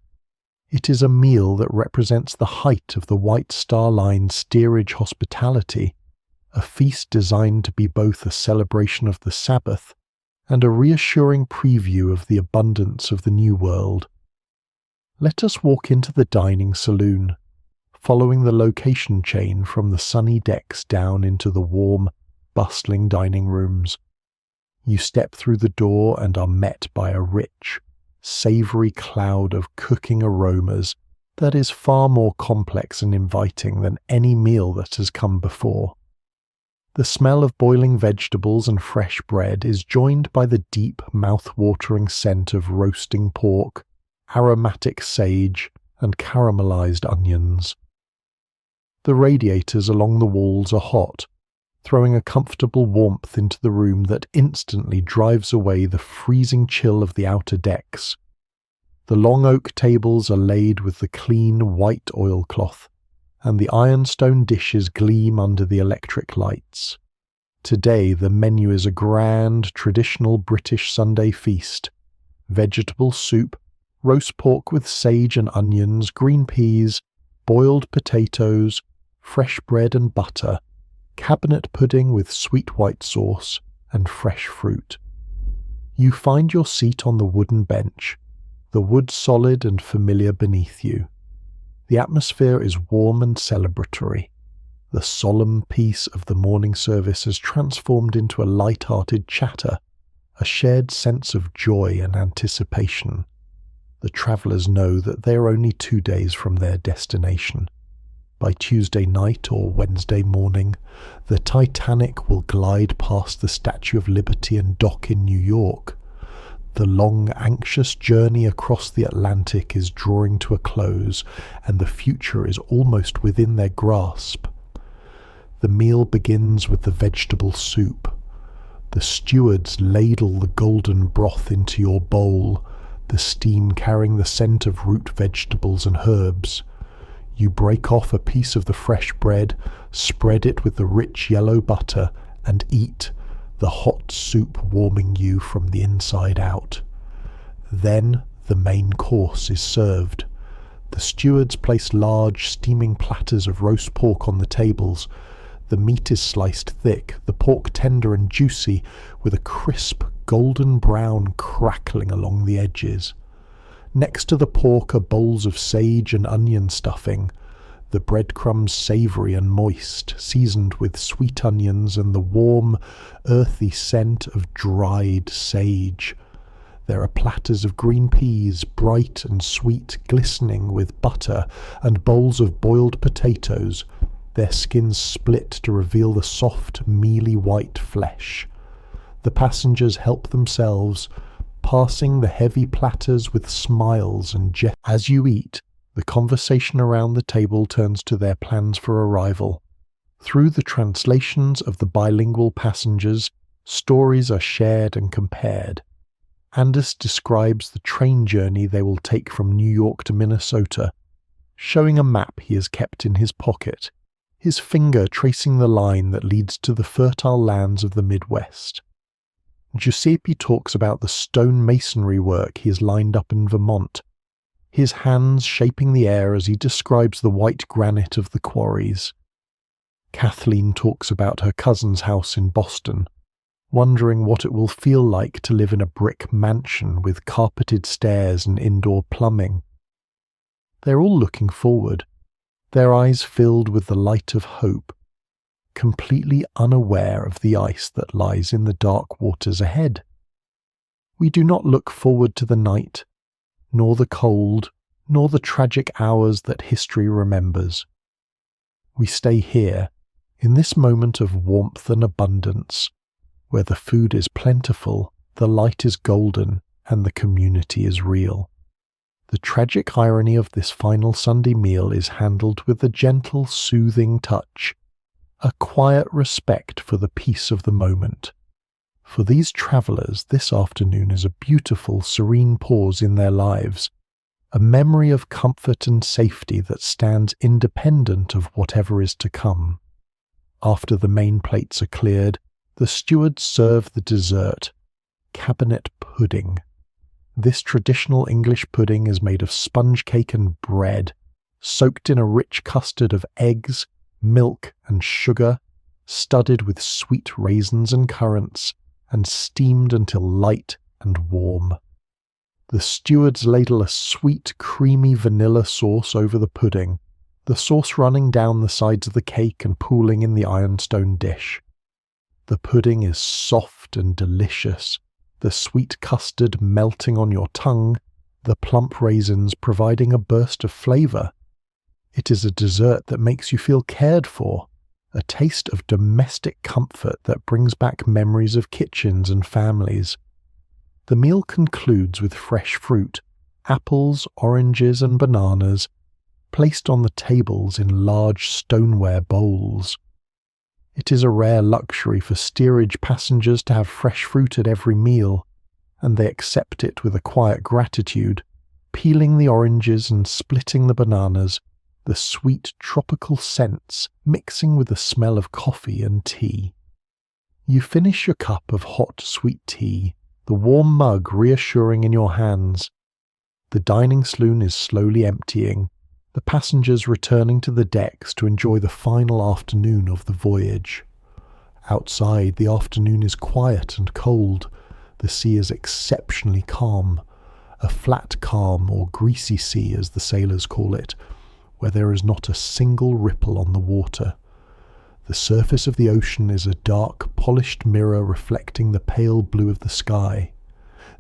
It is a meal that represents the height of the White Star Line's steerage hospitality, a feast designed to be both a celebration of the Sabbath and a reassuring preview of the abundance of the New World. Let us walk into the dining saloon, following the location chain from the sunny decks down into the warm, bustling dining rooms. You step through the door and are met by a rich, savoury cloud of cooking aromas that is far more complex and inviting than any meal that has come before. The smell of boiling vegetables and fresh bread is joined by the deep, mouth-watering scent of roasting pork, aromatic sage, and caramelized onions. The radiators along the walls are hot, throwing a comfortable warmth into the room that instantly drives away the freezing chill of the outer decks. The long oak tables are laid with the clean white oilcloth, and the ironstone dishes gleam under the electric lights. Today the menu is a grand, traditional British Sunday feast: vegetable soup, roast pork with sage and onions, green peas, boiled potatoes, fresh bread and butter, cabinet pudding with sweet white sauce, and fresh fruit. You find your seat on the wooden bench, the wood solid and familiar beneath you. The atmosphere is warm and celebratory. The solemn peace of the morning service has transformed into a light-hearted chatter, a shared sense of joy and anticipation. The travellers know that they are only 2 days from their destination. By Tuesday night or Wednesday morning, the Titanic will glide past the Statue of Liberty and dock in New York. The long, anxious journey across the Atlantic is drawing to a close, and the future is almost within their grasp. The meal begins with the vegetable soup. The stewards ladle the golden broth into your bowl, the steam carrying the scent of root vegetables and herbs. You break off a piece of the fresh bread, spread it with the rich yellow butter, and eat, the hot soup warming you from the inside out. Then the main course is served. The stewards place large, steaming platters of roast pork on the tables. The meat is sliced thick, the pork tender and juicy, with a crisp, golden brown crackling along the edges. Next to the pork are bowls of sage and onion stuffing, the breadcrumbs savoury and moist, seasoned with sweet onions and the warm, earthy scent of dried sage. There are platters of green peas, bright and sweet, glistening with butter, and bowls of boiled potatoes, their skins split to reveal the soft, mealy white flesh. The passengers help themselves, passing the heavy platters with smiles and gestures. As you eat, the conversation around the table turns to their plans for arrival. Through the translations of the bilingual passengers, stories are shared and compared. Anders describes the train journey they will take from New York to Minnesota, showing a map he has kept in his pocket, his finger tracing the line that leads to the fertile lands of the Midwest. Giuseppe talks about the stone masonry work he has lined up in Vermont, his hands shaping the air as he describes the white granite of the quarries. Kathleen talks about her cousin's house in Boston, wondering what it will feel like to live in a brick mansion with carpeted stairs and indoor plumbing. They're all looking forward, their eyes filled with the light of hope, completely unaware of the ice that lies in the dark waters ahead. We do not look forward to the night, nor the cold, nor the tragic hours that history remembers. We stay here, in this moment of warmth and abundance, where the food is plentiful, the light is golden, and the community is real. The tragic irony of this final Sunday meal is handled with a gentle, soothing touch, a quiet respect for the peace of the moment. For these travellers, this afternoon is a beautiful, serene pause in their lives, a memory of comfort and safety that stands independent of whatever is to come. After the main plates are cleared, the stewards serve the dessert, cabinet pudding. This traditional English pudding is made of sponge cake and bread, soaked in a rich custard of eggs, milk and sugar, studded with sweet raisins and currants, and steamed until light and warm. The stewards ladle a sweet, creamy vanilla sauce over the pudding, the sauce running down the sides of the cake and pooling in the ironstone dish. The pudding is soft and delicious, the sweet custard melting on your tongue, the plump raisins providing a burst of flavour. It is a dessert that makes you feel cared for, a taste of domestic comfort that brings back memories of kitchens and families. The meal concludes with fresh fruit, apples, oranges and bananas, placed on the tables in large stoneware bowls. It is a rare luxury for steerage passengers to have fresh fruit at every meal, and they accept it with a quiet gratitude, peeling the oranges and splitting the bananas, the sweet tropical scents mixing with the smell of coffee and tea. You finish your cup of hot sweet tea, the warm mug reassuring in your hands. The dining saloon is slowly emptying, the passengers returning to the decks to enjoy the final afternoon of the voyage. Outside, the afternoon is quiet and cold. The sea is exceptionally calm, a flat calm or greasy sea as the sailors call it, where there is not a single ripple on the water. The surface of the ocean is a dark, polished mirror reflecting the pale blue of the sky.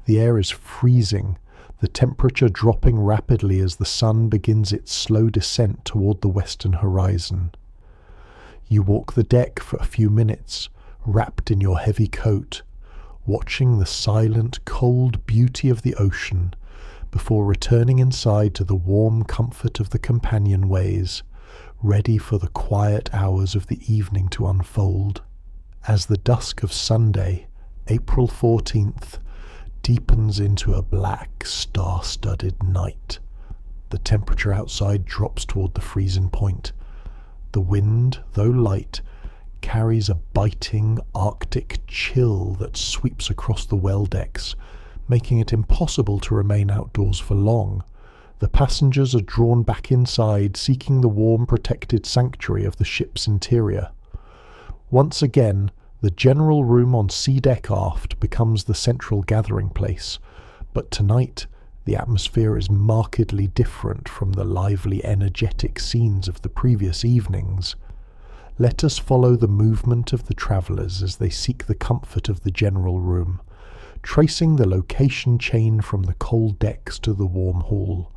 The air is freezing, the temperature dropping rapidly as the sun begins its slow descent toward the western horizon. You walk the deck for a few minutes, wrapped in your heavy coat, watching the silent, cold beauty of the ocean, before returning inside to the warm comfort of the companionways, ready for the quiet hours of the evening to unfold. As the dusk of Sunday, April 14th, deepens into a black, star-studded night, the temperature outside drops toward the freezing point. The wind, though light, carries a biting Arctic chill that sweeps across the well decks, making it impossible to remain outdoors for long. The passengers are drawn back inside, seeking the warm, protected sanctuary of the ship's interior. Once again, the general room on sea deck aft becomes the central gathering place, but tonight the atmosphere is markedly different from the lively, energetic scenes of the previous evenings. Let us follow the movement of the travellers as they seek the comfort of the general room, tracing the location chain from the cold decks to the warm hall.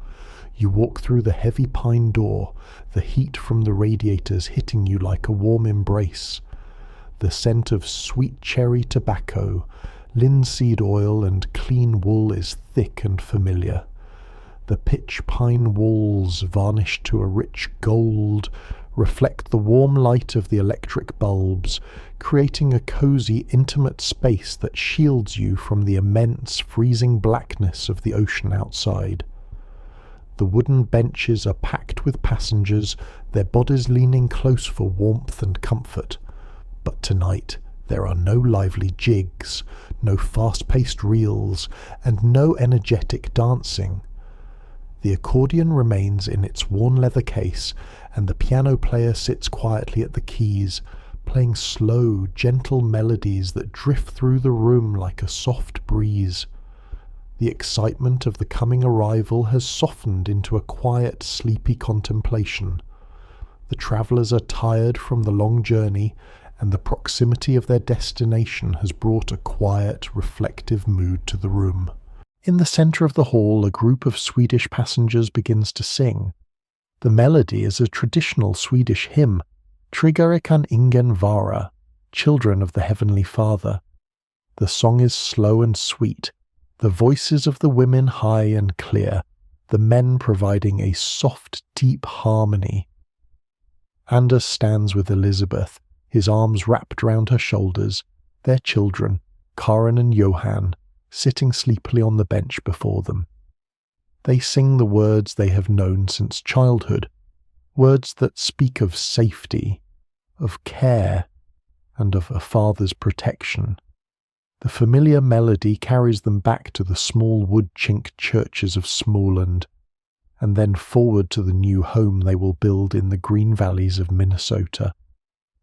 You walk through the heavy pine door, the heat from the radiators hitting you like a warm embrace. The scent of sweet cherry tobacco, linseed oil and clean wool is thick and familiar. The pitch pine walls, varnished to a rich gold, reflect the warm light of the electric bulbs, creating a cozy, intimate space that shields you from the immense, freezing blackness of the ocean outside. The wooden benches are packed with passengers, their bodies leaning close for warmth and comfort. But tonight there are no lively jigs, no fast-paced reels, and no energetic dancing. The accordion remains in its worn leather case, and the piano player sits quietly at the keys, playing slow, gentle melodies that drift through the room like a soft breeze. The excitement of the coming arrival has softened into a quiet, sleepy contemplation. The travellers are tired from the long journey, and the proximity of their destination has brought a quiet, reflective mood to the room. In the centre of the hall, a group of Swedish passengers begins to sing. The melody is a traditional Swedish hymn, Tryggare kan ingen vara, Children of the Heavenly Father. The song is slow and sweet, the voices of the women high and clear, the men providing a soft, deep harmony. Anders stands with Elizabeth, his arms wrapped round her shoulders, their children, Karin and Johan, sitting sleepily on the bench before them. They sing the words they have known since childhood, words that speak of safety, of care, and of a father's protection. The familiar melody carries them back to the small wood-chinked churches of Småland, and then forward to the new home they will build in the green valleys of Minnesota.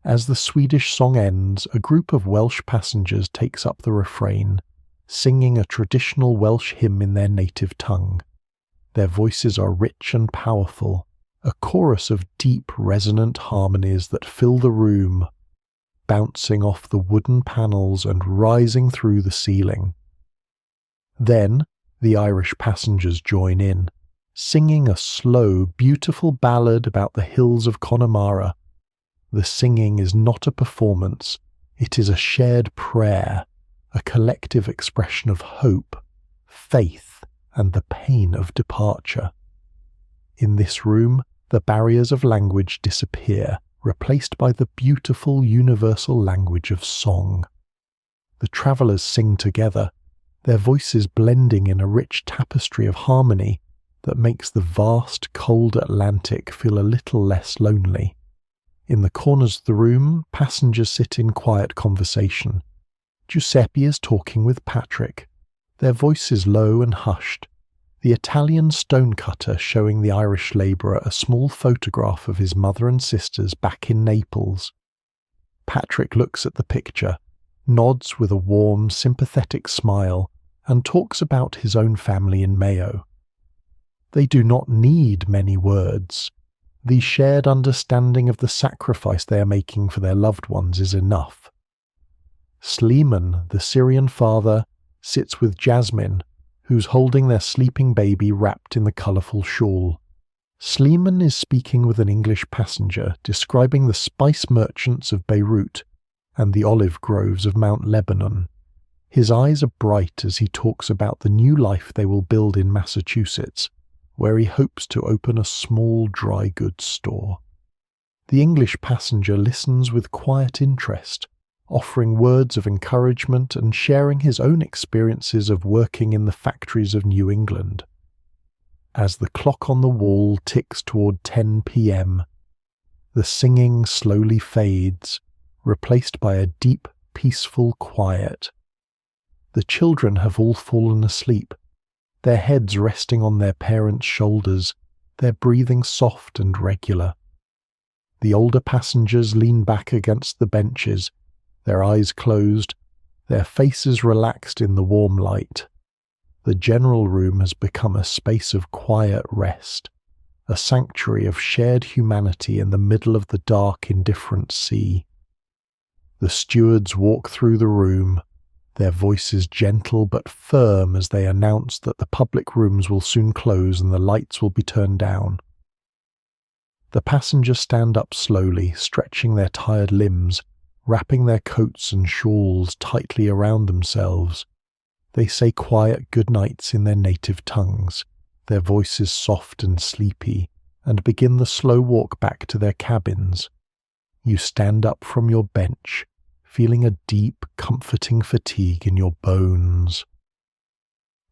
As the Swedish song ends, a group of Welsh passengers takes up the refrain, singing a traditional Welsh hymn in their native tongue. Their voices are rich and powerful, a chorus of deep, resonant harmonies that fill the room, bouncing off the wooden panels and rising through the ceiling. Then the Irish passengers join in, singing a slow, beautiful ballad about the hills of Connemara. The singing is not a performance, it is a shared prayer, a collective expression of hope, faith, and the pain of departure. In this room, the barriers of language disappear, replaced by the beautiful universal language of song. The travellers sing together, their voices blending in a rich tapestry of harmony that makes the vast, cold Atlantic feel a little less lonely. In the corners of the room, passengers sit in quiet conversation. Giuseppe is talking with Patrick, their voices low and hushed, the Italian stonecutter showing the Irish labourer a small photograph of his mother and sisters back in Naples. Patrick looks at the picture, nods with a warm, sympathetic smile, and talks about his own family in Mayo. They do not need many words. The shared understanding of the sacrifice they are making for their loved ones is enough. Sleeman, the Syrian father, sits with Jasmine, who's holding their sleeping baby wrapped in the colourful shawl. Sleeman is speaking with an English passenger, describing the spice merchants of Beirut and the olive groves of Mount Lebanon. His eyes are bright as he talks about the new life they will build in Massachusetts, where he hopes to open a small dry goods store. The English passenger listens with quiet interest, offering words of encouragement and sharing his own experiences of working in the factories of New England. As the clock on the wall ticks toward 10 p.m., the singing slowly fades, replaced by a deep, peaceful quiet. The children have all fallen asleep, their heads resting on their parents' shoulders, their breathing soft and regular. The older passengers lean back against the benches, their eyes closed, their faces relaxed in the warm light. The general room has become a space of quiet rest, a sanctuary of shared humanity in the middle of the dark, indifferent sea. The stewards walk through the room, their voices gentle but firm as they announce that the public rooms will soon close and the lights will be turned down. The passengers stand up slowly, stretching their tired limbs, wrapping their coats and shawls tightly around themselves. They say quiet good nights in their native tongues, their voices soft and sleepy, and begin the slow walk back to their cabins. You stand up from your bench, feeling a deep, comforting fatigue in your bones.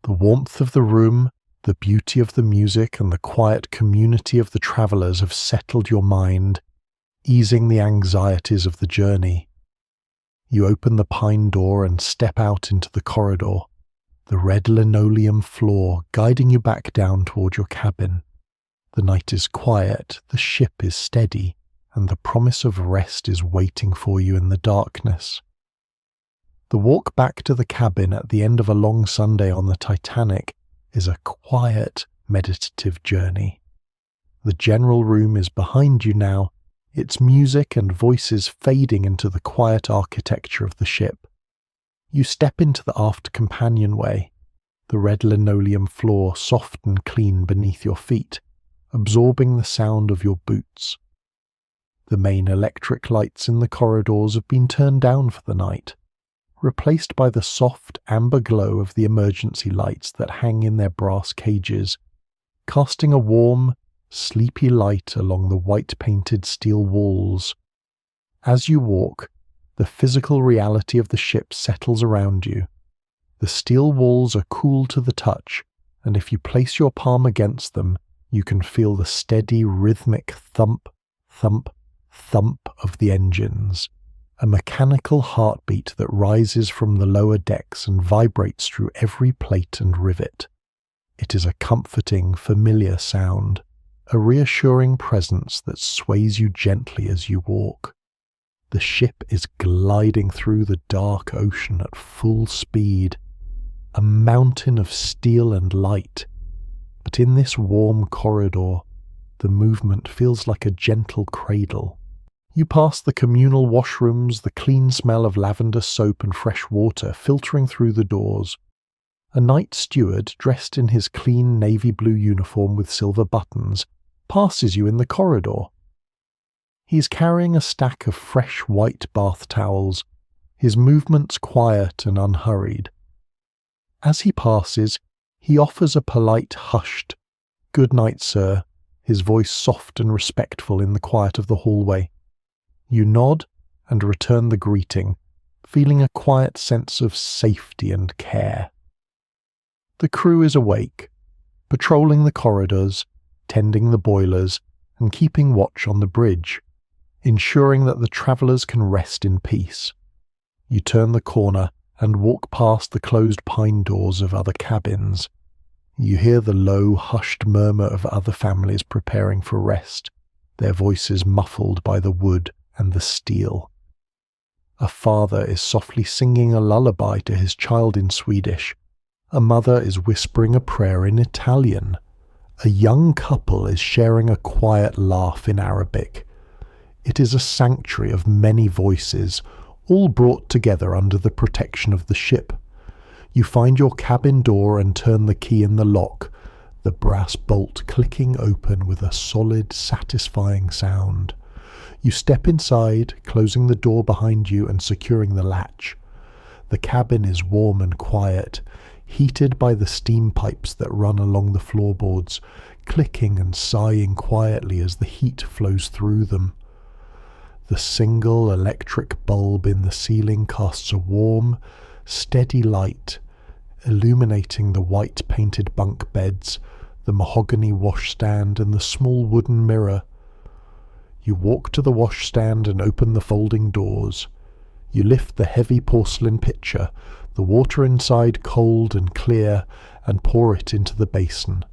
The warmth of the room, the beauty of the music, and the quiet community of the travellers have settled your mind, easing the anxieties of the journey. You open the pine door and step out into the corridor, the red linoleum floor guiding you back down toward your cabin. The night is quiet, the ship is steady, and the promise of rest is waiting for you in the darkness. The walk back to the cabin at the end of a long Sunday on the Titanic is a quiet, meditative journey. The general room is behind you now, its music and voices fading into the quiet architecture of the ship. You step into the aft companionway, the red linoleum floor soft and clean beneath your feet, absorbing the sound of your boots. The main electric lights in the corridors have been turned down for the night, replaced by the soft amber glow of the emergency lights that hang in their brass cages, casting a warm, sleepy light along the white-painted steel walls. As you walk, the physical reality of the ship settles around you. The steel walls are cool to the touch, and if you place your palm against them, you can feel the steady, rhythmic thump, thump, thump of the engines, a mechanical heartbeat that rises from the lower decks and vibrates through every plate and rivet. It is a comforting, familiar sound, a reassuring presence that sways you gently as you walk. The ship is gliding through the dark ocean at full speed, a mountain of steel and light. But in this warm corridor, the movement feels like a gentle cradle. You pass the communal washrooms, the clean smell of lavender soap and fresh water filtering through the doors. A night steward, dressed in his clean navy blue uniform with silver buttons, passes you in the corridor. He is carrying a stack of fresh white bath towels, his movements quiet and unhurried. As he passes, he offers a polite, hushed, "Good night, sir," his voice soft and respectful in the quiet of the hallway. You nod and return the greeting, feeling a quiet sense of safety and care. The crew is awake, patrolling the corridors, tending the boilers, and keeping watch on the bridge, ensuring that the travellers can rest in peace. You turn the corner and walk past the closed pine doors of other cabins. You hear the low, hushed murmur of other families preparing for rest, their voices muffled by the wood and the steel. A father is softly singing a lullaby to his child in Swedish. A mother is whispering a prayer in Italian. A young couple is sharing a quiet laugh in Arabic. It is a sanctuary of many voices, all brought together under the protection of the ship. You find your cabin door and turn the key in the lock, the brass bolt clicking open with a solid, satisfying sound. You step inside, closing the door behind you and securing the latch. The cabin is warm and quiet, heated by the steam pipes that run along the floorboards, clicking and sighing quietly as the heat flows through them. The single electric bulb in the ceiling casts a warm, steady light, illuminating the white-painted bunk beds, the mahogany washstand, and the small wooden mirror. You walk to the washstand and open the folding doors. You lift the heavy porcelain pitcher, the water inside cold and clear, and pour it into the basin.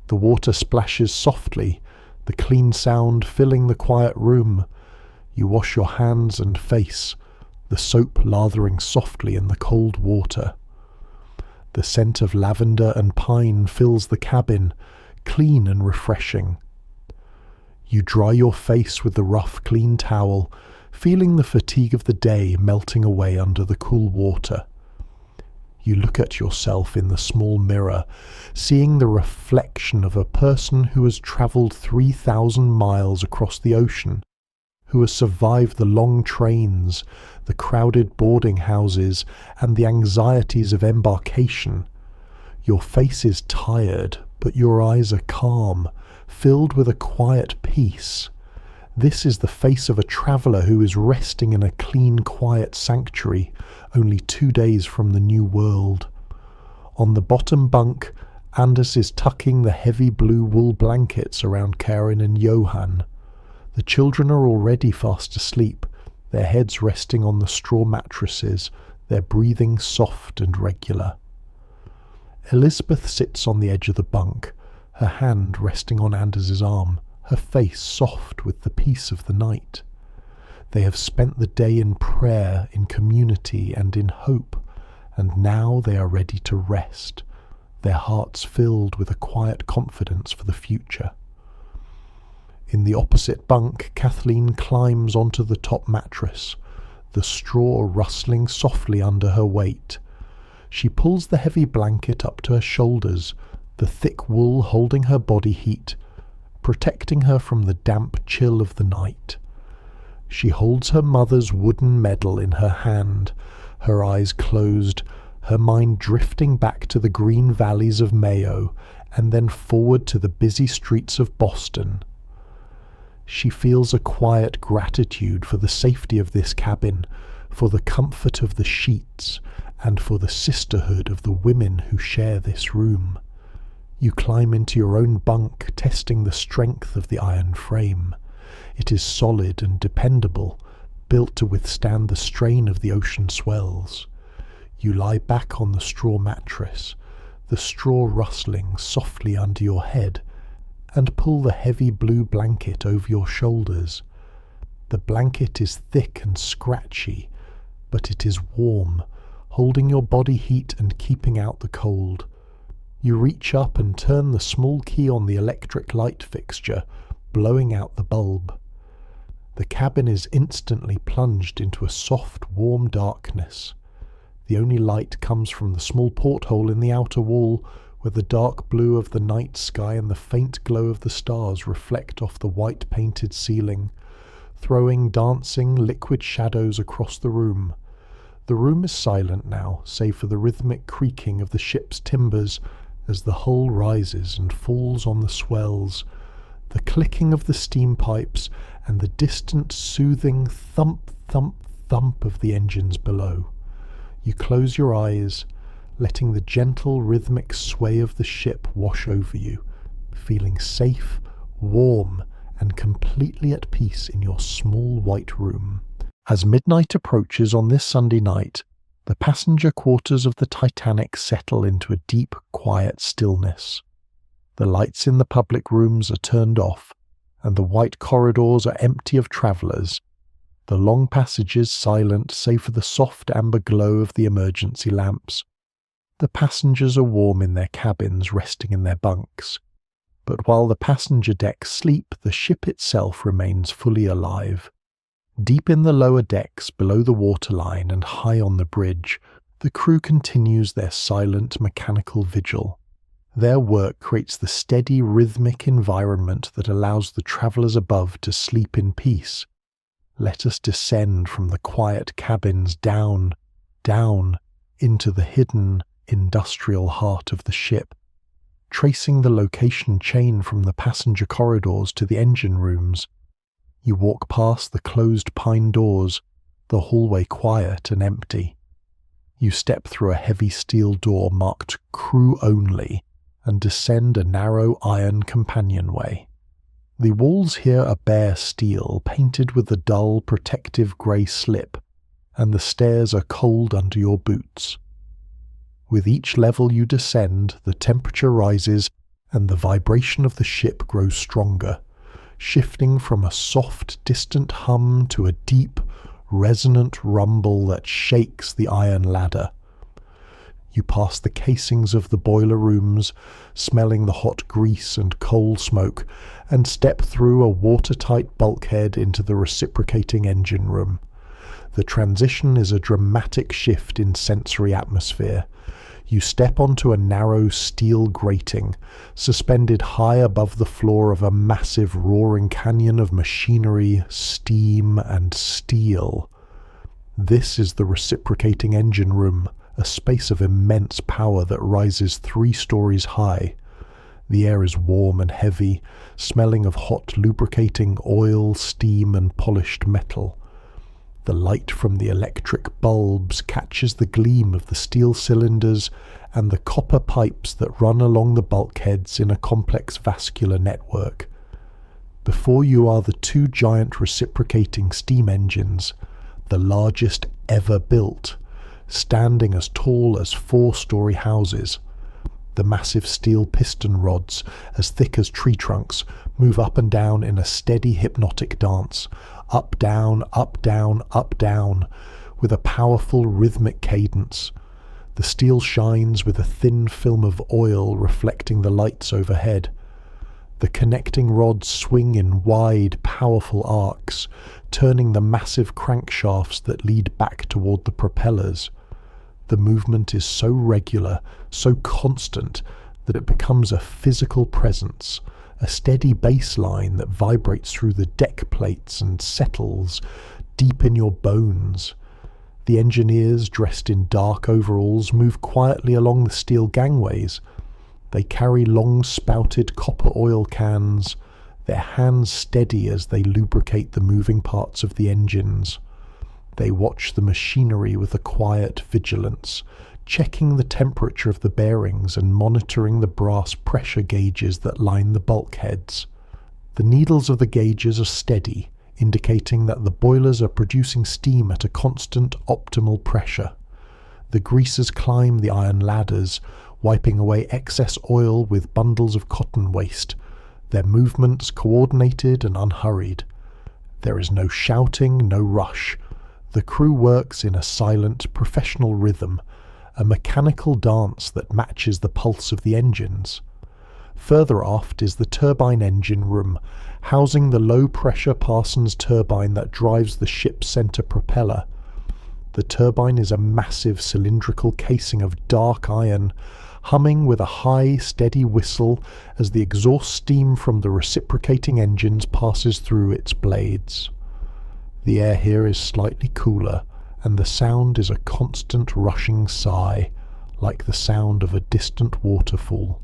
The water splashes softly, the clean sound filling the quiet room. You wash your hands and face, the soap lathering softly in the cold water. The scent of lavender and pine fills the cabin, clean and refreshing. You dry your face with the rough, clean towel, feeling the fatigue of the day melting away under the cool water. You look at yourself in the small mirror, seeing the reflection of a person who has travelled 3,000 miles across the ocean, who has survived the long trains, the crowded boarding houses, and the anxieties of embarkation. Your face is tired, but your eyes are calm, filled with a quiet peace. This is the face of a traveller who is resting in a clean, quiet sanctuary, only 2 days from the new world. On the bottom bunk, Anders is tucking the heavy blue wool blankets around Karin and Johan. The children are already fast asleep, their heads resting on the straw mattresses, their breathing soft and regular. Elizabeth sits on the edge of the bunk, her hand resting on Anders's arm, her face soft with the peace of the night. They have spent the day in prayer, in community, and in hope, and now they are ready to rest, their hearts filled with a quiet confidence for the future. In the opposite bunk, Kathleen climbs onto the top mattress, the straw rustling softly under her weight. She pulls the heavy blanket up to her shoulders, the thick wool holding her body heat, protecting her from the damp chill of the night. She holds her mother's wooden medal in her hand, her eyes closed, her mind drifting back to the green valleys of Mayo and then forward to the busy streets of Boston. She feels a quiet gratitude for the safety of this cabin, for the comfort of the sheets, and for the sisterhood of the women who share this room. You climb into your own bunk, testing the strength of the iron frame. It is solid and dependable, built to withstand the strain of the ocean swells. You lie back on the straw mattress, the straw rustling softly under your head, and pull the heavy blue blanket over your shoulders. The blanket is thick and scratchy, but it is warm, holding your body heat and keeping out the cold. You reach up and turn the small key on the electric light fixture, blowing out the bulb. The cabin is instantly plunged into a soft, warm darkness. The only light comes from the small porthole in the outer wall, where the dark blue of the night sky and the faint glow of the stars reflect off the white-painted ceiling, throwing dancing, liquid shadows across the room. The room is silent now, save for the rhythmic creaking of the ship's timbers as the hull rises and falls on the swells, the clicking of the steam pipes, and the distant, soothing thump, thump, thump of the engines below. You close your eyes, letting the gentle, rhythmic sway of the ship wash over you, feeling safe, warm, and completely at peace in your small white room. As midnight approaches on this Sunday night, the passenger quarters of the Titanic settle into a deep, quiet stillness. The lights in the public rooms are turned off, and the white corridors are empty of travellers, the long passages silent save for the soft amber glow of the emergency lamps. The passengers are warm in their cabins, resting in their bunks. But while the passenger decks sleep, the ship itself remains fully alive. Deep in the lower decks, below the waterline and high on the bridge, the crew continues their silent, mechanical vigil. Their work creates the steady, rhythmic environment that allows the travellers above to sleep in peace. Let us descend from the quiet cabins down, down, into the hidden, industrial heart of the ship, tracing the location chain from the passenger corridors to the engine rooms. You walk past the closed pine doors, the hallway quiet and empty. You step through a heavy steel door marked Crew Only and descend a narrow iron companionway. The walls here are bare steel, painted with a dull, protective grey slip, and the stairs are cold under your boots. With each level you descend, the temperature rises and the vibration of the ship grows stronger, shifting from a soft, distant hum to a deep, resonant rumble that shakes the iron ladder. You pass the casings of the boiler rooms, smelling the hot grease and coal smoke, and step through a watertight bulkhead into the reciprocating engine room. The transition is a dramatic shift in sensory atmosphere. You step onto a narrow steel grating, suspended high above the floor of a massive roaring canyon of machinery, steam, and steel. This is the reciprocating engine room, a space of immense power that rises 3 stories high. The air is warm and heavy, smelling of hot lubricating oil, steam and polished metal. The light from the electric bulbs catches the gleam of the steel cylinders and the copper pipes that run along the bulkheads in a complex vascular network. Before you are the two giant reciprocating steam engines, the largest ever built, standing as tall as 4-story houses. The massive steel piston rods, as thick as tree trunks, move up and down in a steady hypnotic dance, up, down, up, down, up, down, with a powerful rhythmic cadence. The steel shines with a thin film of oil reflecting the lights overhead. The connecting rods swing in wide, powerful arcs, turning the massive crankshafts that lead back toward the propellers. The movement is so regular, so constant, that it becomes a physical presence, a steady baseline that vibrates through the deck plates and settles deep in your bones. The engineers, dressed in dark overalls, move quietly along the steel gangways. They carry long-spouted copper oil cans, their hands steady as they lubricate the moving parts of the engines. They watch the machinery with a quiet vigilance, checking the temperature of the bearings and monitoring the brass pressure gauges that line the bulkheads. The needles of the gauges are steady, indicating that the boilers are producing steam at a constant optimal pressure. The greasers climb the iron ladders, wiping away excess oil with bundles of cotton waste, their movements coordinated and unhurried. There is no shouting, no rush. The crew works in a silent, professional rhythm, a mechanical dance that matches the pulse of the engines. Further aft is the turbine engine room, housing the low-pressure Parsons turbine that drives the ship's centre propeller. The turbine is a massive cylindrical casing of dark iron, humming with a high, steady whistle as the exhaust steam from the reciprocating engines passes through its blades. The air here is slightly cooler, and the sound is a constant rushing sigh, like the sound of a distant waterfall.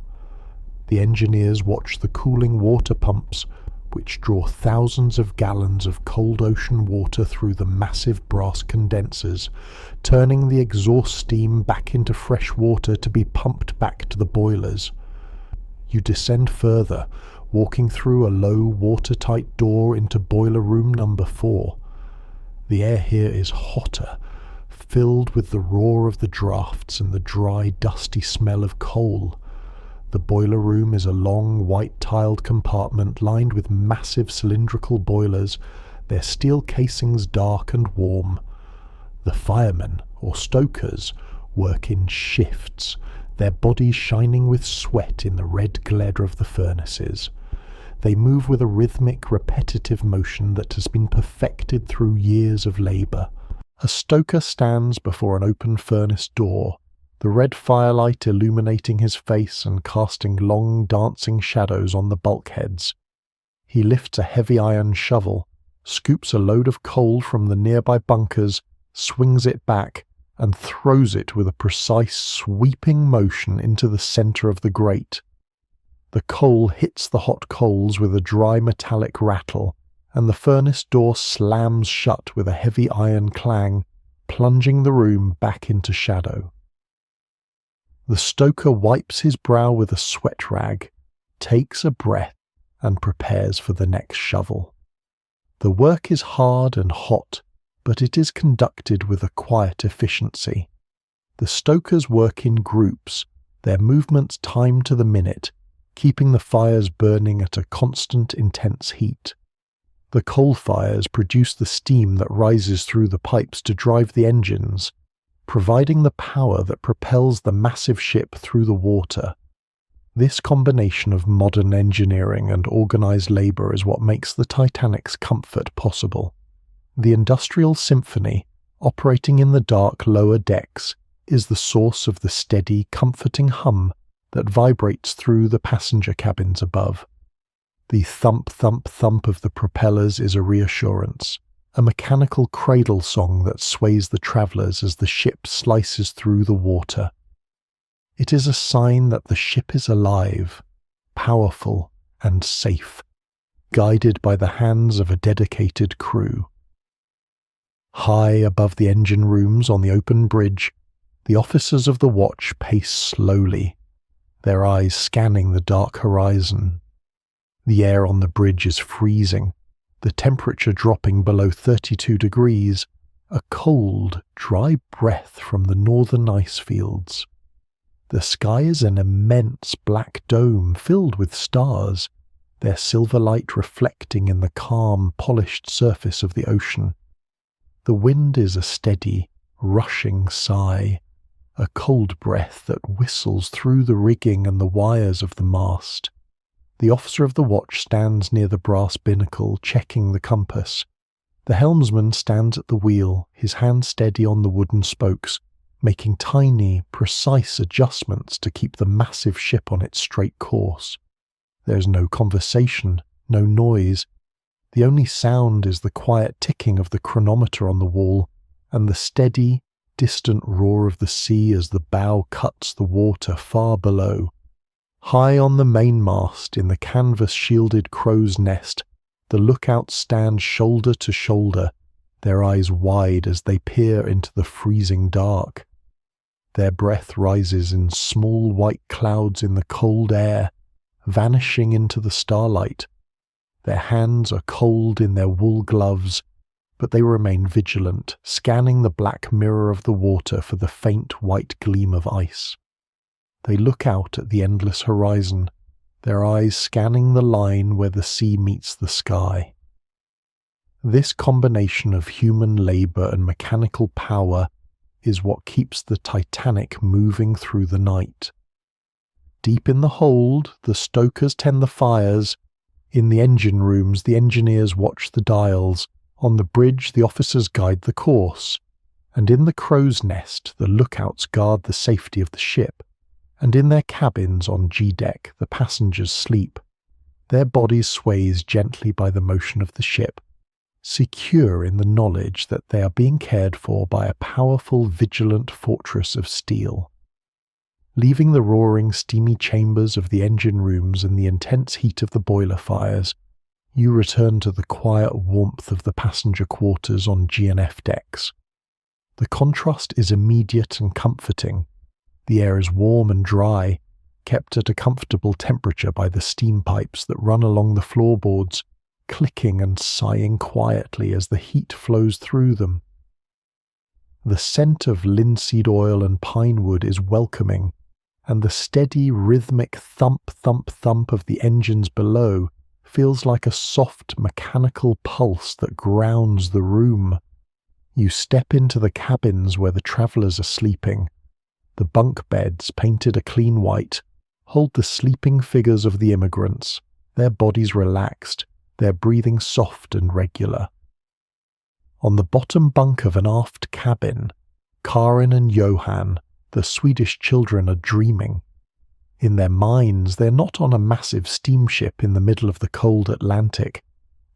The engineers watch the cooling water pumps, which draw thousands of gallons of cold ocean water through the massive brass condensers, turning the exhaust steam back into fresh water to be pumped back to the boilers. You descend further, walking through a low, watertight door into boiler room number 4. The air here is hotter, filled with the roar of the drafts and the dry, dusty smell of coal. The boiler room is a long, white-tiled compartment lined with massive cylindrical boilers, their steel casings dark and warm. The firemen, or stokers, work in shifts, their bodies shining with sweat in the red glare of the furnaces. They move with a rhythmic, repetitive motion that has been perfected through years of labour. A stoker stands before an open furnace door, the red firelight illuminating his face and casting long, dancing shadows on the bulkheads. He lifts a heavy iron shovel, scoops a load of coal from the nearby bunkers, swings it back, and throws it with a precise, sweeping motion into the centre of the grate. The coal hits the hot coals with a dry metallic rattle, and the furnace door slams shut with a heavy iron clang, plunging the room back into shadow. The stoker wipes his brow with a sweat rag, takes a breath, and prepares for the next shovel. The work is hard and hot, but it is conducted with a quiet efficiency. The stokers work in groups, their movements timed to the minute, keeping the fires burning at a constant, intense heat. The coal fires produce the steam that rises through the pipes to drive the engines, providing the power that propels the massive ship through the water. This combination of modern engineering and organized labor is what makes the Titanic's comfort possible. The industrial symphony, operating in the dark lower decks, is the source of the steady, comforting hum that vibrates through the passenger cabins above. The thump, thump, thump of the propellers is a reassurance, a mechanical cradle song that sways the travellers as the ship slices through the water. It is a sign that the ship is alive, powerful and safe, guided by the hands of a dedicated crew. High above the engine rooms on the open bridge, the officers of the watch pace slowly, their eyes scanning the dark horizon. The air on the bridge is freezing, the temperature dropping below 32 degrees, a cold, dry breath from the northern ice fields. The sky is an immense black dome filled with stars, their silver light reflecting in the calm, polished surface of the ocean. The wind is a steady, rushing sigh, a cold breath that whistles through the rigging and the wires of the mast. The officer of the watch stands near the brass binnacle, checking the compass. The helmsman stands at the wheel, his hand steady on the wooden spokes, making tiny, precise adjustments to keep the massive ship on its straight course. There is no conversation, no noise. The only sound is the quiet ticking of the chronometer on the wall and the steady, distant roar of the sea as the bow cuts the water far below. High on the mainmast, in the canvas-shielded crow's nest, the lookouts stand shoulder to shoulder, their eyes wide as they peer into the freezing dark. Their breath rises in small white clouds in the cold air, vanishing into the starlight. Their hands are cold in their wool gloves, but they remain vigilant, scanning the black mirror of the water for the faint white gleam of ice. They look out at the endless horizon, their eyes scanning the line where the sea meets the sky. This combination of human labour and mechanical power is what keeps the Titanic moving through the night. Deep in the hold, the stokers tend the fires. In the engine rooms, the engineers watch the dials. On the bridge, the officers guide the course. And in the crow's nest, the lookouts guard the safety of the ship. And in their cabins on G-deck, the passengers sleep. Their bodies sways gently by the motion of the ship, secure in the knowledge that they are being cared for by a powerful, vigilant fortress of steel. Leaving the roaring, steamy chambers of the engine rooms and the intense heat of the boiler fires, you return to the quiet warmth of the passenger quarters on G and F decks. The contrast is immediate and comforting. The air is warm and dry, kept at a comfortable temperature by the steam pipes that run along the floorboards, clicking and sighing quietly as the heat flows through them. The scent of linseed oil and pine wood is welcoming, and the steady, rhythmic thump, thump, thump of the engines below feels like a soft, mechanical pulse that grounds the room. You step into the cabins where the travellers are sleeping. The bunk beds, painted a clean white, hold the sleeping figures of the immigrants, their bodies relaxed, their breathing soft and regular. On the bottom bunk of an aft cabin, Karin and Johan, the Swedish children, are dreaming. In their minds, they're not on a massive steamship in the middle of the cold Atlantic.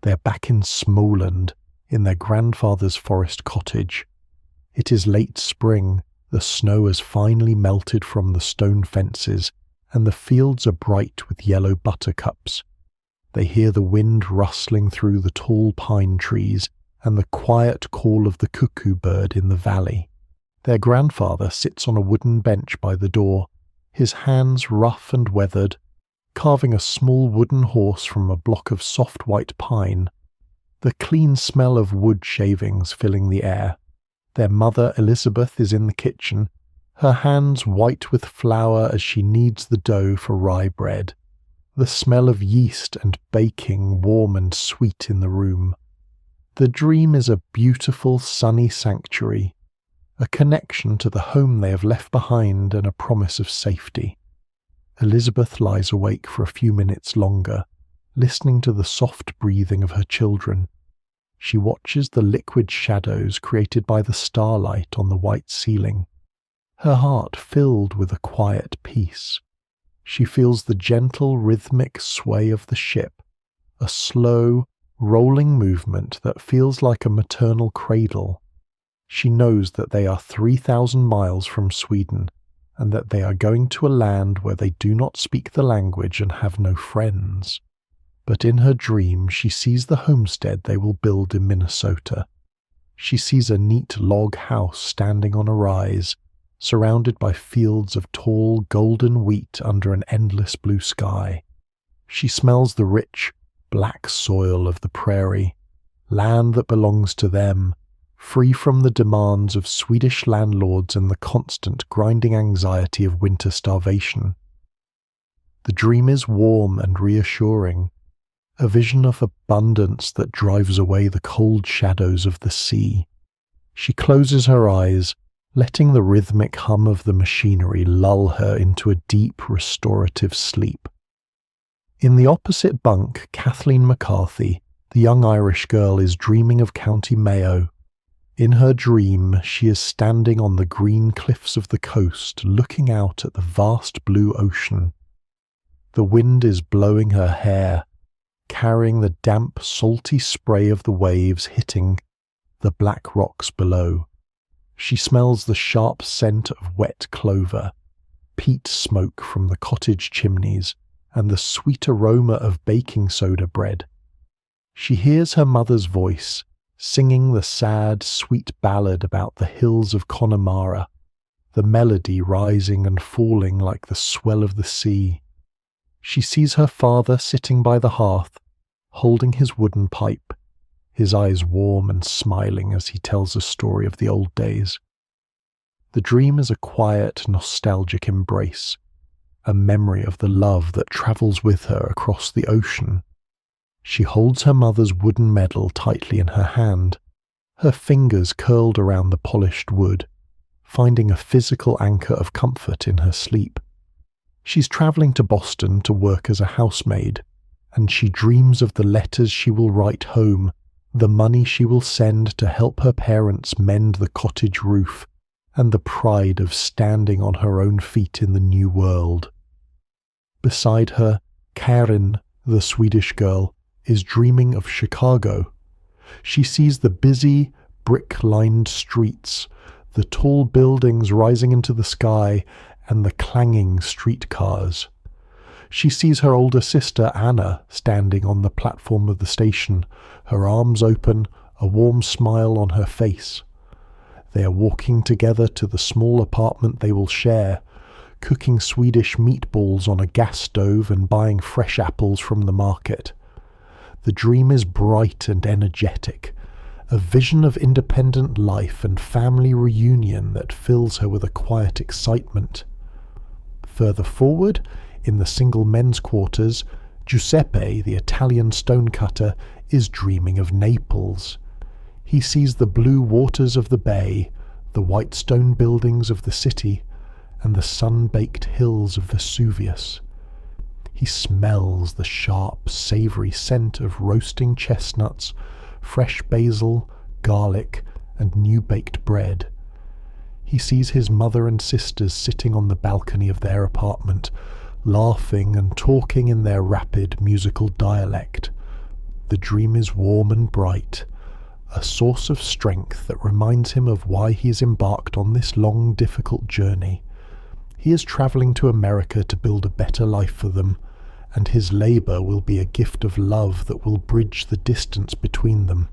They're back in Småland, in their grandfather's forest cottage. It is late spring, the snow has finally melted from the stone fences, and the fields are bright with yellow buttercups. They hear the wind rustling through the tall pine trees and the quiet call of the cuckoo bird in the valley. Their grandfather sits on a wooden bench by the door, his hands rough and weathered, carving a small wooden horse from a block of soft white pine, the clean smell of wood shavings filling the air. Their mother, Elizabeth, is in the kitchen, her hands white with flour as she kneads the dough for rye bread. The smell of yeast and baking warm and sweet in the room. The dream is a beautiful, sunny sanctuary, a connection to the home they have left behind and a promise of safety. Elizabeth lies awake for a few minutes longer, listening to the soft breathing of her children. She watches the liquid shadows created by the starlight on the white ceiling, her heart filled with a quiet peace. She feels the gentle rhythmic sway of the ship, a slow, rolling movement that feels like a maternal cradle. She knows that they are 3,000 miles from Sweden, and that they are going to a land where they do not speak the language and have no friends. But in her dream she sees the homestead they will build in Minnesota. She sees a neat log house standing on a rise, surrounded by fields of tall golden wheat under an endless blue sky. She smells the rich, black soil of the prairie, land that belongs to them, free from the demands of Swedish landlords and the constant grinding anxiety of winter starvation. The dream is warm and reassuring, a vision of abundance that drives away the cold shadows of the sea. She closes her eyes, letting the rhythmic hum of the machinery lull her into a deep, restorative sleep. In the opposite bunk, Kathleen McCarthy, the young Irish girl, is dreaming of County Mayo. In her dream, she is standing on the green cliffs of the coast, looking out at the vast blue ocean. The wind is blowing her hair, carrying the damp, salty spray of the waves hitting the black rocks below. She smells the sharp scent of wet clover, peat smoke from the cottage chimneys, and the sweet aroma of baking soda bread. She hears her mother's voice, singing the sad, sweet ballad about the hills of Connemara, the melody rising and falling like the swell of the sea. She sees her father sitting by the hearth, holding his wooden pipe, his eyes warm and smiling as he tells a story of the old days. The dream is a quiet, nostalgic embrace, a memory of the love that travels with her across the ocean. She holds her mother's wooden medal tightly in her hand, her fingers curled around the polished wood, finding a physical anchor of comfort in her sleep. She's travelling to Boston to work as a housemaid, and she dreams of the letters she will write home, the money she will send to help her parents mend the cottage roof, and the pride of standing on her own feet in the new world. Beside her, Karin, the Swedish girl, is dreaming of Chicago. She sees the busy, brick-lined streets, the tall buildings rising into the sky, and the clanging streetcars. She sees her older sister Anna standing on the platform of the station, her arms open, a warm smile on her face. They are walking together to the small apartment they will share, cooking Swedish meatballs on a gas stove and buying fresh apples from the market. The dream is bright and energetic, a vision of independent life and family reunion that fills her with a quiet excitement. Further forward, in the single men's quarters, Giuseppe, the Italian stonecutter, is dreaming of Naples. He sees the blue waters of the bay, the white stone buildings of the city, and the sun-baked hills of Vesuvius. He smells the sharp, savoury scent of roasting chestnuts, fresh basil, garlic, and new-baked bread. He sees his mother and sisters sitting on the balcony of their apartment, laughing and talking in their rapid musical dialect. The dream is warm and bright, a source of strength that reminds him of why he is embarked on this long, difficult journey. He is travelling to America to build a better life for them, and his labour will be a gift of love that will bridge the distance between them.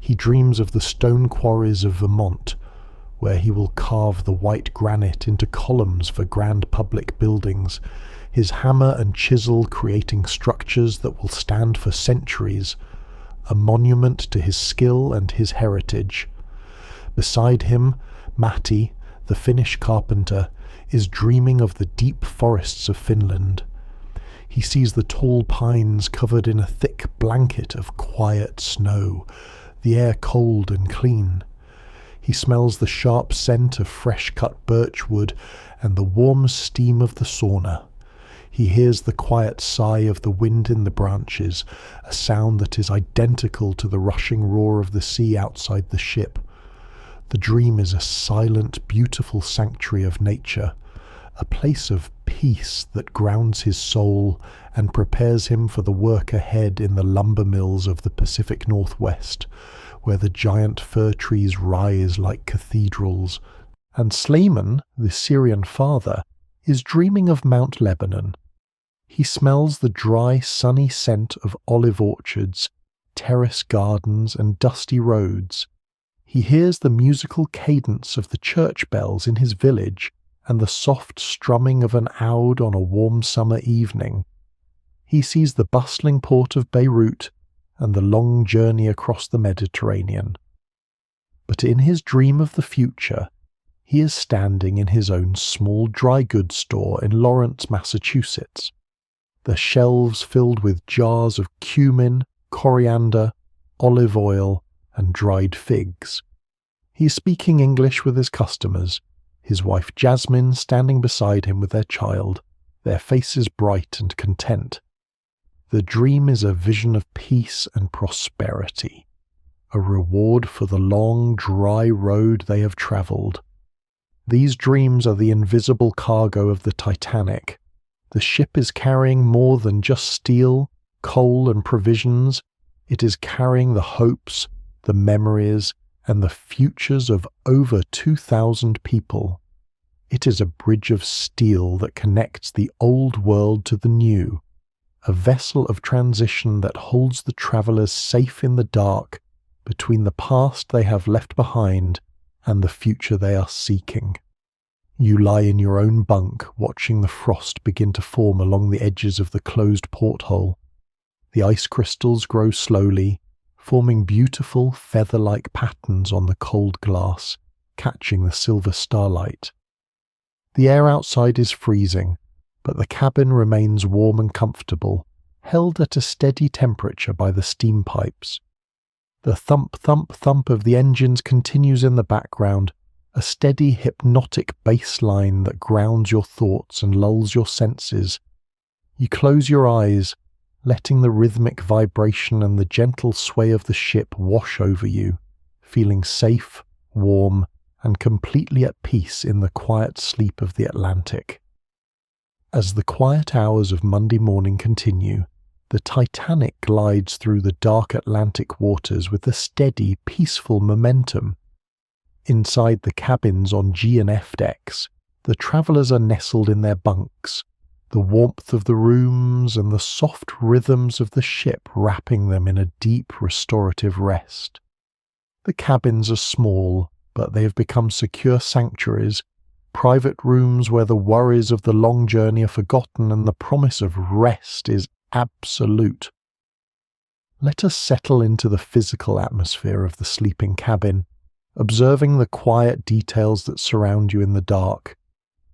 He dreams of the stone quarries of Vermont, where he will carve the white granite into columns for grand public buildings, his hammer and chisel creating structures that will stand for centuries, a monument to his skill and his heritage. Beside him, Matti, the Finnish carpenter, is dreaming of the deep forests of Finland. He sees the tall pines covered in a thick blanket of quiet snow, the air cold and clean. He smells the sharp scent of fresh-cut birch wood and the warm steam of the sauna. He hears the quiet sigh of the wind in the branches, a sound that is identical to the rushing roar of the sea outside the ship. The dream is a silent, beautiful sanctuary of nature, a place of peace that grounds his soul and prepares him for the work ahead in the lumber mills of the Pacific Northwest, where the giant fir trees rise like cathedrals and Slayman, the Syrian father, is dreaming of Mount Lebanon. He smells the dry, sunny scent of olive orchards, terrace gardens, and dusty roads. He hears the musical cadence of the church bells in his village and the soft strumming of an oud on a warm summer evening. He sees the bustling port of Beirut and the long journey across the Mediterranean. But in his dream of the future, he is standing in his own small dry goods store in Lawrence, Massachusetts. The shelves filled with jars of cumin, coriander, olive oil, and dried figs. He is speaking English with his customers, his wife Jasmine standing beside him with their child, their faces bright and content. The dream is a vision of peace and prosperity, a reward for the long, dry road they have travelled. These dreams are the invisible cargo of the Titanic. The ship is carrying more than just steel, coal, and provisions. It is carrying the hopes, the memories, and the futures of over 2,000 people. It is a bridge of steel that connects the old world to the new, a vessel of transition that holds the travellers safe in the dark between the past they have left behind and the future they are seeking. You lie in your own bunk, watching the frost begin to form along the edges of the closed porthole. The ice crystals grow slowly, forming beautiful feather-like patterns on the cold glass, catching the silver starlight. The air outside is freezing, but the cabin remains warm and comfortable, held at a steady temperature by the steam pipes. The thump, thump, thump of the engines continues in the background, a steady hypnotic bass line that grounds your thoughts and lulls your senses. You close your eyes, letting the rhythmic vibration and the gentle sway of the ship wash over you, feeling safe, warm, and completely at peace in the quiet sleep of the Atlantic. As the quiet hours of Monday morning continue, the Titanic glides through the dark Atlantic waters with a steady, peaceful momentum. Inside the cabins on G and F decks, the travellers are nestled in their bunks, the warmth of the rooms and the soft rhythms of the ship wrapping them in a deep restorative rest. The cabins are small, but they have become secure sanctuaries, private rooms where the worries of the long journey are forgotten and the promise of rest is absolute. Let us settle into the physical atmosphere of the sleeping cabin, observing the quiet details that surround you in the dark.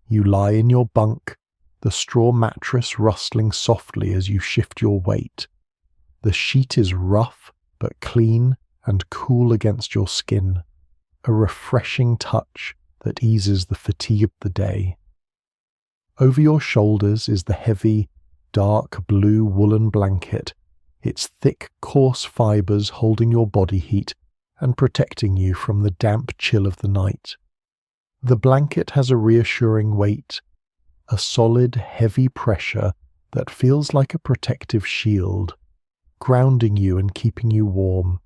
You lie in your bunk, the straw mattress rustling softly as you shift your weight. The sheet is rough but clean and cool against your skin, a refreshing touch that eases the fatigue of the day. Over your shoulders is the heavy, dark blue woolen blanket, its thick, coarse fibres holding your body heat and protecting you from the damp chill of the night. The blanket has a reassuring weight, a solid, heavy pressure that feels like a protective shield, grounding you and keeping you warm.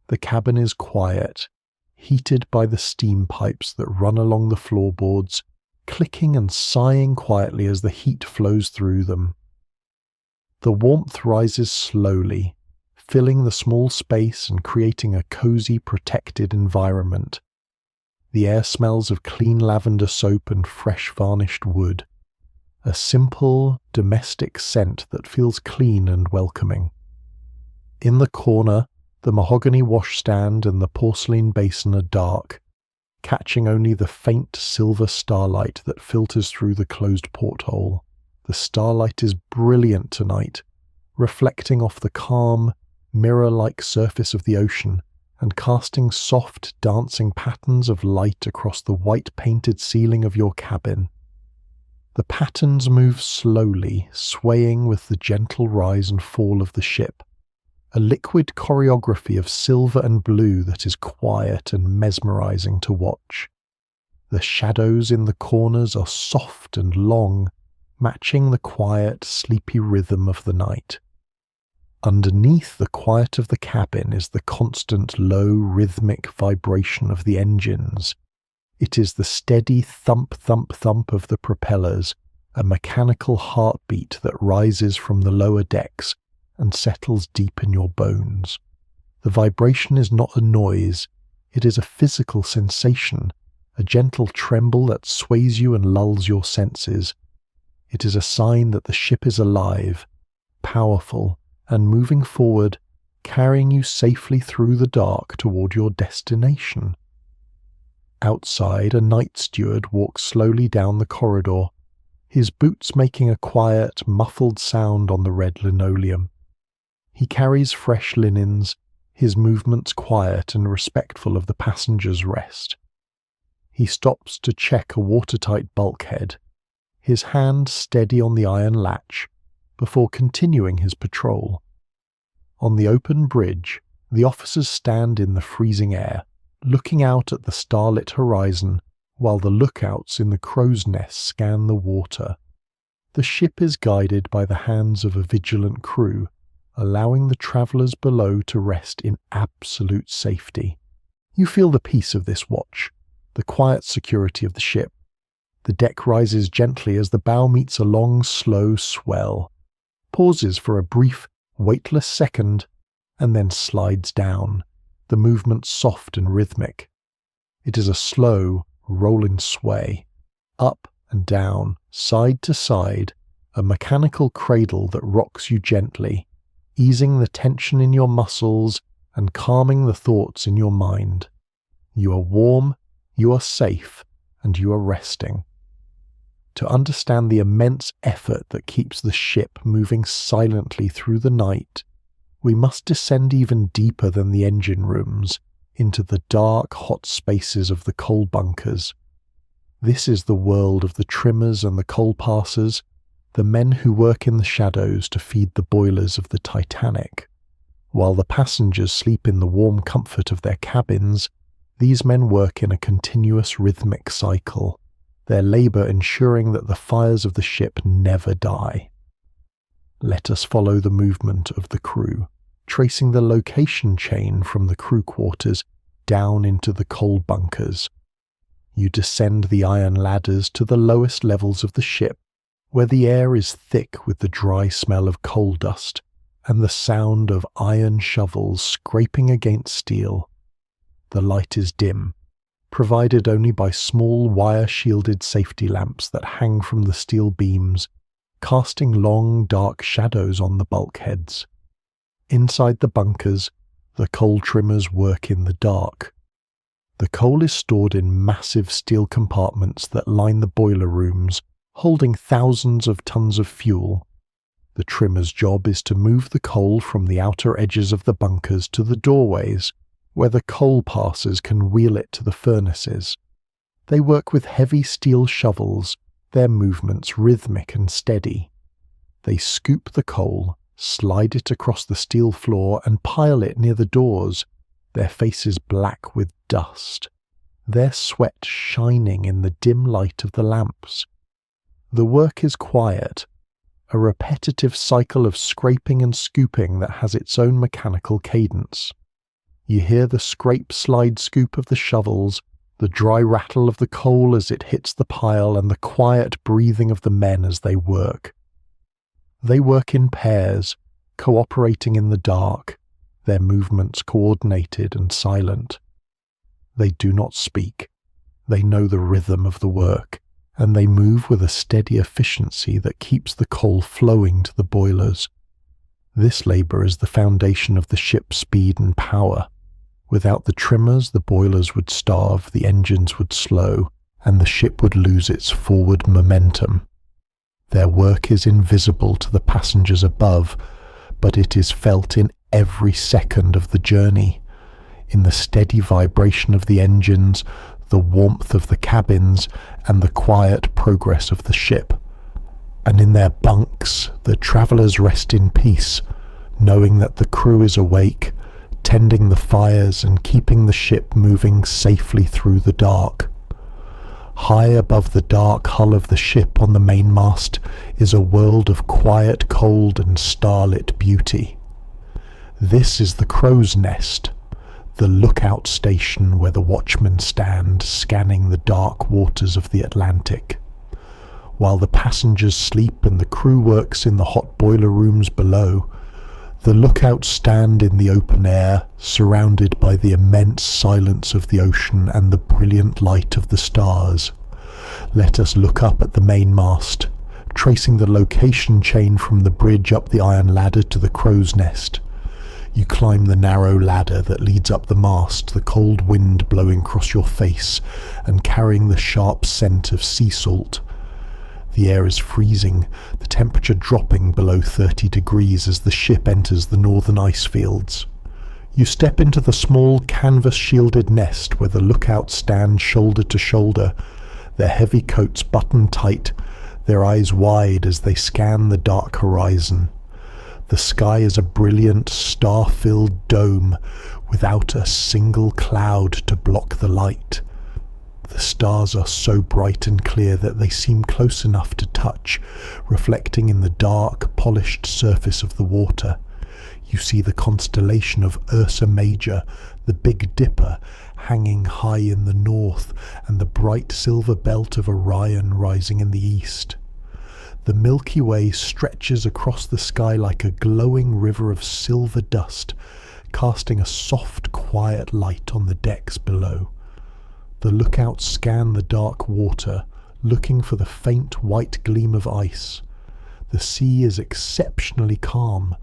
The cabin is quiet, heated by the steam pipes that run along the floorboards, clicking and sighing quietly as the heat flows through them. The warmth rises slowly, filling the small space and creating a cozy, protected environment. The air smells of clean lavender soap and fresh varnished wood, a simple, domestic scent that feels clean and welcoming. In the corner, the mahogany washstand and the porcelain basin are dark, catching only the faint silver starlight that filters through the closed porthole. The starlight is brilliant tonight, reflecting off the calm, mirror-like surface of the ocean and casting soft, dancing patterns of light across the white-painted ceiling of your cabin. The patterns move slowly, swaying with the gentle rise and fall of the ship, a liquid choreography of silver and blue that is quiet and mesmerizing to watch. The shadows in the corners are soft and long, matching the quiet, sleepy rhythm of the night. Underneath the quiet of the cabin is the constant low, rhythmic vibration of the engines, It is the steady thump, thump, thump of the propellers, a mechanical heartbeat that rises from the lower decks and settles deep in your bones. The vibration is not a noise, it is a physical sensation, a gentle tremble that sways you and lulls your senses. It is a sign that the ship is alive, powerful, and moving forward, carrying you safely through the dark toward your destination. Outside, a night steward walks slowly down the corridor, his boots making a quiet, muffled sound on the red linoleum. He carries fresh linens, his movements quiet and respectful of the passenger's rest. He stops to check a watertight bulkhead, his hand steady on the iron latch, before continuing his patrol. On the open bridge, the officers stand in the freezing air, looking out at the starlit horizon, while the lookouts in the crow's nest scan the water. The ship is guided by the hands of a vigilant crew, allowing the travellers below to rest in absolute safety. You feel the peace of this watch, the quiet security of the ship. The deck rises gently as the bow meets a long, slow swell, pauses for a brief, weightless second, and then slides down, the movement soft and rhythmic. It is a slow, rolling sway, up and down, side to side, a mechanical cradle that rocks you gently, easing the tension in your muscles and calming the thoughts in your mind. You are warm, you are safe, and you are resting. To understand the immense effort that keeps the ship moving silently through the night, we must descend even deeper than the engine rooms, into the dark, hot spaces of the coal bunkers. This is the world of the trimmers and the coal passers, the men who work in the shadows to feed the boilers of the Titanic. While the passengers sleep in the warm comfort of their cabins, these men work in a continuous rhythmic cycle, their labour ensuring that the fires of the ship never die. Let us follow the movement of the crew, tracing the location chain from the crew quarters down into the coal bunkers. You descend the iron ladders to the lowest levels of the ship, where the air is thick with the dry smell of coal dust and the sound of iron shovels scraping against steel. The light is dim, provided only by small wire-shielded safety lamps that hang from the steel beams, casting long, dark shadows on the bulkheads. Inside the bunkers, the coal trimmers work in the dark. The coal is stored in massive steel compartments that line the boiler rooms, holding thousands of tons of fuel. The trimmer's job is to move the coal from the outer edges of the bunkers to the doorways, where the coal passers can wheel it to the furnaces. They work with heavy steel shovels, their movements rhythmic and steady. They scoop the coal, slide it across the steel floor and pile it near the doors, their faces black with dust, their sweat shining in the dim light of the lamps. The work is quiet, a repetitive cycle of scraping and scooping that has its own mechanical cadence. You hear the scrape, slide, scoop of the shovels, the dry rattle of the coal as it hits the pile, and the quiet breathing of the men as they work. They work in pairs, cooperating in the dark, their movements coordinated and silent. They do not speak. They know the rhythm of the work, and they move with a steady efficiency that keeps the coal flowing to the boilers. This labour is the foundation of the ship's speed and power. Without the trimmers, the boilers would starve, the engines would slow, and the ship would lose its forward momentum. Their work is invisible to the passengers above, but it is felt in every second of the journey, in the steady vibration of the engines, the warmth of the cabins, and the quiet progress of the ship. And in their bunks, the travellers rest in peace, knowing that the crew is awake, tending the fires and keeping the ship moving safely through the dark. High above the dark hull of the ship on the mainmast is a world of quiet, cold and starlit beauty. This is the crow's nest, the lookout station where the watchmen stand scanning the dark waters of the Atlantic. While the passengers sleep and the crew works in the hot boiler rooms below, the lookouts stand in the open air, surrounded by the immense silence of the ocean and the brilliant light of the stars. Let us look up at the mainmast, tracing the location chain from the bridge up the iron ladder to the crow's nest. You climb the narrow ladder that leads up the mast, the cold wind blowing across your face and carrying the sharp scent of sea salt. The air is freezing, the temperature dropping below 30 degrees as the ship enters the northern ice fields. You step into the small canvas-shielded nest where the lookouts stand shoulder to shoulder, their heavy coats buttoned tight, their eyes wide as they scan the dark horizon. The sky is a brilliant, star-filled dome without a single cloud to block the light. The stars are so bright and clear that they seem close enough to touch, reflecting in the dark, polished surface of the water. You see the constellation of Ursa Major, the Big Dipper, hanging high in the north, and the bright silver belt of Orion rising in the east. The Milky Way stretches across the sky like a glowing river of silver dust, casting a soft, quiet light on the decks below. The lookouts scan the dark water, looking for the faint white gleam of ice. The sea is exceptionally calm,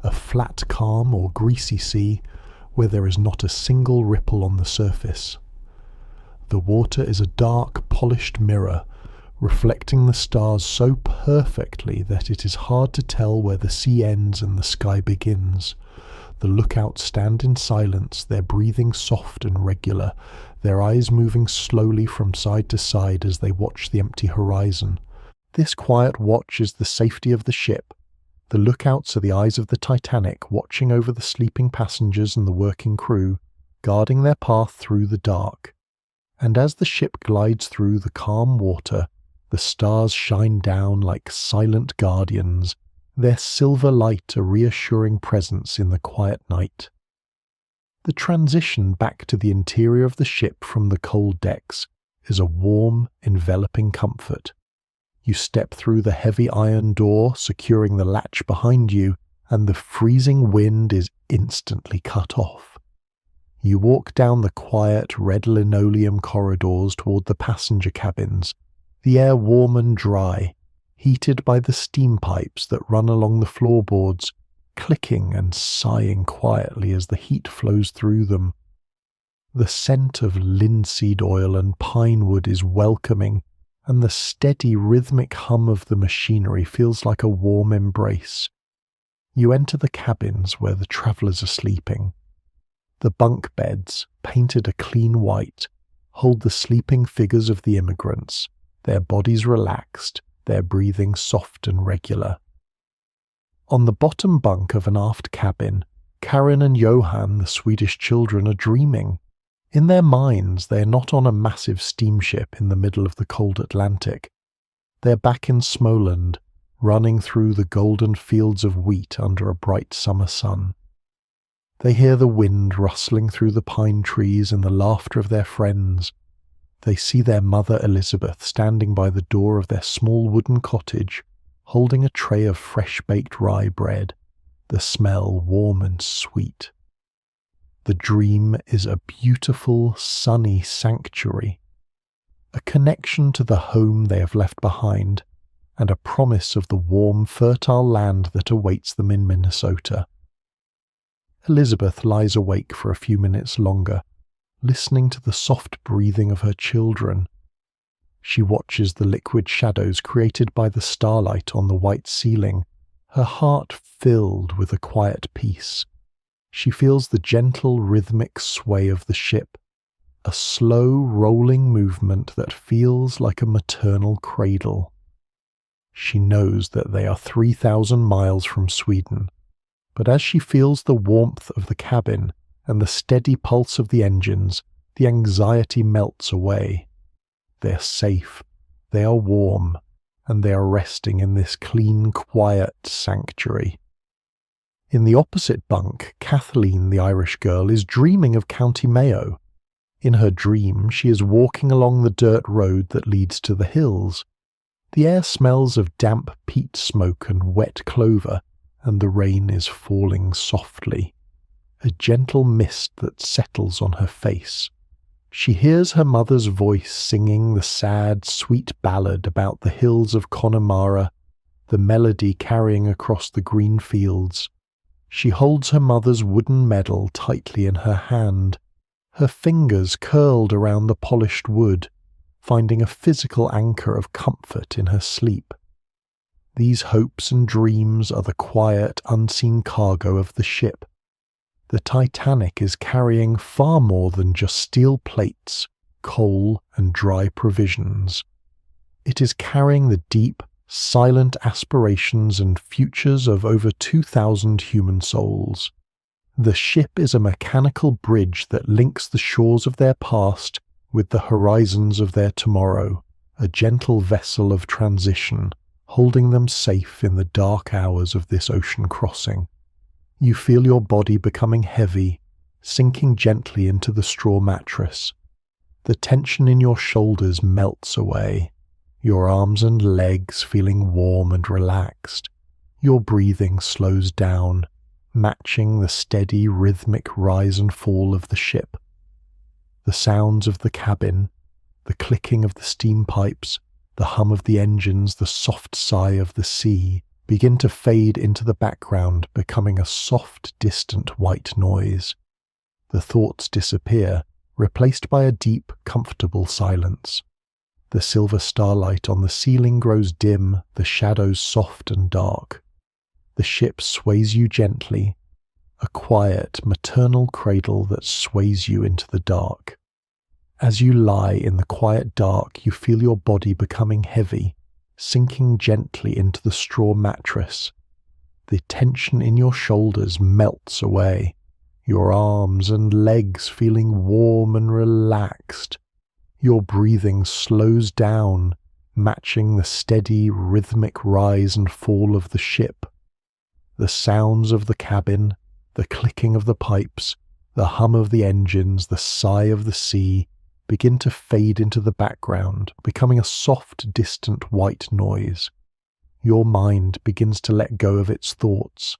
a flat calm or greasy sea where there is not a single ripple on the surface. The water is a dark, polished mirror, reflecting the stars so perfectly that it is hard to tell where the sea ends and the sky begins. The lookouts stand in silence, their breathing soft and regular, their eyes moving slowly from side to side as they watch the empty horizon. This quiet watch is the safety of the ship. The lookouts are the eyes of the Titanic, watching over the sleeping passengers and the working crew, guarding their path through the dark. And as the ship glides through the calm water, the stars shine down like silent guardians, their silver light a reassuring presence in the quiet night. The transition back to the interior of the ship from the cold decks is a warm, enveloping comfort. You step through the heavy iron door, securing the latch behind you, and the freezing wind is instantly cut off. You walk down the quiet red linoleum corridors toward the passenger cabins, the air warm and dry, heated by the steam pipes that run along the floorboards, clicking and sighing quietly as the heat flows through them. The scent of linseed oil and pine wood is welcoming, and the steady rhythmic hum of the machinery feels like a warm embrace. You enter the cabins where the travellers are sleeping. The bunk beds, painted a clean white, hold the sleeping figures of the immigrants, their bodies relaxed, their breathing soft and regular. On the bottom bunk of an aft cabin, Karin and Johan, the Swedish children, are dreaming. In their minds, they are not on a massive steamship in the middle of the cold Atlantic. They are back in Småland, running through the golden fields of wheat under a bright summer sun. They hear the wind rustling through the pine trees and the laughter of their friends. They see their mother Elizabeth standing by the door of their small wooden cottage, holding a tray of fresh-baked rye bread, the smell warm and sweet. The dream is a beautiful, sunny sanctuary, a connection to the home they have left behind, and a promise of the warm, fertile land that awaits them in Minnesota. Elizabeth lies awake for a few minutes longer, listening to the soft breathing of her children. She watches the liquid shadows created by the starlight on the white ceiling, her heart filled with a quiet peace. She feels the gentle rhythmic sway of the ship, a slow rolling movement that feels like a maternal cradle. She knows that they are 3,000 miles from Sweden, but as she feels the warmth of the cabin and the steady pulse of the engines, the anxiety melts away. They are safe, they are warm, and they are resting in this clean, quiet sanctuary. In the opposite bunk, Kathleen, the Irish girl, is dreaming of County Mayo. In her dream, she is walking along the dirt road that leads to the hills. The air smells of damp peat smoke and wet clover, and the rain is falling softly, a gentle mist that settles on her face. She hears her mother's voice singing the sad, sweet ballad about the hills of Connemara, the melody carrying across the green fields. She holds her mother's wooden medal tightly in her hand, her fingers curled around the polished wood, finding a physical anchor of comfort in her sleep. These hopes and dreams are the quiet, unseen cargo of the ship. The Titanic is carrying far more than just steel plates, coal, and dry provisions. It is carrying the deep, silent aspirations and futures of over 2,000 human souls. The ship is a mechanical bridge that links the shores of their past with the horizons of their tomorrow, a gentle vessel of transition, holding them safe in the dark hours of this ocean crossing. You feel your body becoming heavy, sinking gently into the straw mattress. The tension in your shoulders melts away, your arms and legs feeling warm and relaxed. Your breathing slows down, matching the steady, rhythmic rise and fall of the ship. The sounds of the cabin, the clicking of the steam pipes, the hum of the engines, the soft sigh of the sea, begin to fade into the background, becoming a soft, distant white noise. The thoughts disappear, replaced by a deep, comfortable silence. The silver starlight on the ceiling grows dim, the shadows soft and dark. The ship sways you gently, a quiet, maternal cradle that sways you into the dark. As you lie in the quiet dark, you feel your body becoming heavy, sinking gently into the straw mattress. The tension in your shoulders melts away, your arms and legs feeling warm and relaxed. Your breathing slows down, matching the steady, rhythmic rise and fall of the ship. The sounds of the cabin, the clicking of the pipes, the hum of the engines, the sigh of the sea, begin to fade into the background, becoming a soft, distant white noise. Your mind begins to let go of its thoughts.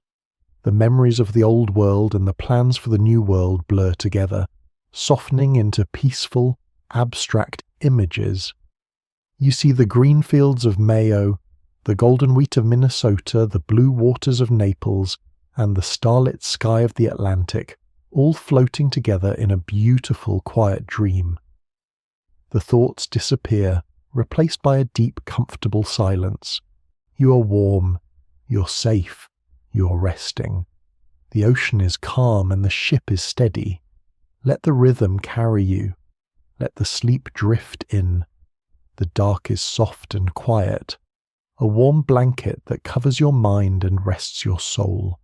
The memories of the old world and the plans for the new world blur together, softening into peaceful, abstract images. You see the green fields of Mayo, the golden wheat of Minnesota, the blue waters of Naples, and the starlit sky of the Atlantic, all floating together in a beautiful, quiet dream. The thoughts disappear, replaced by a deep, comfortable silence. You are warm, you're safe, you're resting. The ocean is calm and the ship is steady. Let the rhythm carry you. Let the sleep drift in. The dark is soft and quiet, a warm blanket that covers your mind and rests your soul.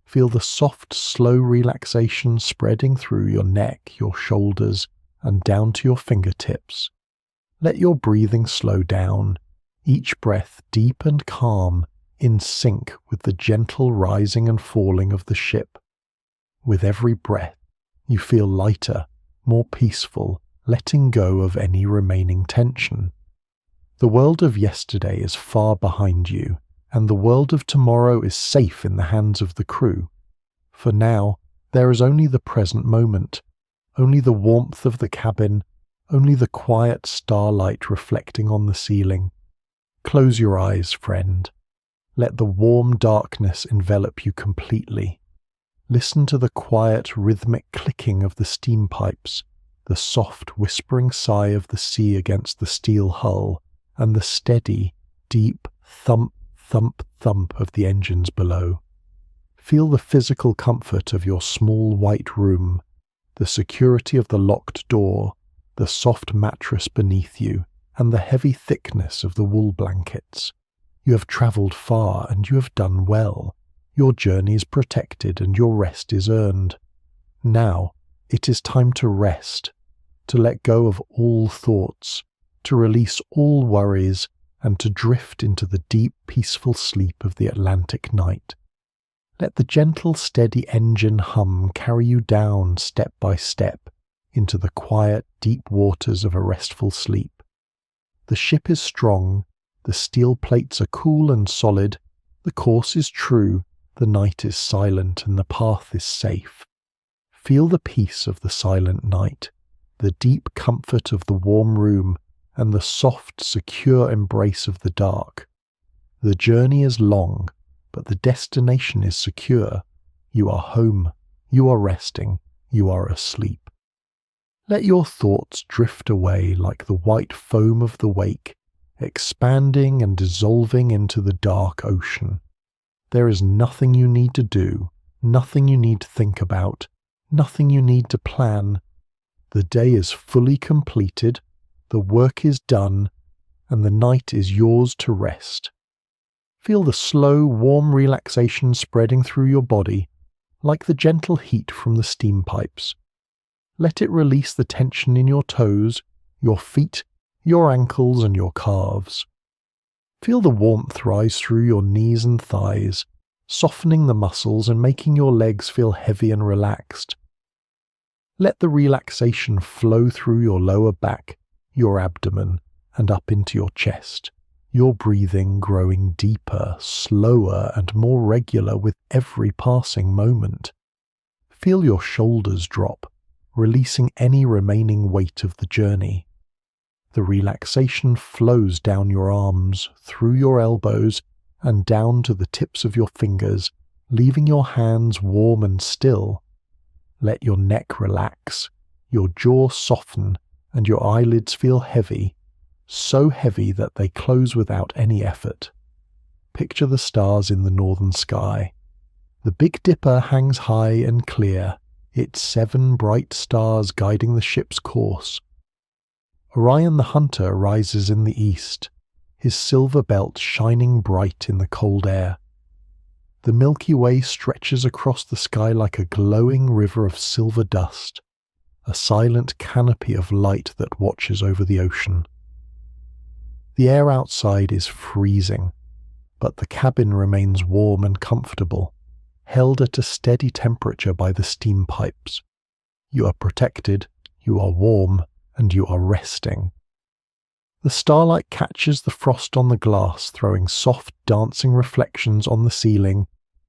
Feel the soft, slow relaxation spreading through your neck, your shoulders, and down to your fingertips. Let your breathing slow down, each breath deep and calm, in sync with the gentle rising and falling of the ship. With every breath, you feel lighter, more peaceful, letting go of any remaining tension. The world of yesterday is far behind you, and the world of tomorrow is safe in the hands of the crew. For now, there is only the present moment, only the warmth of the cabin, only the quiet starlight reflecting on the ceiling. Close your eyes, friend. Let the warm darkness envelop you completely. Listen to the quiet, rhythmic clicking of the steam pipes, the soft, whispering sigh of the sea against the steel hull, and the steady, deep thump, thump, thump of the engines below. Feel the physical comfort of your small white room, the security of the locked door, the soft mattress beneath you, and the heavy thickness of the wool blankets. You have travelled far and you have done well. Your journey is protected and your rest is earned. Now it is time to rest, to let go of all thoughts, to release all worries, and to drift into the deep, peaceful sleep of the Atlantic night. Let the gentle, steady engine hum carry you down step by step into the quiet, deep waters of a restful sleep. The ship is strong, the steel plates are cool and solid, the course is true, the night is silent, and the path is safe. Feel the peace of the silent night, the deep comfort of the warm room, and the soft, secure embrace of the dark. The journey is long, but the destination is secure. You are home, you are resting, you are asleep. Let your thoughts drift away like the white foam of the wake, expanding and dissolving into the dark ocean. There is nothing you need to do, nothing you need to think about, nothing you need to plan. The day is fully completed, the work is done, and the night is yours to rest. Feel the slow, warm relaxation spreading through your body, like the gentle heat from the steam pipes. Let it release the tension in your toes, your feet, your ankles, and your calves. Feel the warmth rise through your knees and thighs, softening the muscles and making your legs feel heavy and relaxed. Let the relaxation flow through your lower back, your abdomen, and up into your chest, your breathing growing deeper, slower, and more regular with every passing moment. Feel your shoulders drop, releasing any remaining weight of the journey. The relaxation flows down your arms, through your elbows, and down to the tips of your fingers, leaving your hands warm and still. Let your neck relax, your jaw soften, and your eyelids feel heavy, so heavy that they close without any effort. Picture the stars in the northern sky. The Big Dipper hangs high and clear, its 7 bright stars guiding the ship's course. Orion the Hunter rises in the east, his silver belt shining bright in the cold air. The Milky Way stretches across the sky like a glowing river of silver dust, a silent canopy of light that watches over the ocean. The air outside is freezing, but the cabin remains warm and comfortable, held at a steady temperature by the steam pipes. You are protected, you are warm, and you are resting. The starlight catches the frost on the glass, throwing soft, dancing reflections on the ceiling,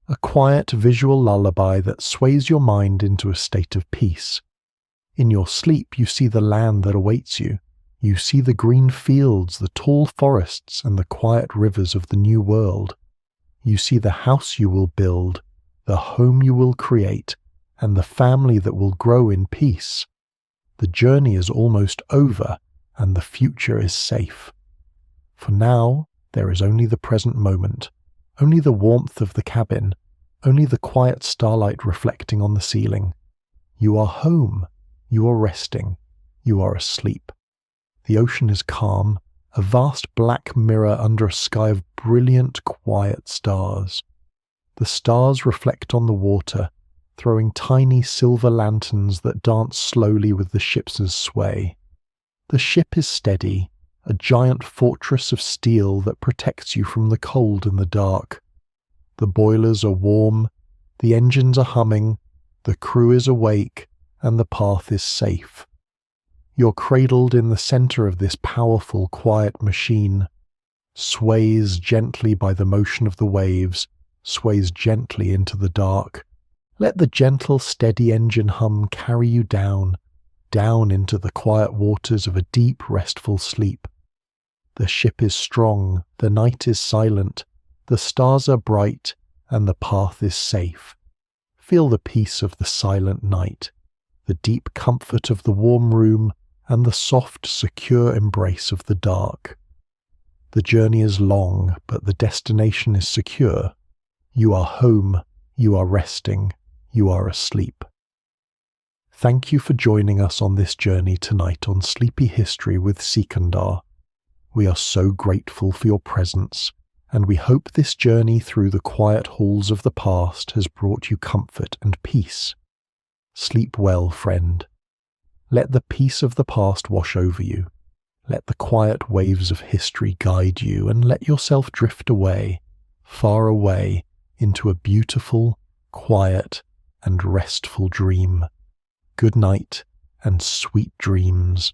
a quiet visual lullaby that sways your mind into a state of peace. In your sleep you see the land that awaits you. You see the green fields, the tall forests, and the quiet rivers of the new world. You see the house you will build, the home you will create, and the family that will grow in peace. The journey is almost over, and the future is safe. For now, there is only the present moment, only the warmth of the cabin, only the quiet starlight reflecting on the ceiling. You are home, you are resting, you are asleep. The ocean is calm, a vast black mirror under a sky of brilliant, quiet stars. The stars reflect on the water, throwing tiny silver lanterns that dance slowly with the ship's sway. The ship is steady, a giant fortress of steel that protects you from the cold and the dark. The boilers are warm, the engines are humming, the crew is awake, and the path is safe. You're cradled in the center of this powerful, quiet machine, sways gently by the motion of the waves, sways gently into the dark. Let the gentle, steady engine hum carry you down, down into the quiet waters of a deep, restful sleep. The ship is strong, the night is silent, the stars are bright, and the path is safe. Feel the peace of the silent night, the deep comfort of the warm room, and the soft, secure embrace of the dark. The journey is long, but the destination is secure. You are home, you are resting, you are asleep. Thank you for joining us on this journey tonight on Sleepy History with Sikandar. We are so grateful for your presence, and we hope this journey through the quiet halls of the past has brought you comfort and peace. Sleep well, friend. Let the peace of the past wash over you. Let the quiet waves of history guide you, and let yourself drift away, far away, into a beautiful, quiet, and restful dream. Good night and sweet dreams.